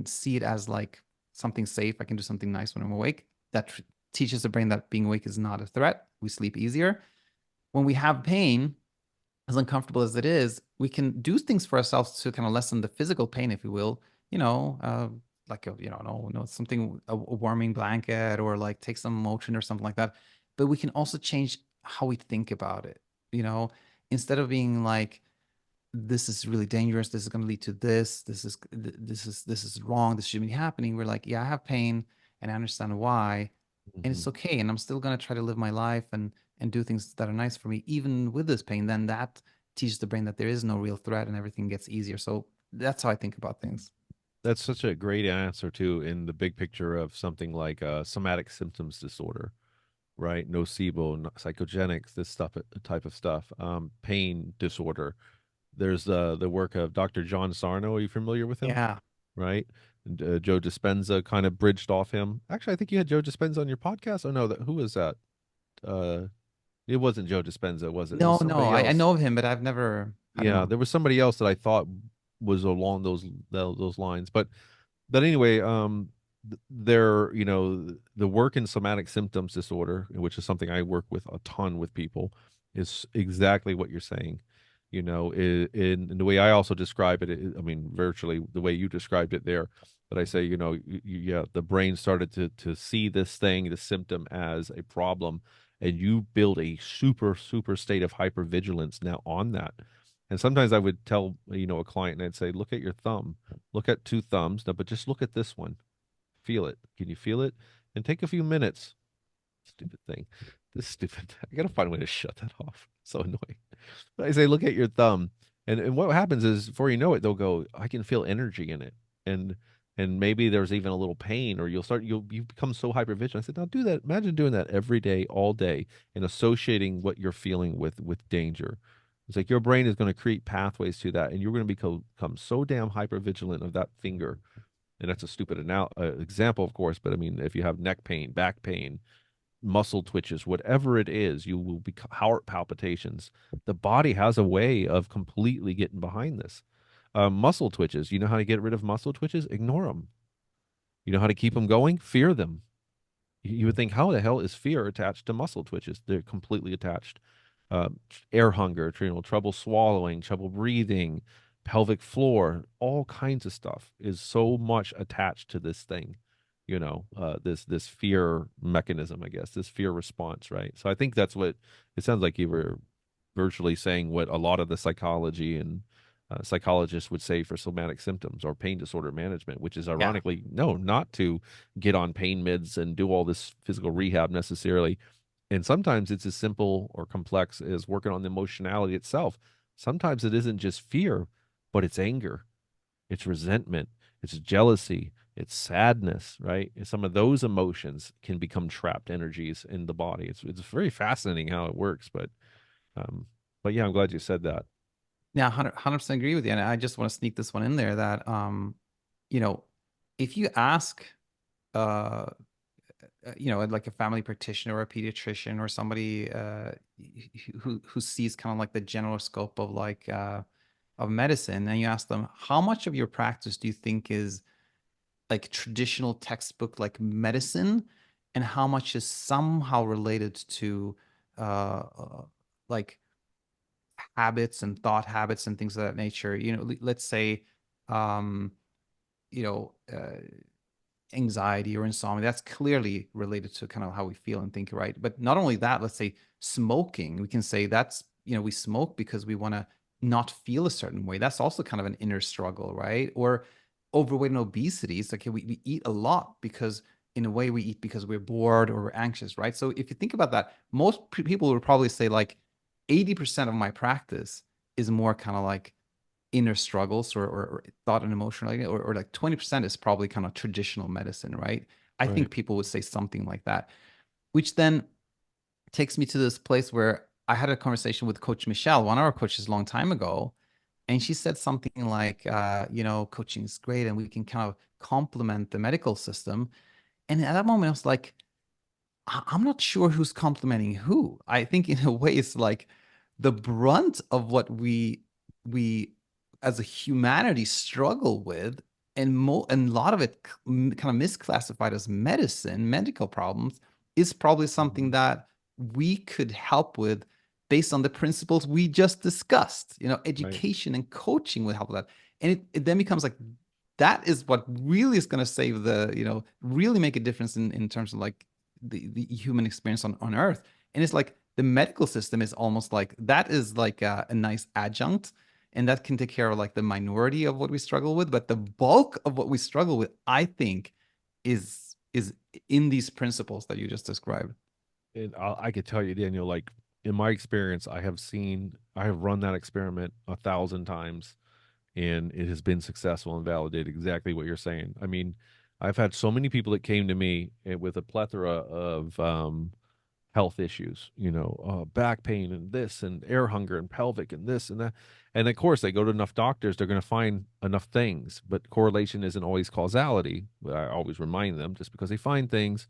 see it as like something safe. I can do something nice when I'm awake. That teaches the brain that being awake is not a threat. We sleep easier. When we have pain, as uncomfortable as it is, we can do things for ourselves to kind of lessen the physical pain, if you will. You know, like something, a warming blanket, or like take some Motrin or something like that. But we can also change how we think about it. You know, instead of being like, this is really dangerous, this is going to lead to this, this is wrong, this shouldn't be happening. We're like, yeah, I have pain and I understand why, and Hmm. it's okay, and I'm still going to try to live my life and do things that are nice for me even with this pain. Then that teaches the brain that there is no real threat and everything gets easier. So that's how I think about things. That's such a great answer too, in the big picture of something like somatic symptoms disorder, right? Nocebo, psychogenics, this stuff, type of stuff. Pain disorder. There's the work of Dr. John Sarno. Are you familiar with him? Yeah. Right? And, Joe Dispenza kind of bridged off him. Actually, I think you had Joe Dispenza on your podcast. Oh no, who was that? Uh, it wasn't Joe Dispenza, was it? It was No, no, somebody I else. know of him, but I've never had him Yeah, on. there was somebody else that I thought was along those lines. But anyway, there, the work in somatic symptoms disorder, which is something I work with a ton with people, is exactly what you're saying. In the way I also describe it, I mean, virtually the way you described it there, but I say, yeah, the brain started to see this thing, the symptom, as a problem, and you build a super, super state of hypervigilance now on that. And sometimes I would tell, a client and I'd say, look at your thumb, look at two thumbs, no, but just look at this one. Feel it. Can you feel it? And take a few minutes. Stupid thing. This stupid. I gotta find a way to shut that off. So annoying. But I say, look at your thumb, and what happens is, before you know it, they'll go, I can feel energy in it, and maybe there's even a little pain, or you become so hyper vigilant. I said, now do that. Imagine doing that every day, all day, and associating what you're feeling with danger. It's like your brain is going to create pathways to that, and you're going to become so damn hyper vigilant of that finger. And that's a stupid example, of course, but I mean, if you have neck pain, back pain, muscle twitches, whatever it is, you will be heart palpitations. The body has a way of completely getting behind this. Muscle twitches, you know how to get rid of muscle twitches? Ignore them. You know how to keep them going? Fear them. You would think, how the hell is fear attached to muscle twitches? They're completely attached. Uh, Air hunger, trouble swallowing, trouble breathing, pelvic floor, all kinds of stuff is so much attached to this thing. This fear mechanism, I guess, this fear response, right? So I think that's what it sounds like you were virtually saying what a lot of the psychology and psychologists would say for somatic symptoms or pain disorder management, which is Yeah. ironically, no, not to get on pain meds and do all this physical rehab necessarily. And sometimes it's as simple or complex as working on the emotionality itself. Sometimes it isn't just fear, but it's anger, it's resentment, it's jealousy, it's sadness, right? And some of those emotions can become trapped energies in the body. It's very fascinating how it works, um, but yeah, I'm glad you said that. Yeah, 100% agree with you. And I just want to sneak this one in there that, you know, if you ask, uh, like a family practitioner or a pediatrician or somebody who sees kind of like the general scope of of medicine, and you ask them, how much of your practice do you think is like traditional textbook like medicine, and how much is somehow related to like habits and thought habits and things of that nature. Let's say, um, you know, uh, anxiety or insomnia, that's clearly related to kind of how we feel and think, right? But not only that, let's say smoking, we can say that's, we smoke because we want to not feel a certain way. That's also kind of an inner struggle, right? Or overweight and obesity. It's like, okay, we eat a lot because in a way we eat because we're bored or we're anxious, right? So if you think about that, most people would probably say like 80% of my practice is more kind of like inner struggles or thought and emotion, or like 20% is probably kind of traditional medicine, right? I Right. think people would say something like that, which then takes me to this place where I had a conversation with Coach Michelle, one of our coaches, a long time ago. And she said something like, coaching is great and we can kind of complement the medical system. And at that moment, I was like, I'm not sure who's complimenting who. I think in a way it's like the brunt of what we as a humanity struggle with, and a lot of it kind of misclassified as medicine, medical problems, is probably something Mhm. that we could help with based on the principles we just discussed. Right. Education and coaching would help with that. And it then becomes like that is what really is going to save really make a difference in terms of like the human experience on Earth. And it's like the medical system is almost like that is like a nice adjunct, and that can take care of like the minority of what we struggle with. But the bulk of what we struggle with, I think, is in these principles that you just described. And I could tell you, Daniel, like in my experience, I have run that experiment 1,000 times, and it has been successful and validated exactly what you're saying. I mean, I've had so many people that came to me with a plethora of health issues, back pain and this and air hunger and pelvic and this and that. And of course, they go to enough doctors, they're going to find enough things, but correlation isn't always causality. I always remind them, just because they find things,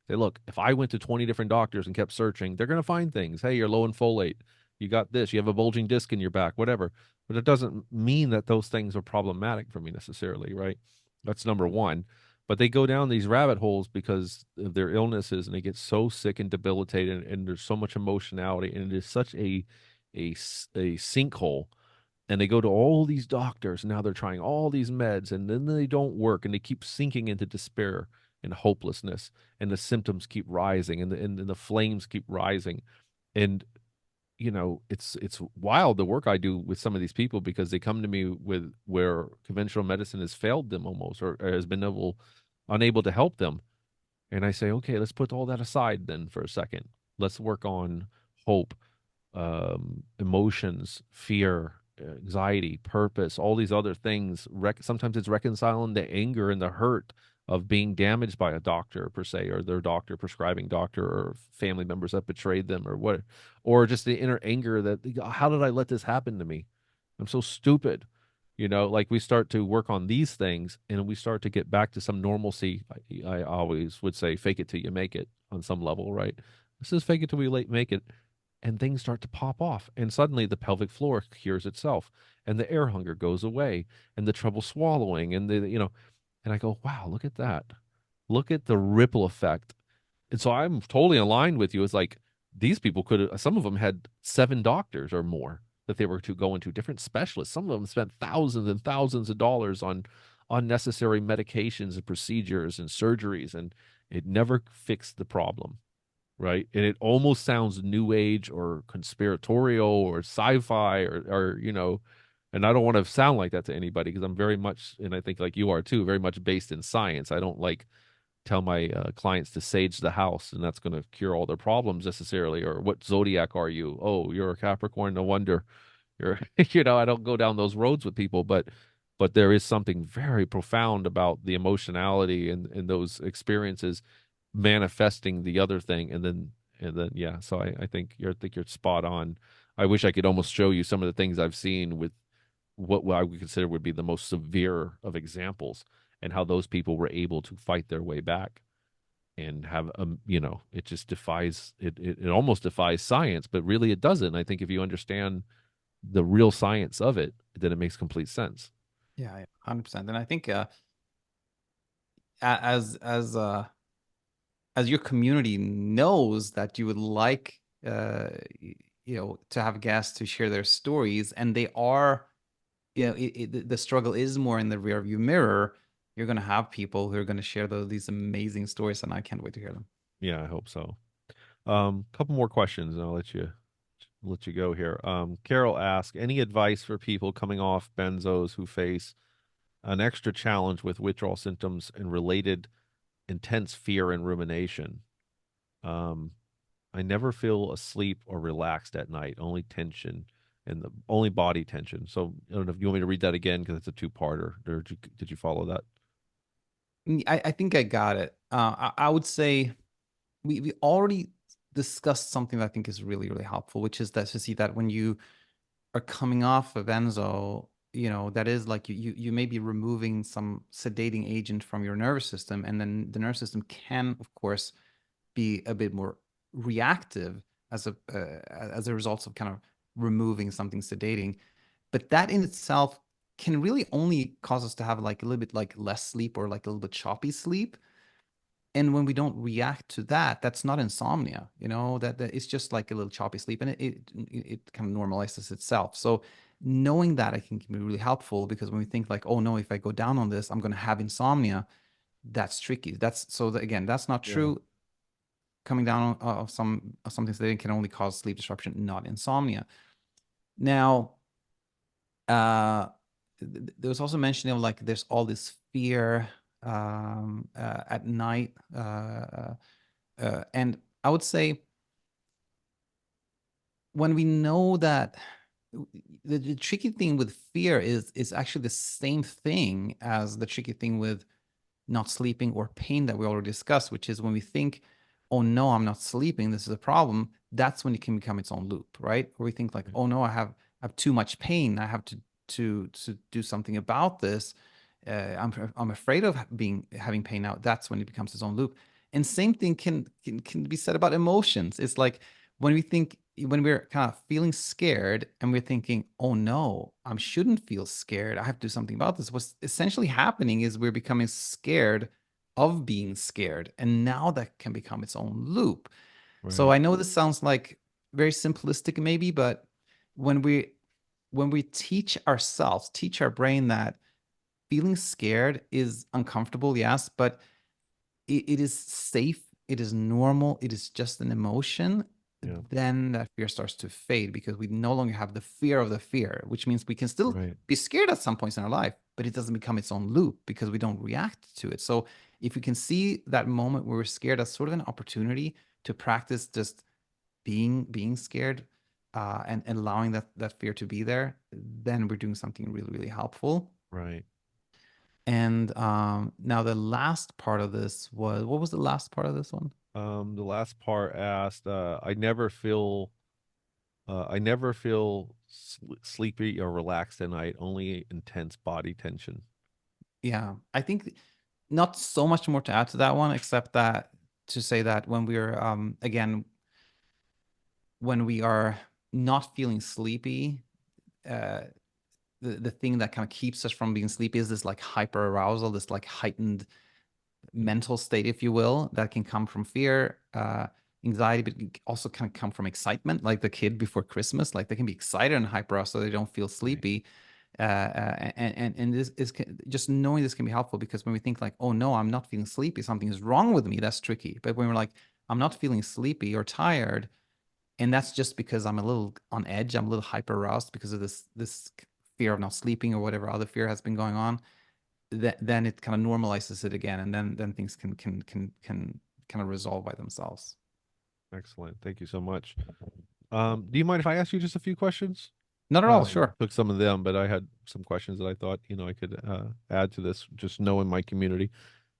say, look, if I went to 20 different doctors and kept searching, they're going to find things. Hey, you're low in folate. You got this. You have a bulging disc in your back, whatever. But it doesn't mean that those things are problematic for me necessarily, right? That's number one. But they go down these rabbit holes because of their illnesses, and they get so sick and debilitated, and there's so much emotionality, and it is such a sinkhole. And they go to all these doctors, and now they're trying all these meds, and then they don't work, and they keep sinking into despair and hopelessness, and the symptoms keep rising, and the flames keep rising. And you know, it's wild the work I do with some of these people because they come to me with where conventional medicine has failed them almost, or has been unable to help them. And I say, okay, let's put all that aside then for a second. Let's work on hope, emotions, fear, anxiety, purpose, all these other things. Sometimes it's reconciling the anger and the hurt of being damaged by a doctor per se, or their doctor, prescribing doctor, or family members that betrayed them, or what, or just the inner anger that, how did I let this happen to me? I'm so stupid. You know, like we start to work on these things and we start to get back to some normalcy. I always would say, fake it till you make it on some level, right? This is fake it till we make it, and things start to pop off, and suddenly the pelvic floor cures itself, and the air hunger goes away, and the trouble swallowing, and and I go, wow, look at that, look at the ripple effect. And so I'm totally aligned with you. It's like these people could have, some of them had 7 doctors or more that they were to go into, different specialists. Some of them spent thousands and thousands of dollars on unnecessary medications and procedures and surgeries, and it never fixed the problem, right? And it almost sounds new age or conspiratorial or sci-fi, or and I don't want to sound like that to anybody because I'm very much, and I think like you are too, very much based in science. I don't like tell my clients to sage the house and that's going to cure all their problems necessarily. Or what zodiac are you? Oh, you're a Capricorn, no wonder you're I don't go down those roads with people, but there is something very profound about the emotionality and those experiences manifesting the other thing. And then yeah, so I think you're spot on. I wish I could almost show you some of the things I've seen with what I would consider would be the most severe of examples, and how those people were able to fight their way back and have it just defies it almost defies science, but really it doesn't. I think if you understand the real science of it, then it makes complete sense. Yeah, 100%. And I think a- as as uh as your community knows that you would like to have guests to share their stories, and they are, the struggle is more in the rear view mirror, you're going to have people who are going to share these amazing stories, and I can't wait to hear them. Yeah, I hope so. Couple more questions and I'll let you go here. Carol asked, any advice for people coming off benzos who face an extra challenge with withdrawal symptoms and related intense fear and rumination? Um, I never feel asleep or relaxed at night, only tension, and the only body tension. So I don't know if you want me to read that again because it's a two-parter. Or did you follow that? I think I got it. I would say we already discussed something that I think is really, really helpful, which is that to see that when you are coming off of Benzo, that is like you may be removing some sedating agent from your nervous system, and then the nervous system can, of course, be a bit more reactive as a result of kind of removing something sedating. But that in itself can really only cause us to have like a little bit like less sleep or like a little bit choppy sleep. And when we don't react to that, that's not insomnia, that it's just like a little choppy sleep, and it kind of normalizes itself. So knowing that, I think, can be really helpful, because when we think like, oh no, if I go down on this, I'm going to have insomnia, that's tricky. Again, that's not Yeah. true. Coming down of something sedating can only cause sleep disruption, not insomnia. Now, uh, there was also mentioning of like there's all this fear at night, and I would say when we know that the tricky thing with fear is actually the same thing as the tricky thing with not sleeping or pain that we already discussed, which is when we think, oh no, I'm not sleeping, this is a problem, that's when it can become its own loop, right? Where we think like, oh no, I have too much pain, I have to do something about this. I'm afraid of having pain now. That's when it becomes its own loop. And same thing can be said about emotions. It's like when we're kind of feeling scared and we're thinking, oh no, I shouldn't feel scared, I have to do something about this. What's essentially happening is we're becoming scared of being scared. And now that can become its own loop. So Right. I know this sounds like very simplistic maybe, but when we teach our brain that feeling scared is uncomfortable, yes, but it is safe, it is normal, it is just an emotion. Yeah. then that fear starts to fade because we no longer have the fear of the fear, which means we can still Right. be scared at some points in our life, but it doesn't become its own loop because we don't react to it. So if we can see that moment where we're scared as sort of an opportunity to practice just being scared, and allowing that fear to be there, then we're doing something really, really helpful. Right. And now the last part of this was, what was the last part of this one? The last part asked, I never feel sleepy or relaxed at night, only intense body tension. Yeah, I think not so much more to add to that one, except that to say that when we're again, when we are not feeling sleepy, uh the thing that kind of keeps us from being sleepy is this like hyper arousal, this like heightened mental state, if you will, that can come from fear, anxiety, but it can also kind of come from excitement, like the kid before Christmas. Like they can be excited and hyper, so they don't feel Right. sleepy. And this is just knowing this can be helpful because when we think like, oh no, I'm not feeling sleepy, something is wrong with me, that's tricky. But when we're like, I'm not feeling sleepy or tired, and that's just because I'm a little on edge, I'm a little hyper aroused because of this fear of not sleeping or whatever other fear has been going on, then it kind of normalizes it again, and then things can kind of resolve by themselves. Excellent. Thank you so much. Do you mind if I ask you just a few questions? Not at all, sure. Took some of them, but I had some questions that I thought, I could add to this, just knowing my community.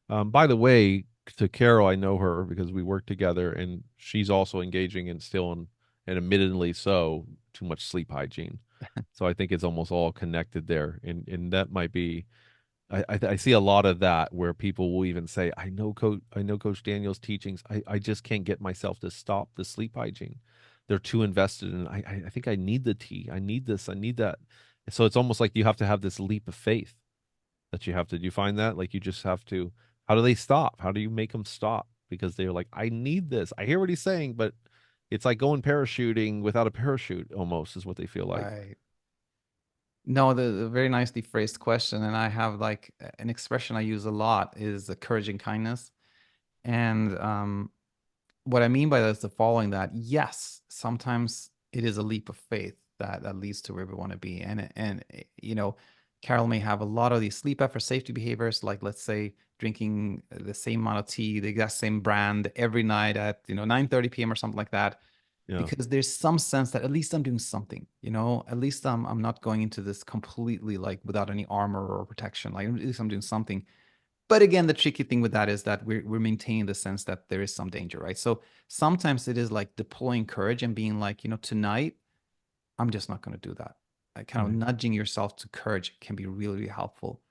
By the way, to Carol, I know her because we work together, and she's also engaging in still in, and admittedly so, too much sleep hygiene. So I think it's almost all connected there, and that might be. I see a lot of that where people will even say, I know Coach Daniel's teachings. I just can't get myself to stop the sleep hygiene. They're too invested in. I think I need the tea. I need this. I need that. So it's almost like you have to have this leap of faith that you have to. Do you find that like you just have to? How do they stop? How do you make them stop? Because they're like, I need this. I hear what he's saying, but it's like going parachuting without a parachute. Almost is what they feel like. Right. No, the very nicely phrased question, and I have like an expression I use a lot is the courage and kindness. And what I mean by that is the following: that yes, sometimes it is a leap of faith that leads to where we want to be. And Carol may have a lot of these sleep effort safety behaviors, like let's say drinking the same amount of tea, the exact same brand every night at 9:30 p.m. or something like that, Yeah. because there's some sense that at least I'm doing something, at least I'm not going into this completely like without any armor or protection. Like at least I'm doing something. But again, the tricky thing with that is that we're maintaining the sense that there is some danger, right? So sometimes it is like deploying courage and being like, tonight I'm just not going to do that. Kind of Right. nudging yourself to courage can be really, really helpful.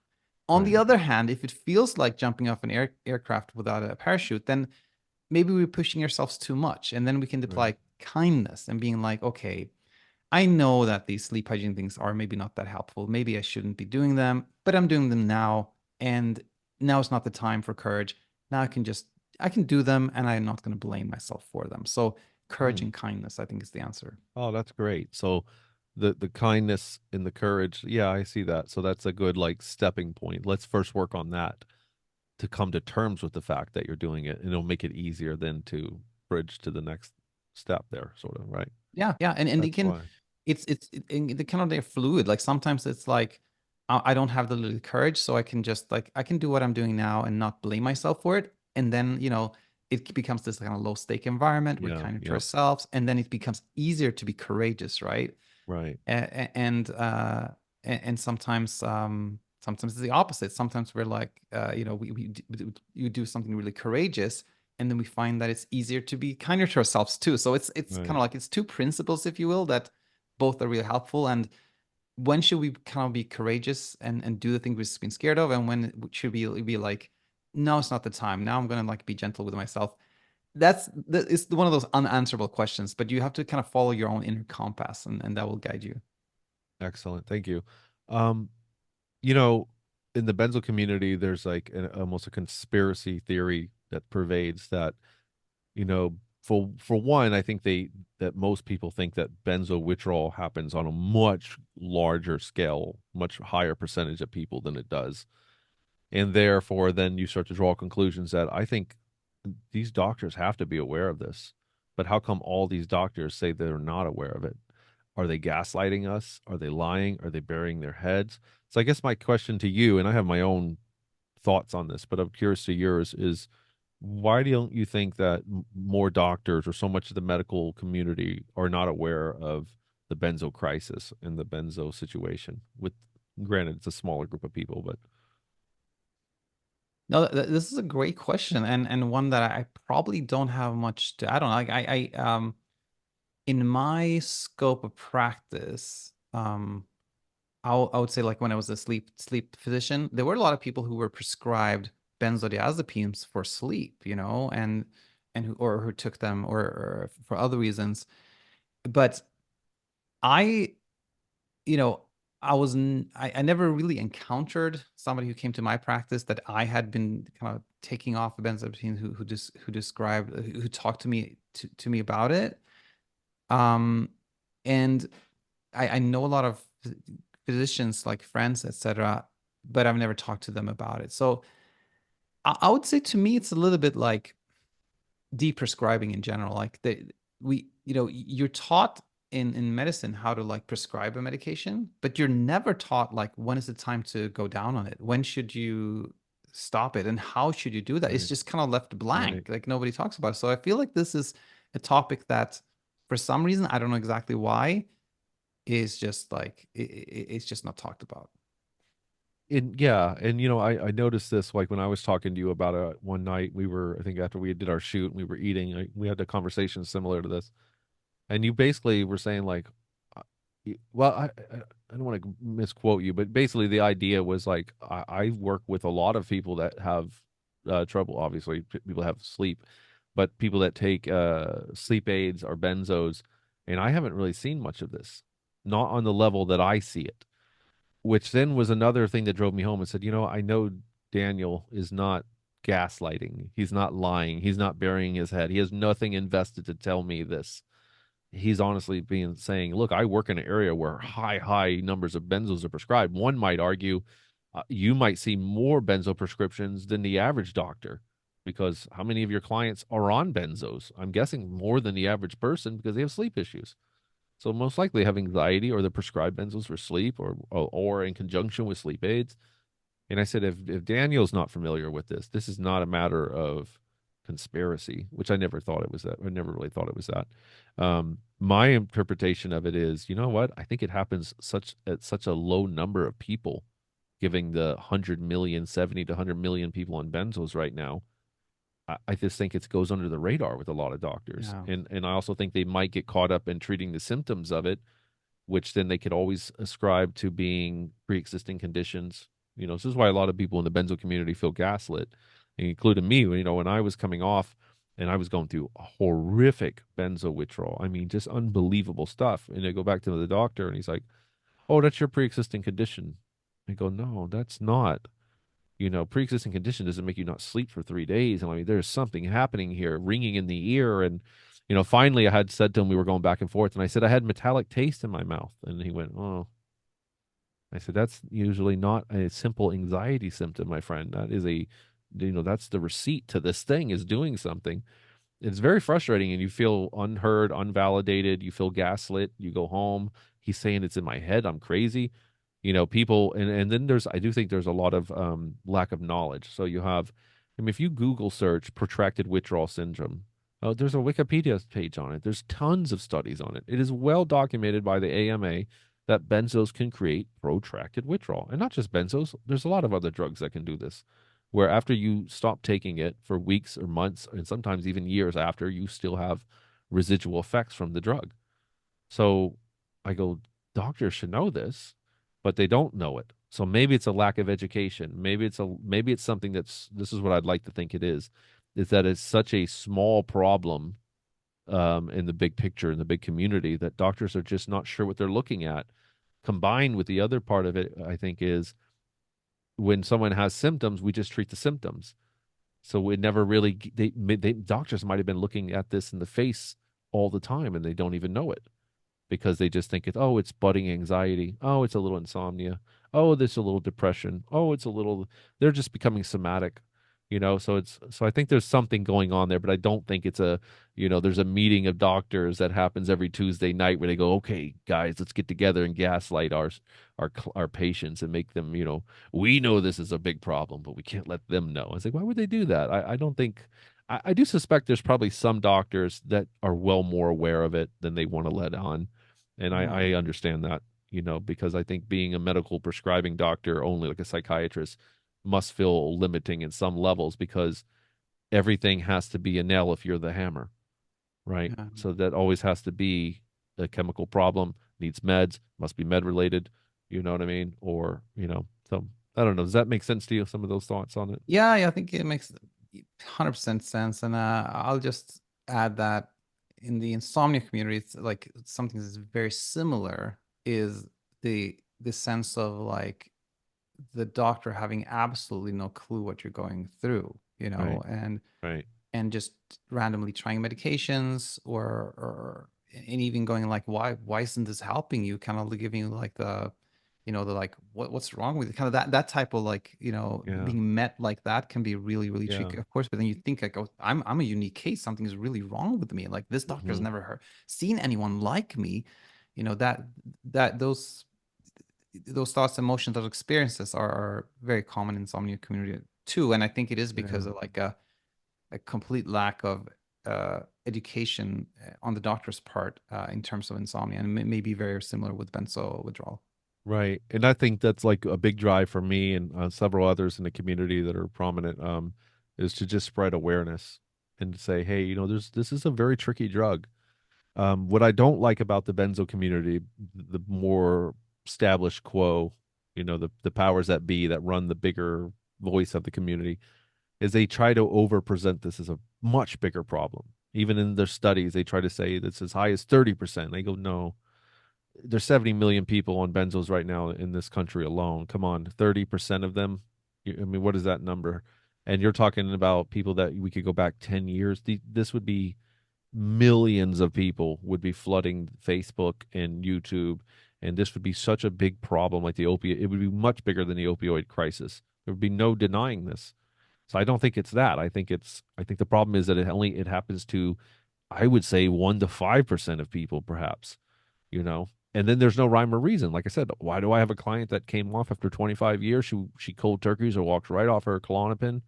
On the Right. other hand, if it feels like jumping off an aircraft without a parachute, then maybe we're pushing ourselves too much, and then we can Right. deploy kindness and being like, okay, I know that these sleep hygiene things are maybe not that helpful. Maybe I shouldn't be doing them, but I'm doing them now. And now is not the time for courage. Now I can do them and I'm not going to blame myself for them. So courage Hmm. and kindness, I think, is the answer. Oh, that's great. So the kindness and the courage, yeah, I see that. So that's a good like stepping point. Let's first work on that to come to terms with the fact that you're doing it, and it'll make it easier then to bridge to the next step there, sort of, right? Yeah, yeah, and they That's can, why. they kind of they're fluid. Like sometimes it's like I don't have the little courage, so I can just like I can do what I'm doing now and not blame myself for it, and then it becomes this kind of low stake environment. We're Yeah, kinder to yep, ourselves, and then it becomes easier to be courageous, right? right, And sometimes sometimes it's the opposite. Sometimes we're like you do something really courageous, and then we find that it's easier to be kinder to ourselves too. So it's kind right. of like it's two principles, if you will, that both are really helpful. And when should we kind of be courageous and do the things we've been scared of, and when should we be like, no, it's not the time. Now I'm gonna like be gentle with myself. It's one of those unanswerable questions, but you have to kind of follow your own inner compass, and that will guide you. Excellent. Thank you. Um, you know, in the Benzo community, there's like almost a conspiracy theory that pervades that, for one, I think that most people think that benzo withdrawal happens on a much larger scale, much higher percentage of people than it does. And therefore, then you start to draw conclusions that I think these doctors have to be aware of this. But how come all these doctors say they're not aware of it? Are they gaslighting us? Are they lying? Are they burying their heads? So I guess my question to you, and I have my own thoughts on this, but I'm curious to yours, is why don't you think that more doctors or so much of the medical community are not aware of the benzo crisis and the benzo situation? With granted, it's a smaller group of people, but No, this is a great question, and one that I probably don't have much to add on. Like in my scope of practice, I would say like when I was a sleep physician, there were a lot of people who were prescribed benzodiazepines for sleep, and who took them or for other reasons. But I, you know, I never really encountered somebody who came to my practice that I had been kind of taking off the benzodiazepines who described who talked to me about it. Um, and I know a lot of physicians, like friends, etc., but I've never talked to them about it. So I would say to me, it's a little bit like deprescribing in general. Like you're taught in medicine how to like prescribe a medication, but you're never taught like when is the time to go down on it? When should you stop it? And how should you do that? It's right, just kind of left right. blank. Like nobody talks about it. So I feel like this is a topic that for some reason, I don't know exactly why, is just like it's just not talked about. And yeah, and I noticed this like when I was talking to you about it one night. We were, I think, after we did our shoot, we were eating. We had a conversation similar to this, and you basically were saying like, uh, well, I don't want to misquote you, but basically the idea was like I work with a lot of people that have trouble. Obviously, people have sleep, but people that take sleep aids or benzos, and I haven't really seen much of this, not on the level that I see it. Which then was another thing that drove me home and said, I know Daniel is not gaslighting. He's not lying. He's not burying his head. He has nothing invested to tell me this. He's honestly being saying, look, I work in an area where high numbers of benzos are prescribed. One might argue you might see more benzo prescriptions than the average doctor because how many of your clients are on benzos? I'm guessing more than the average person because they have sleep issues. So most likely have anxiety or the prescribed benzos for sleep or in conjunction with sleep aids. And I said, if Daniel's not familiar with this, this is not a matter of conspiracy, which I never thought it was that. I never really thought it was that. My interpretation of it is, you know what? I think it happens at such a low number of people, giving the 100 million, 70 to 100 million people on benzos right now. I just think it goes under the radar with a lot of doctors. Yeah. And I also think they might get caught up in treating the symptoms of it, which then they could always ascribe to being pre-existing conditions. This is why a lot of people in the benzo community feel gaslit, including me. When I was coming off and I was going through a horrific benzo withdrawal, I mean, just unbelievable stuff. And I go back to the doctor and he's like, "Oh, that's your pre-existing condition." I go, "No, that's not. Pre-existing condition doesn't make you not sleep for 3 days. And I mean, there's something happening here, ringing in the ear." And, finally I had said to him, we were going back and forth, and I said, I had metallic taste in my mouth. And he went, "Oh." I said, "That's usually not a simple anxiety symptom, my friend. That is that's the receipt to this thing is doing something." It's very frustrating, and you feel unheard, unvalidated. You feel gaslit. You go home. He's saying it's in my head. I'm crazy. People, and then I do think there's a lot of lack of knowledge. So you have, I mean, if you Google search protracted withdrawal syndrome, there's a Wikipedia page on it. There's tons of studies on it. It is well documented by the AMA that benzos can create protracted withdrawal. And not just benzos, there's a lot of other drugs that can do this, where after you stop taking it for weeks or months, and sometimes even years after, you still have residual effects from the drug. So I go, doctors should know this, but they don't know it. So maybe it's a lack of education. Maybe it's something this is what I'd like to think it is that it's such a small problem in the big picture, in the big community, that doctors are just not sure what they're looking at. Combined with the other part of it, I think, is when someone has symptoms, we just treat the symptoms. So it never really, doctors might have been looking at this in the face all the time and they don't even know it because they just think it's budding anxiety. Oh, it's a little insomnia. Oh, there's a little depression. Oh, they're just becoming somatic. So I think there's something going on there, but I don't think it's there's a meeting of doctors that happens every Tuesday night where they go, okay, guys, let's get together and gaslight our patients and make them, we know this is a big problem, but we can't let them know. I was like, why would they do that? I don't think. I do suspect there's probably some doctors that are well more aware of it than they want to let on, and I Hmm. understand that, because I think being a medical prescribing doctor only, like a psychiatrist, must feel limiting in some levels because everything has to be a nail if you're the hammer, right? Yeah. So that always has to be a chemical problem, needs meds, must be med related, you know what I mean? Or, so I don't know. Does that make sense to you? Some of those thoughts on it? Yeah, I think it makes 100% sense. And I'll just add that in the insomnia community, it's like something that's very similar is the sense of like the doctor having absolutely no clue what you're going through, Right, right. and just randomly trying medications or and even going like why isn't this helping you, kind of giving you like the like what's wrong with it, kind of that type of like Yeah, being met like that can be really really yeah. tricky, of course. But then you think like, oh, I'm a unique case, something is really wrong with me, like this doctor has Hmm. never seen anyone like me, that that those thoughts, emotions, those experiences are very common in insomnia community too. And I think it is because Yeah. of like a complete lack of education on the doctor's part in terms of insomnia, and it may be very similar with benzo withdrawal. Right. And I think that's like a big drive for me and several others in the community that are prominent, is to just spread awareness and to say, hey, this is a very tricky drug. What I don't like about the benzo community, the more established quo, the powers that be that run the bigger voice of the community, is they try to over present this as a much bigger problem. Even in their studies, they try to say that's as high as 30%. They go, no, there's 70 million people on benzos right now in this country alone. Come on, 30% of them. I mean, what is that number? And you're talking about people that we could go back 10 years. This would be millions of people would be flooding Facebook and YouTube. And this would be such a big problem like the opiate. It would be much bigger than the opioid crisis. There would be no denying this. So I don't think it's that. I think the problem is that it happens to, I would say, 1 to 5% of people, perhaps, you know. And then there's no rhyme or reason. Like I said, why do I have a client that came off after 25 years? She cold turkeys or walks right off her Klonopin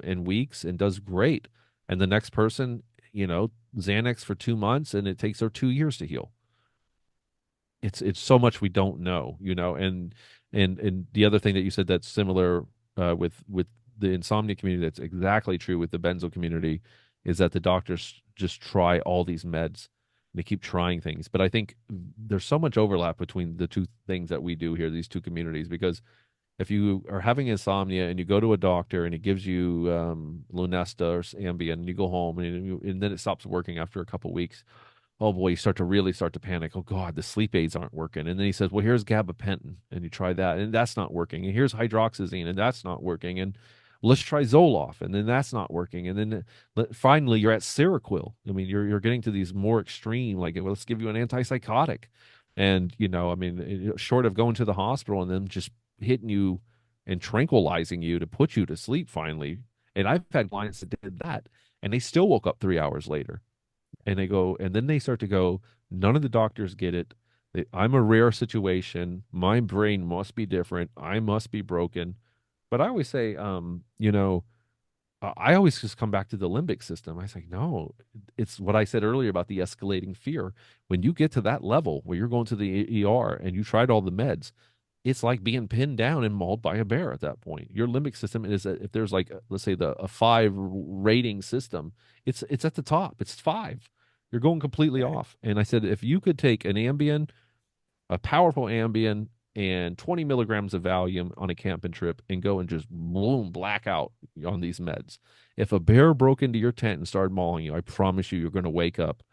in weeks and does great. And the next person, Xanax for 2 months and it takes her 2 years to heal. It's so much we don't know, and the other thing that you said that's similar with the insomnia community, that's exactly true with the benzo community, is that the doctors just try all these meds. They keep trying things, but I think there's so much overlap between the two things that we do here, these two communities, because if you are having insomnia and you go to a doctor and he gives you Lunesta or Ambien and you go home and then it stops working after a couple weeks, oh boy, you start to panic. Oh God, the sleep aids aren't working. And then he says, well, here's gabapentin, and you try that, and that's not working. And here's hydroxyzine, and that's not working. And let's try Zoloft, and then that's not working. And then finally, you're at Seroquel. I mean, you're getting to these more extreme, like, well, let's give you an antipsychotic. And I mean, short of going to the hospital and them just hitting you and tranquilizing you to put you to sleep finally. And I've had clients that did that, and they still woke up 3 hours later, and they go, and then they start to go, none of the doctors get it. I'm a rare situation. My brain must be different. I must be broken. But I always say, I always just come back to the limbic system. I say, no, it's what I said earlier about the escalating fear. When you get to that level where you're going to the ER and you tried all the meds, it's like being pinned down and mauled by a bear at that point. Your limbic system is, if there's like, let's say a 5 rating system, it's at the top. It's 5. You're going completely Okay. off. And I said, if you could take an Ambien, a powerful Ambien, and 20 milligrams of Valium on a camping trip and go and just boom, black out on these meds. If a bear broke into your tent and started mauling you, I promise you're going to wake up.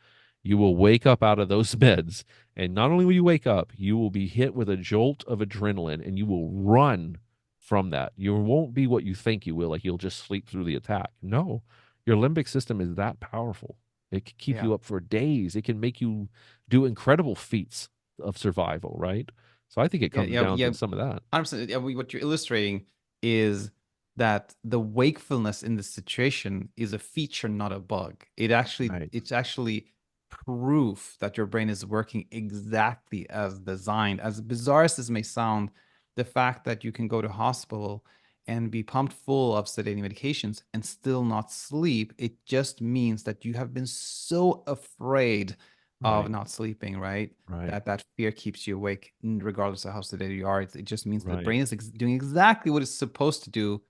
You will wake up out of those beds. And not only will you wake up, you will be hit with a jolt of adrenaline and you will run from that. You won't be what you think you will, like you'll just sleep through the attack. No, your limbic system is that powerful. It can keep Yeah. you up for days. It can make you do incredible feats of survival, right? So I think it Yeah. comes Yeah. down Yeah. to some of that. 100%. Yeah, what you're illustrating is that the wakefulness in the situation is a feature, not a bug. Right. It's actually proof that your brain is working exactly as designed. As bizarre as this may sound, the fact that you can go to hospital and be pumped full of sedating medications and still not sleep, it just means that you have been so afraid of Right. not sleeping, right? Right. That fear keeps you awake regardless of how sedated you are. It just means that the Right. brain is doing exactly what it's supposed to do,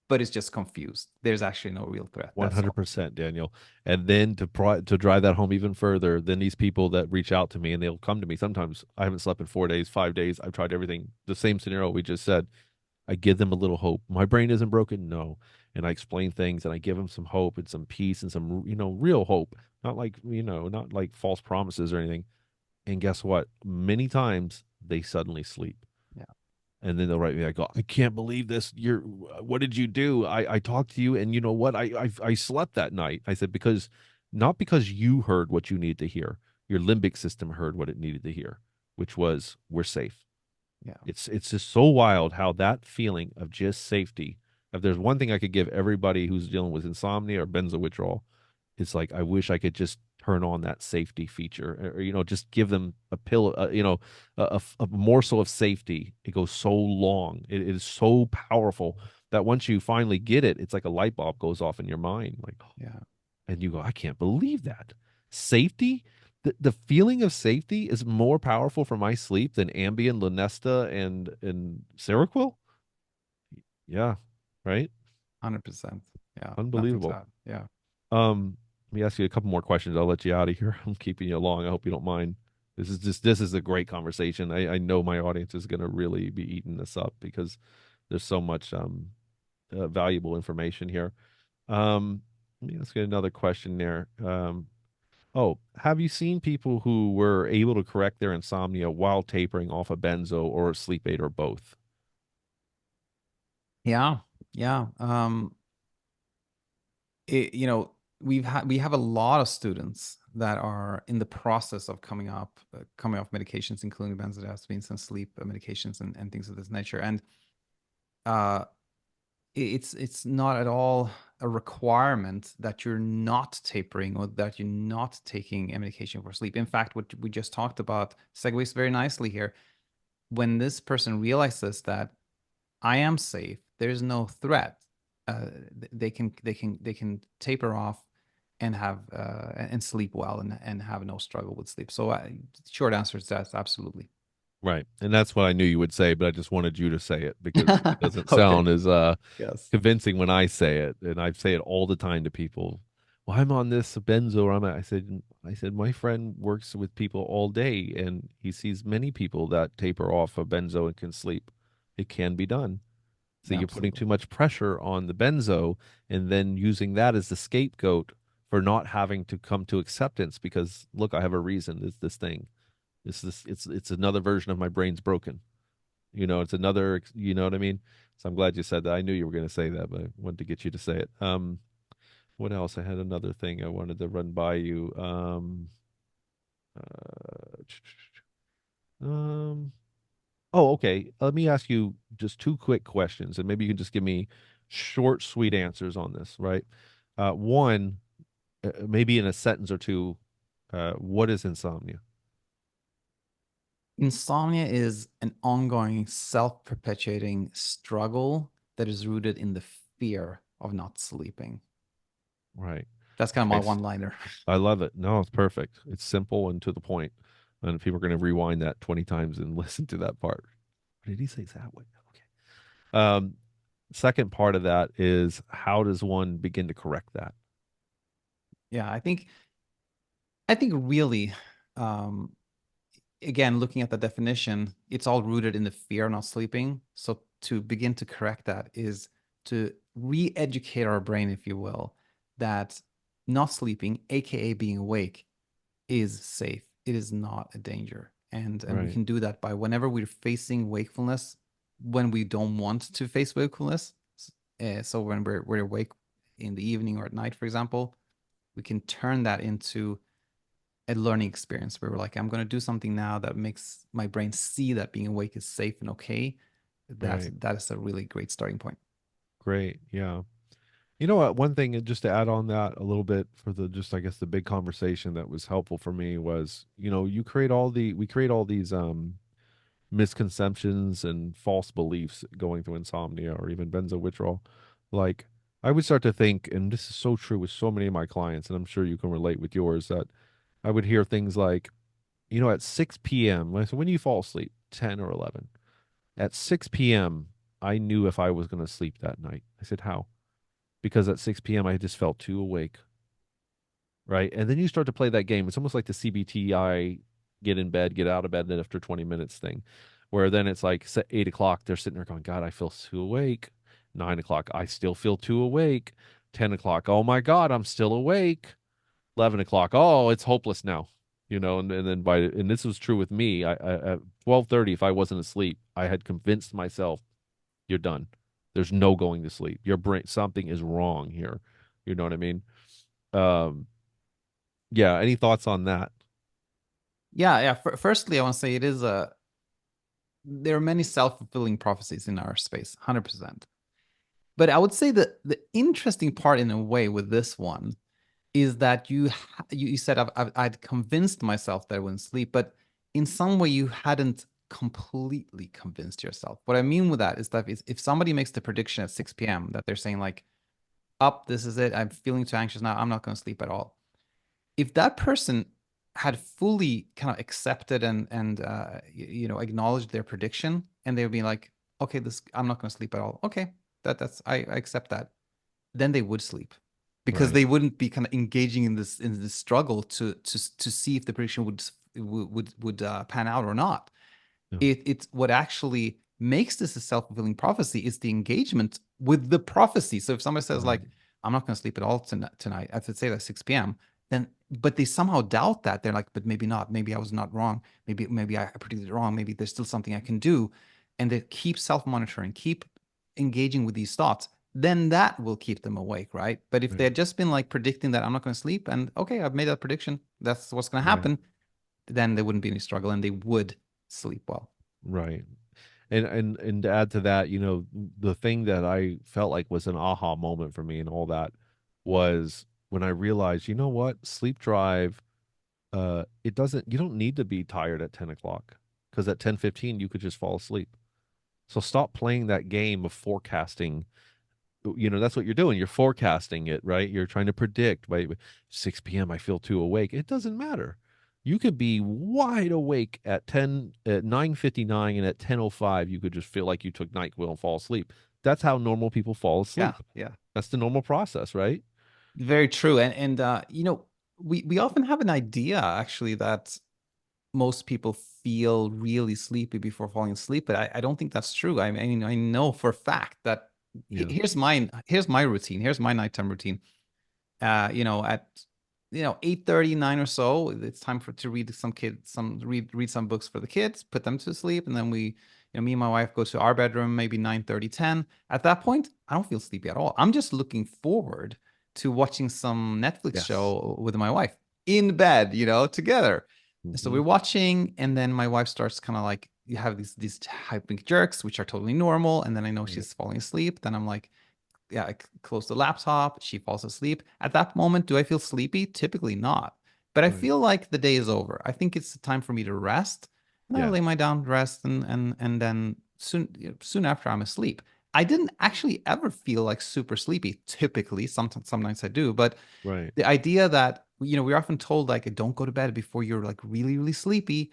but it's just confused. There's actually no real threat. That's all. 100%, Daniel. And then to drive that home even further, then these people that reach out to me and they'll come to me. Sometimes I haven't slept in 4 days, 5 days. I've tried everything. The same scenario we just said. I give them a little hope. My brain isn't broken, no. And I explain things and I give them some hope and some peace and some real hope. Not like false promises or anything. And guess what? Many times they suddenly sleep. Yeah. And then they'll write me. I go, I can't believe this. What did you do? I talked to you, and you know what? I slept that night. I said because not because you heard what you needed to hear. Your limbic system heard what it needed to hear, which was we're safe. Yeah. It's just so wild how that feeling of just safety. If there's one thing I could give everybody who's dealing with insomnia or benzo withdrawal, it's like I wish I could just turn on that safety feature, or just give them a pill, a morsel of safety. It goes so long. It is so powerful that once you finally get it, it's like a light bulb goes off in your mind, like, Yeah. and you go, I can't believe that safety. The feeling of safety is more powerful for my sleep than Ambien, Lunesta, and Seroquel. Yeah, right. 100%. Yeah. Nothing's Unbelievable. out. Yeah. Let me ask you a couple more questions. I'll let you out of here. I'm keeping you long. I hope you don't mind. This is a great conversation. I know my audience is going to really be eating this up because there's so much valuable information here. Let me ask you another question there. Oh, have you seen people who were able to correct their insomnia while tapering off a benzo or a sleep aid or both? Yeah. Yeah. We have a lot of students that are in the process of coming off medications, including benzodiazepines and sleep medications and things of this nature. And uh, it's not at all a requirement that you're not tapering or that you're not taking a medication for sleep. In fact, what we just talked about segues very nicely here. When this person realizes that I am safe, there's no threat, they can taper off and have and sleep well and have no struggle with sleep. So short answer is that absolutely. Right. And that's what I knew you would say, but I just wanted you to say it because it doesn't Okay. sound as Yes. convincing when I say it. And I say it all the time to people. Well, I'm on this benzo or I said my friend works with people all day and he sees many people that taper off a benzo and can sleep. It can be done. So you're putting Absolutely. too much pressure on the benzo and then using that as the scapegoat for not having to come to acceptance because look, I have a reason. It's this thing. It's another version of my brain's broken. It's another, you know what I mean? So I'm glad you said that. I knew you were going to say that, but I wanted to get you to say it. What else? I had another thing I wanted to run by you. Um, oh, okay. Let me ask you just two quick questions, and maybe you can just give me short, sweet answers on this, right? One, maybe in a sentence or two, what is insomnia? Insomnia is an ongoing self-perpetuating struggle that is rooted in the fear of not sleeping. Right. That's kind of my Okay. one-liner. I love it. No, it's perfect. It's simple and to the point. And people are going to rewind that 20 times and listen to that part. What did he say that way? Okay. Second part of that is how does one begin to correct that? Yeah, I think really, um, again, looking at the definition, it's all rooted in the fear of not sleeping. So to begin to correct that is to re-educate our brain, if you will, that not sleeping, aka being awake, is safe. It is not a danger. And we Right. can do that by whenever we're facing wakefulness, when we don't want to face wakefulness. So when we're awake in the evening or at night, for example, we can turn that into a learning experience where we're like, I'm going to do something now that makes my brain see that being awake is safe and okay. That Right. that is a really great starting point. Great. Yeah. You know what? One thing, just to add on that a little bit for the just, I guess, the big conversation that was helpful for me was, we create all these misconceptions and false beliefs going through insomnia or even benzo withdrawal. Like, I would start to think, and this is so true with so many of my clients, and I'm sure you can relate with yours, that I would hear things like, at 6 p.m., so when you fall asleep, 10 or 11, at 6 p.m., I knew if I was going to sleep that night. I said, how? Because at 6 p.m., I just felt too awake. Right. And then you start to play that game. It's almost like the CBTI get in bed, get out of bed, then after 20 minutes thing, where then it's like 8 o'clock, they're sitting there going, God, I feel too awake. 9 o'clock, I still feel too awake. 10 o'clock, oh my God, I'm still awake. 11 o'clock, oh, it's hopeless now. And then and this was true with me. At 12:30, if I wasn't asleep, I had convinced myself, you're done. There's no going to sleep. Your brain, something is wrong here. You know what I mean? Um, yeah. Any thoughts on that? Yeah, yeah. Firstly, I want to say there are many self-fulfilling prophecies in our space, 100%. But I would say that the interesting part in a way with this one is that you said I'd convinced myself that I wouldn't sleep, but in some way you hadn't completely convinced yourself. What I mean with that is that if somebody makes the prediction at 6 p.m. that they're saying like, up, this is it, I'm feeling too anxious now, I'm not going to sleep at all. If that person had fully kind of accepted and acknowledged their prediction, and they would be like, okay, this, I'm not going to sleep at all. Okay, that's I accept that. Then they would sleep because Right. they wouldn't be kind of engaging in this struggle to see if the prediction would pan out or not. Yeah. It's what actually makes this a self-fulfilling prophecy is the engagement with the prophecy. So if somebody says like, Right. I'm not going to sleep at all tonight, I have to say that 6 p.m., then but they somehow doubt that. They're like, but maybe not. Maybe I was not wrong. Maybe I predicted it wrong. Maybe there's still something I can do. And they keep self-monitoring, keep engaging with these thoughts, then that will keep them awake, right? But if they Right. had just been like predicting that I'm not going to sleep, and okay, I've made that prediction, that's what's going to Right. happen, then there wouldn't be any struggle and they would sleep well. Right. And to add to that, the thing that I felt like was an aha moment for me and all that was when I realized, you know what, sleep drive, you don't need to be tired at 10 o'clock because at 10:15 you could just fall asleep. So stop playing that game of forecasting. That's what you're doing. You're forecasting it, right? You're trying to predict, wait, 6 p.m. I feel too awake. It doesn't matter. You could be wide awake at 9:59, and at 10:05 you could just feel like you took NyQuil and fall asleep. That's how normal people fall Yeah, asleep. yeah. That's the normal process, right? Very true. And we often have an idea actually that most people feel really sleepy before falling asleep, but I don't think that's true. I mean, I know for a fact that Yeah. here's my routine. Here's my nighttime routine. At 8:30, 9 or so, it's time to read read some books for the kids, put them to sleep, and then me and my wife go to our bedroom maybe 9:30, 10. At that point, I don't feel sleepy at all. I'm just looking forward to watching some Netflix Yes. show with my wife in bed, together. So Hmm. we're watching, and then my wife starts kind of like, you have these hypnic jerks, which are totally normal, and then I know Right. she's falling asleep. Then I'm like, yeah, I close the laptop. She falls asleep. At that moment, do I feel sleepy? Typically not. But I Right. feel like the day is over. I think it's time for me to rest. And I Yes. lay my down, rest, and then soon after I'm asleep. I didn't actually ever feel like super sleepy. Typically, sometimes I do, but Right. the idea that we're often told like don't go to bed before you're like really really sleepy,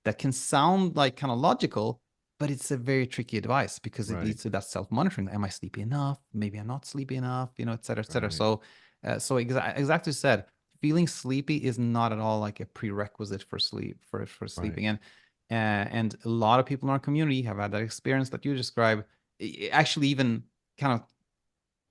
that can sound like kind of logical, but it's a very tricky advice because it Right. leads to that self-monitoring. Am I sleepy enough? Maybe I'm not sleepy enough, et cetera, et cetera. Right. So exactly said, feeling sleepy is not at all like a prerequisite for sleep for Right. sleeping. And a lot of people in our community have had that experience that you describe. Actually, even kind of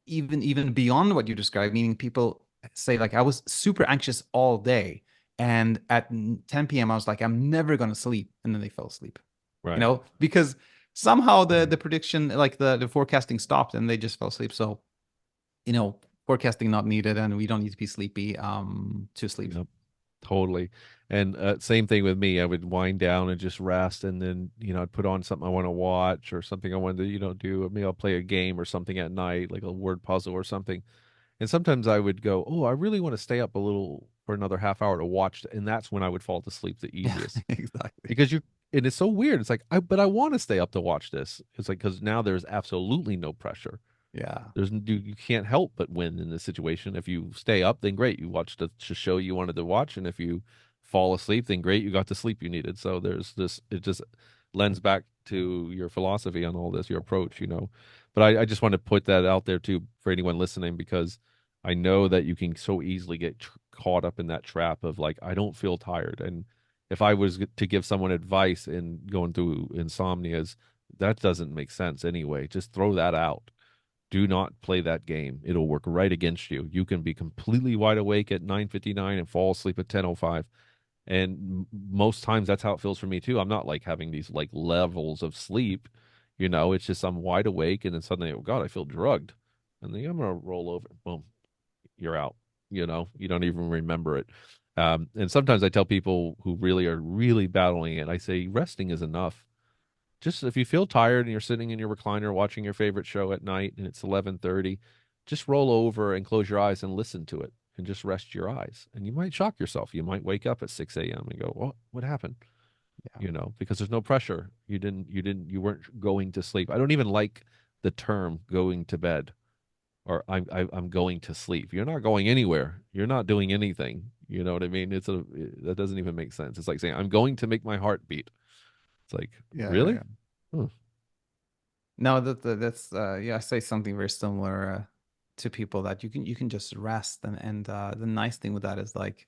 even beyond what you described, meaning people say like I was super anxious all day, and at 10 p.m. I was like I'm never going to sleep, and then they fell asleep, Right. because somehow the Right. prediction, like the forecasting stopped and they just fell asleep. So forecasting not needed, and we don't need to be sleepy to sleep. Yep. Totally. And same thing with me. I would wind down and just rest, and then I'd put on something I want to watch or something I wanted to do. Maybe I'll play a game or something at night, like a word puzzle or something. And sometimes I would go, oh, I really want to stay up a little for another half hour to watch, and that's when I would fall to sleep the Yeah, easiest exactly. because and it's so weird. It's like but I want to stay up to watch this. It's like because now there's absolutely no pressure. Yeah. You can't help but win in this situation. If you stay up, then great, you watched the show you wanted to watch, and if you fall asleep, then great, you got the sleep you needed. So there's this. It just lends back to your philosophy on all this, your approach. But I just want to put that out there too for anyone listening because I know that you can so easily get caught up in that trap of like I don't feel tired, and if I was to give someone advice in going through insomnias, that doesn't make sense anyway. Just throw that out. Do not play that game. It'll work right against you. You can be completely wide awake at 9:59 and fall asleep at 10:05. And most times that's how it feels for me too. I'm not like having these like levels of sleep. It's just I'm wide awake and then suddenly, oh God, I feel drugged. And then I'm gonna roll over. Boom, you're out. You don't even remember it. And sometimes I tell people who really are really battling it, I say resting is enough. Just if you feel tired and you're sitting in your recliner watching your favorite show at night and it's 11:30, just roll over and close your eyes and listen to it and just rest your eyes. And you might shock yourself. You might wake up at 6 a.m. and go, what happened? Yeah. Because there's no pressure. You weren't going to sleep. I don't even like the term going to bed or I'm going to sleep. You're not going anywhere. You're not doing anything. You know what I mean? That doesn't even make sense. It's like saying I'm going to make my heart beat. It's like, Yeah, yeah, really? yeah. Huh. No, that's yeah, I say something very similar to people that you can just rest, and the nice thing with that is like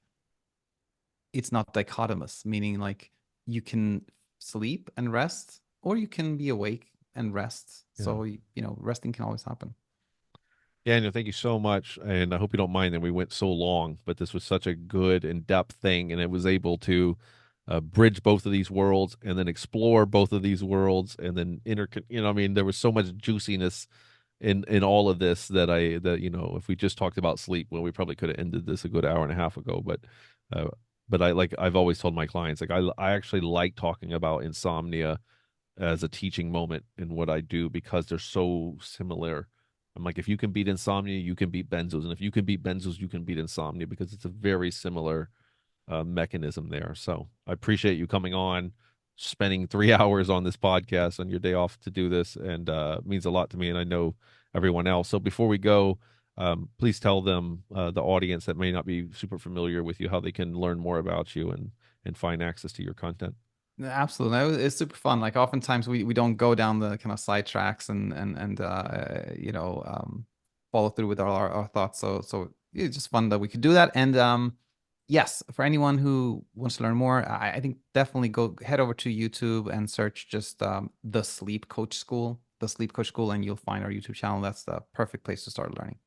it's not dichotomous, meaning like you can sleep and rest, or you can be awake and rest. Yeah. So resting can always happen. Daniel, thank you so much. And I hope you don't mind that we went so long, but this was such a good in depth thing. And it was able to bridge both of these worlds and then explore both of these worlds and then I mean, there was so much juiciness in all of this if we just talked about sleep, well, we probably could have ended this a good hour and a half ago. Uh, but I've always told my clients, like, I actually like talking about insomnia as a teaching moment in what I do because they're so similar. I'm like, if you can beat insomnia, you can beat benzos, and if you can beat benzos, you can beat insomnia because it's a very similar mechanism there. So I appreciate you coming on, spending 3 hours on this podcast on your day off to do this, and it means a lot to me, and I know everyone else. So before we go, please tell them the audience that may not be super familiar with you how they can learn more about you and find access to your content. Absolutely. No, it's super fun. Like oftentimes we don't go down the kind of side tracks and follow through with our thoughts. So it's just fun that we could do that. And yes, for anyone who wants to learn more, I think definitely go head over to YouTube and search just the Sleep Coach School, and you'll find our YouTube channel. That's the perfect place to start learning.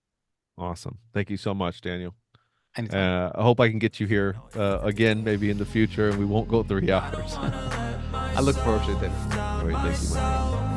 Awesome. Thank you so much, Daniel. Anytime. I hope I can get you here again, maybe in the future, and we won't go 3 hours. I look forward to it. All right, thank you, my friend.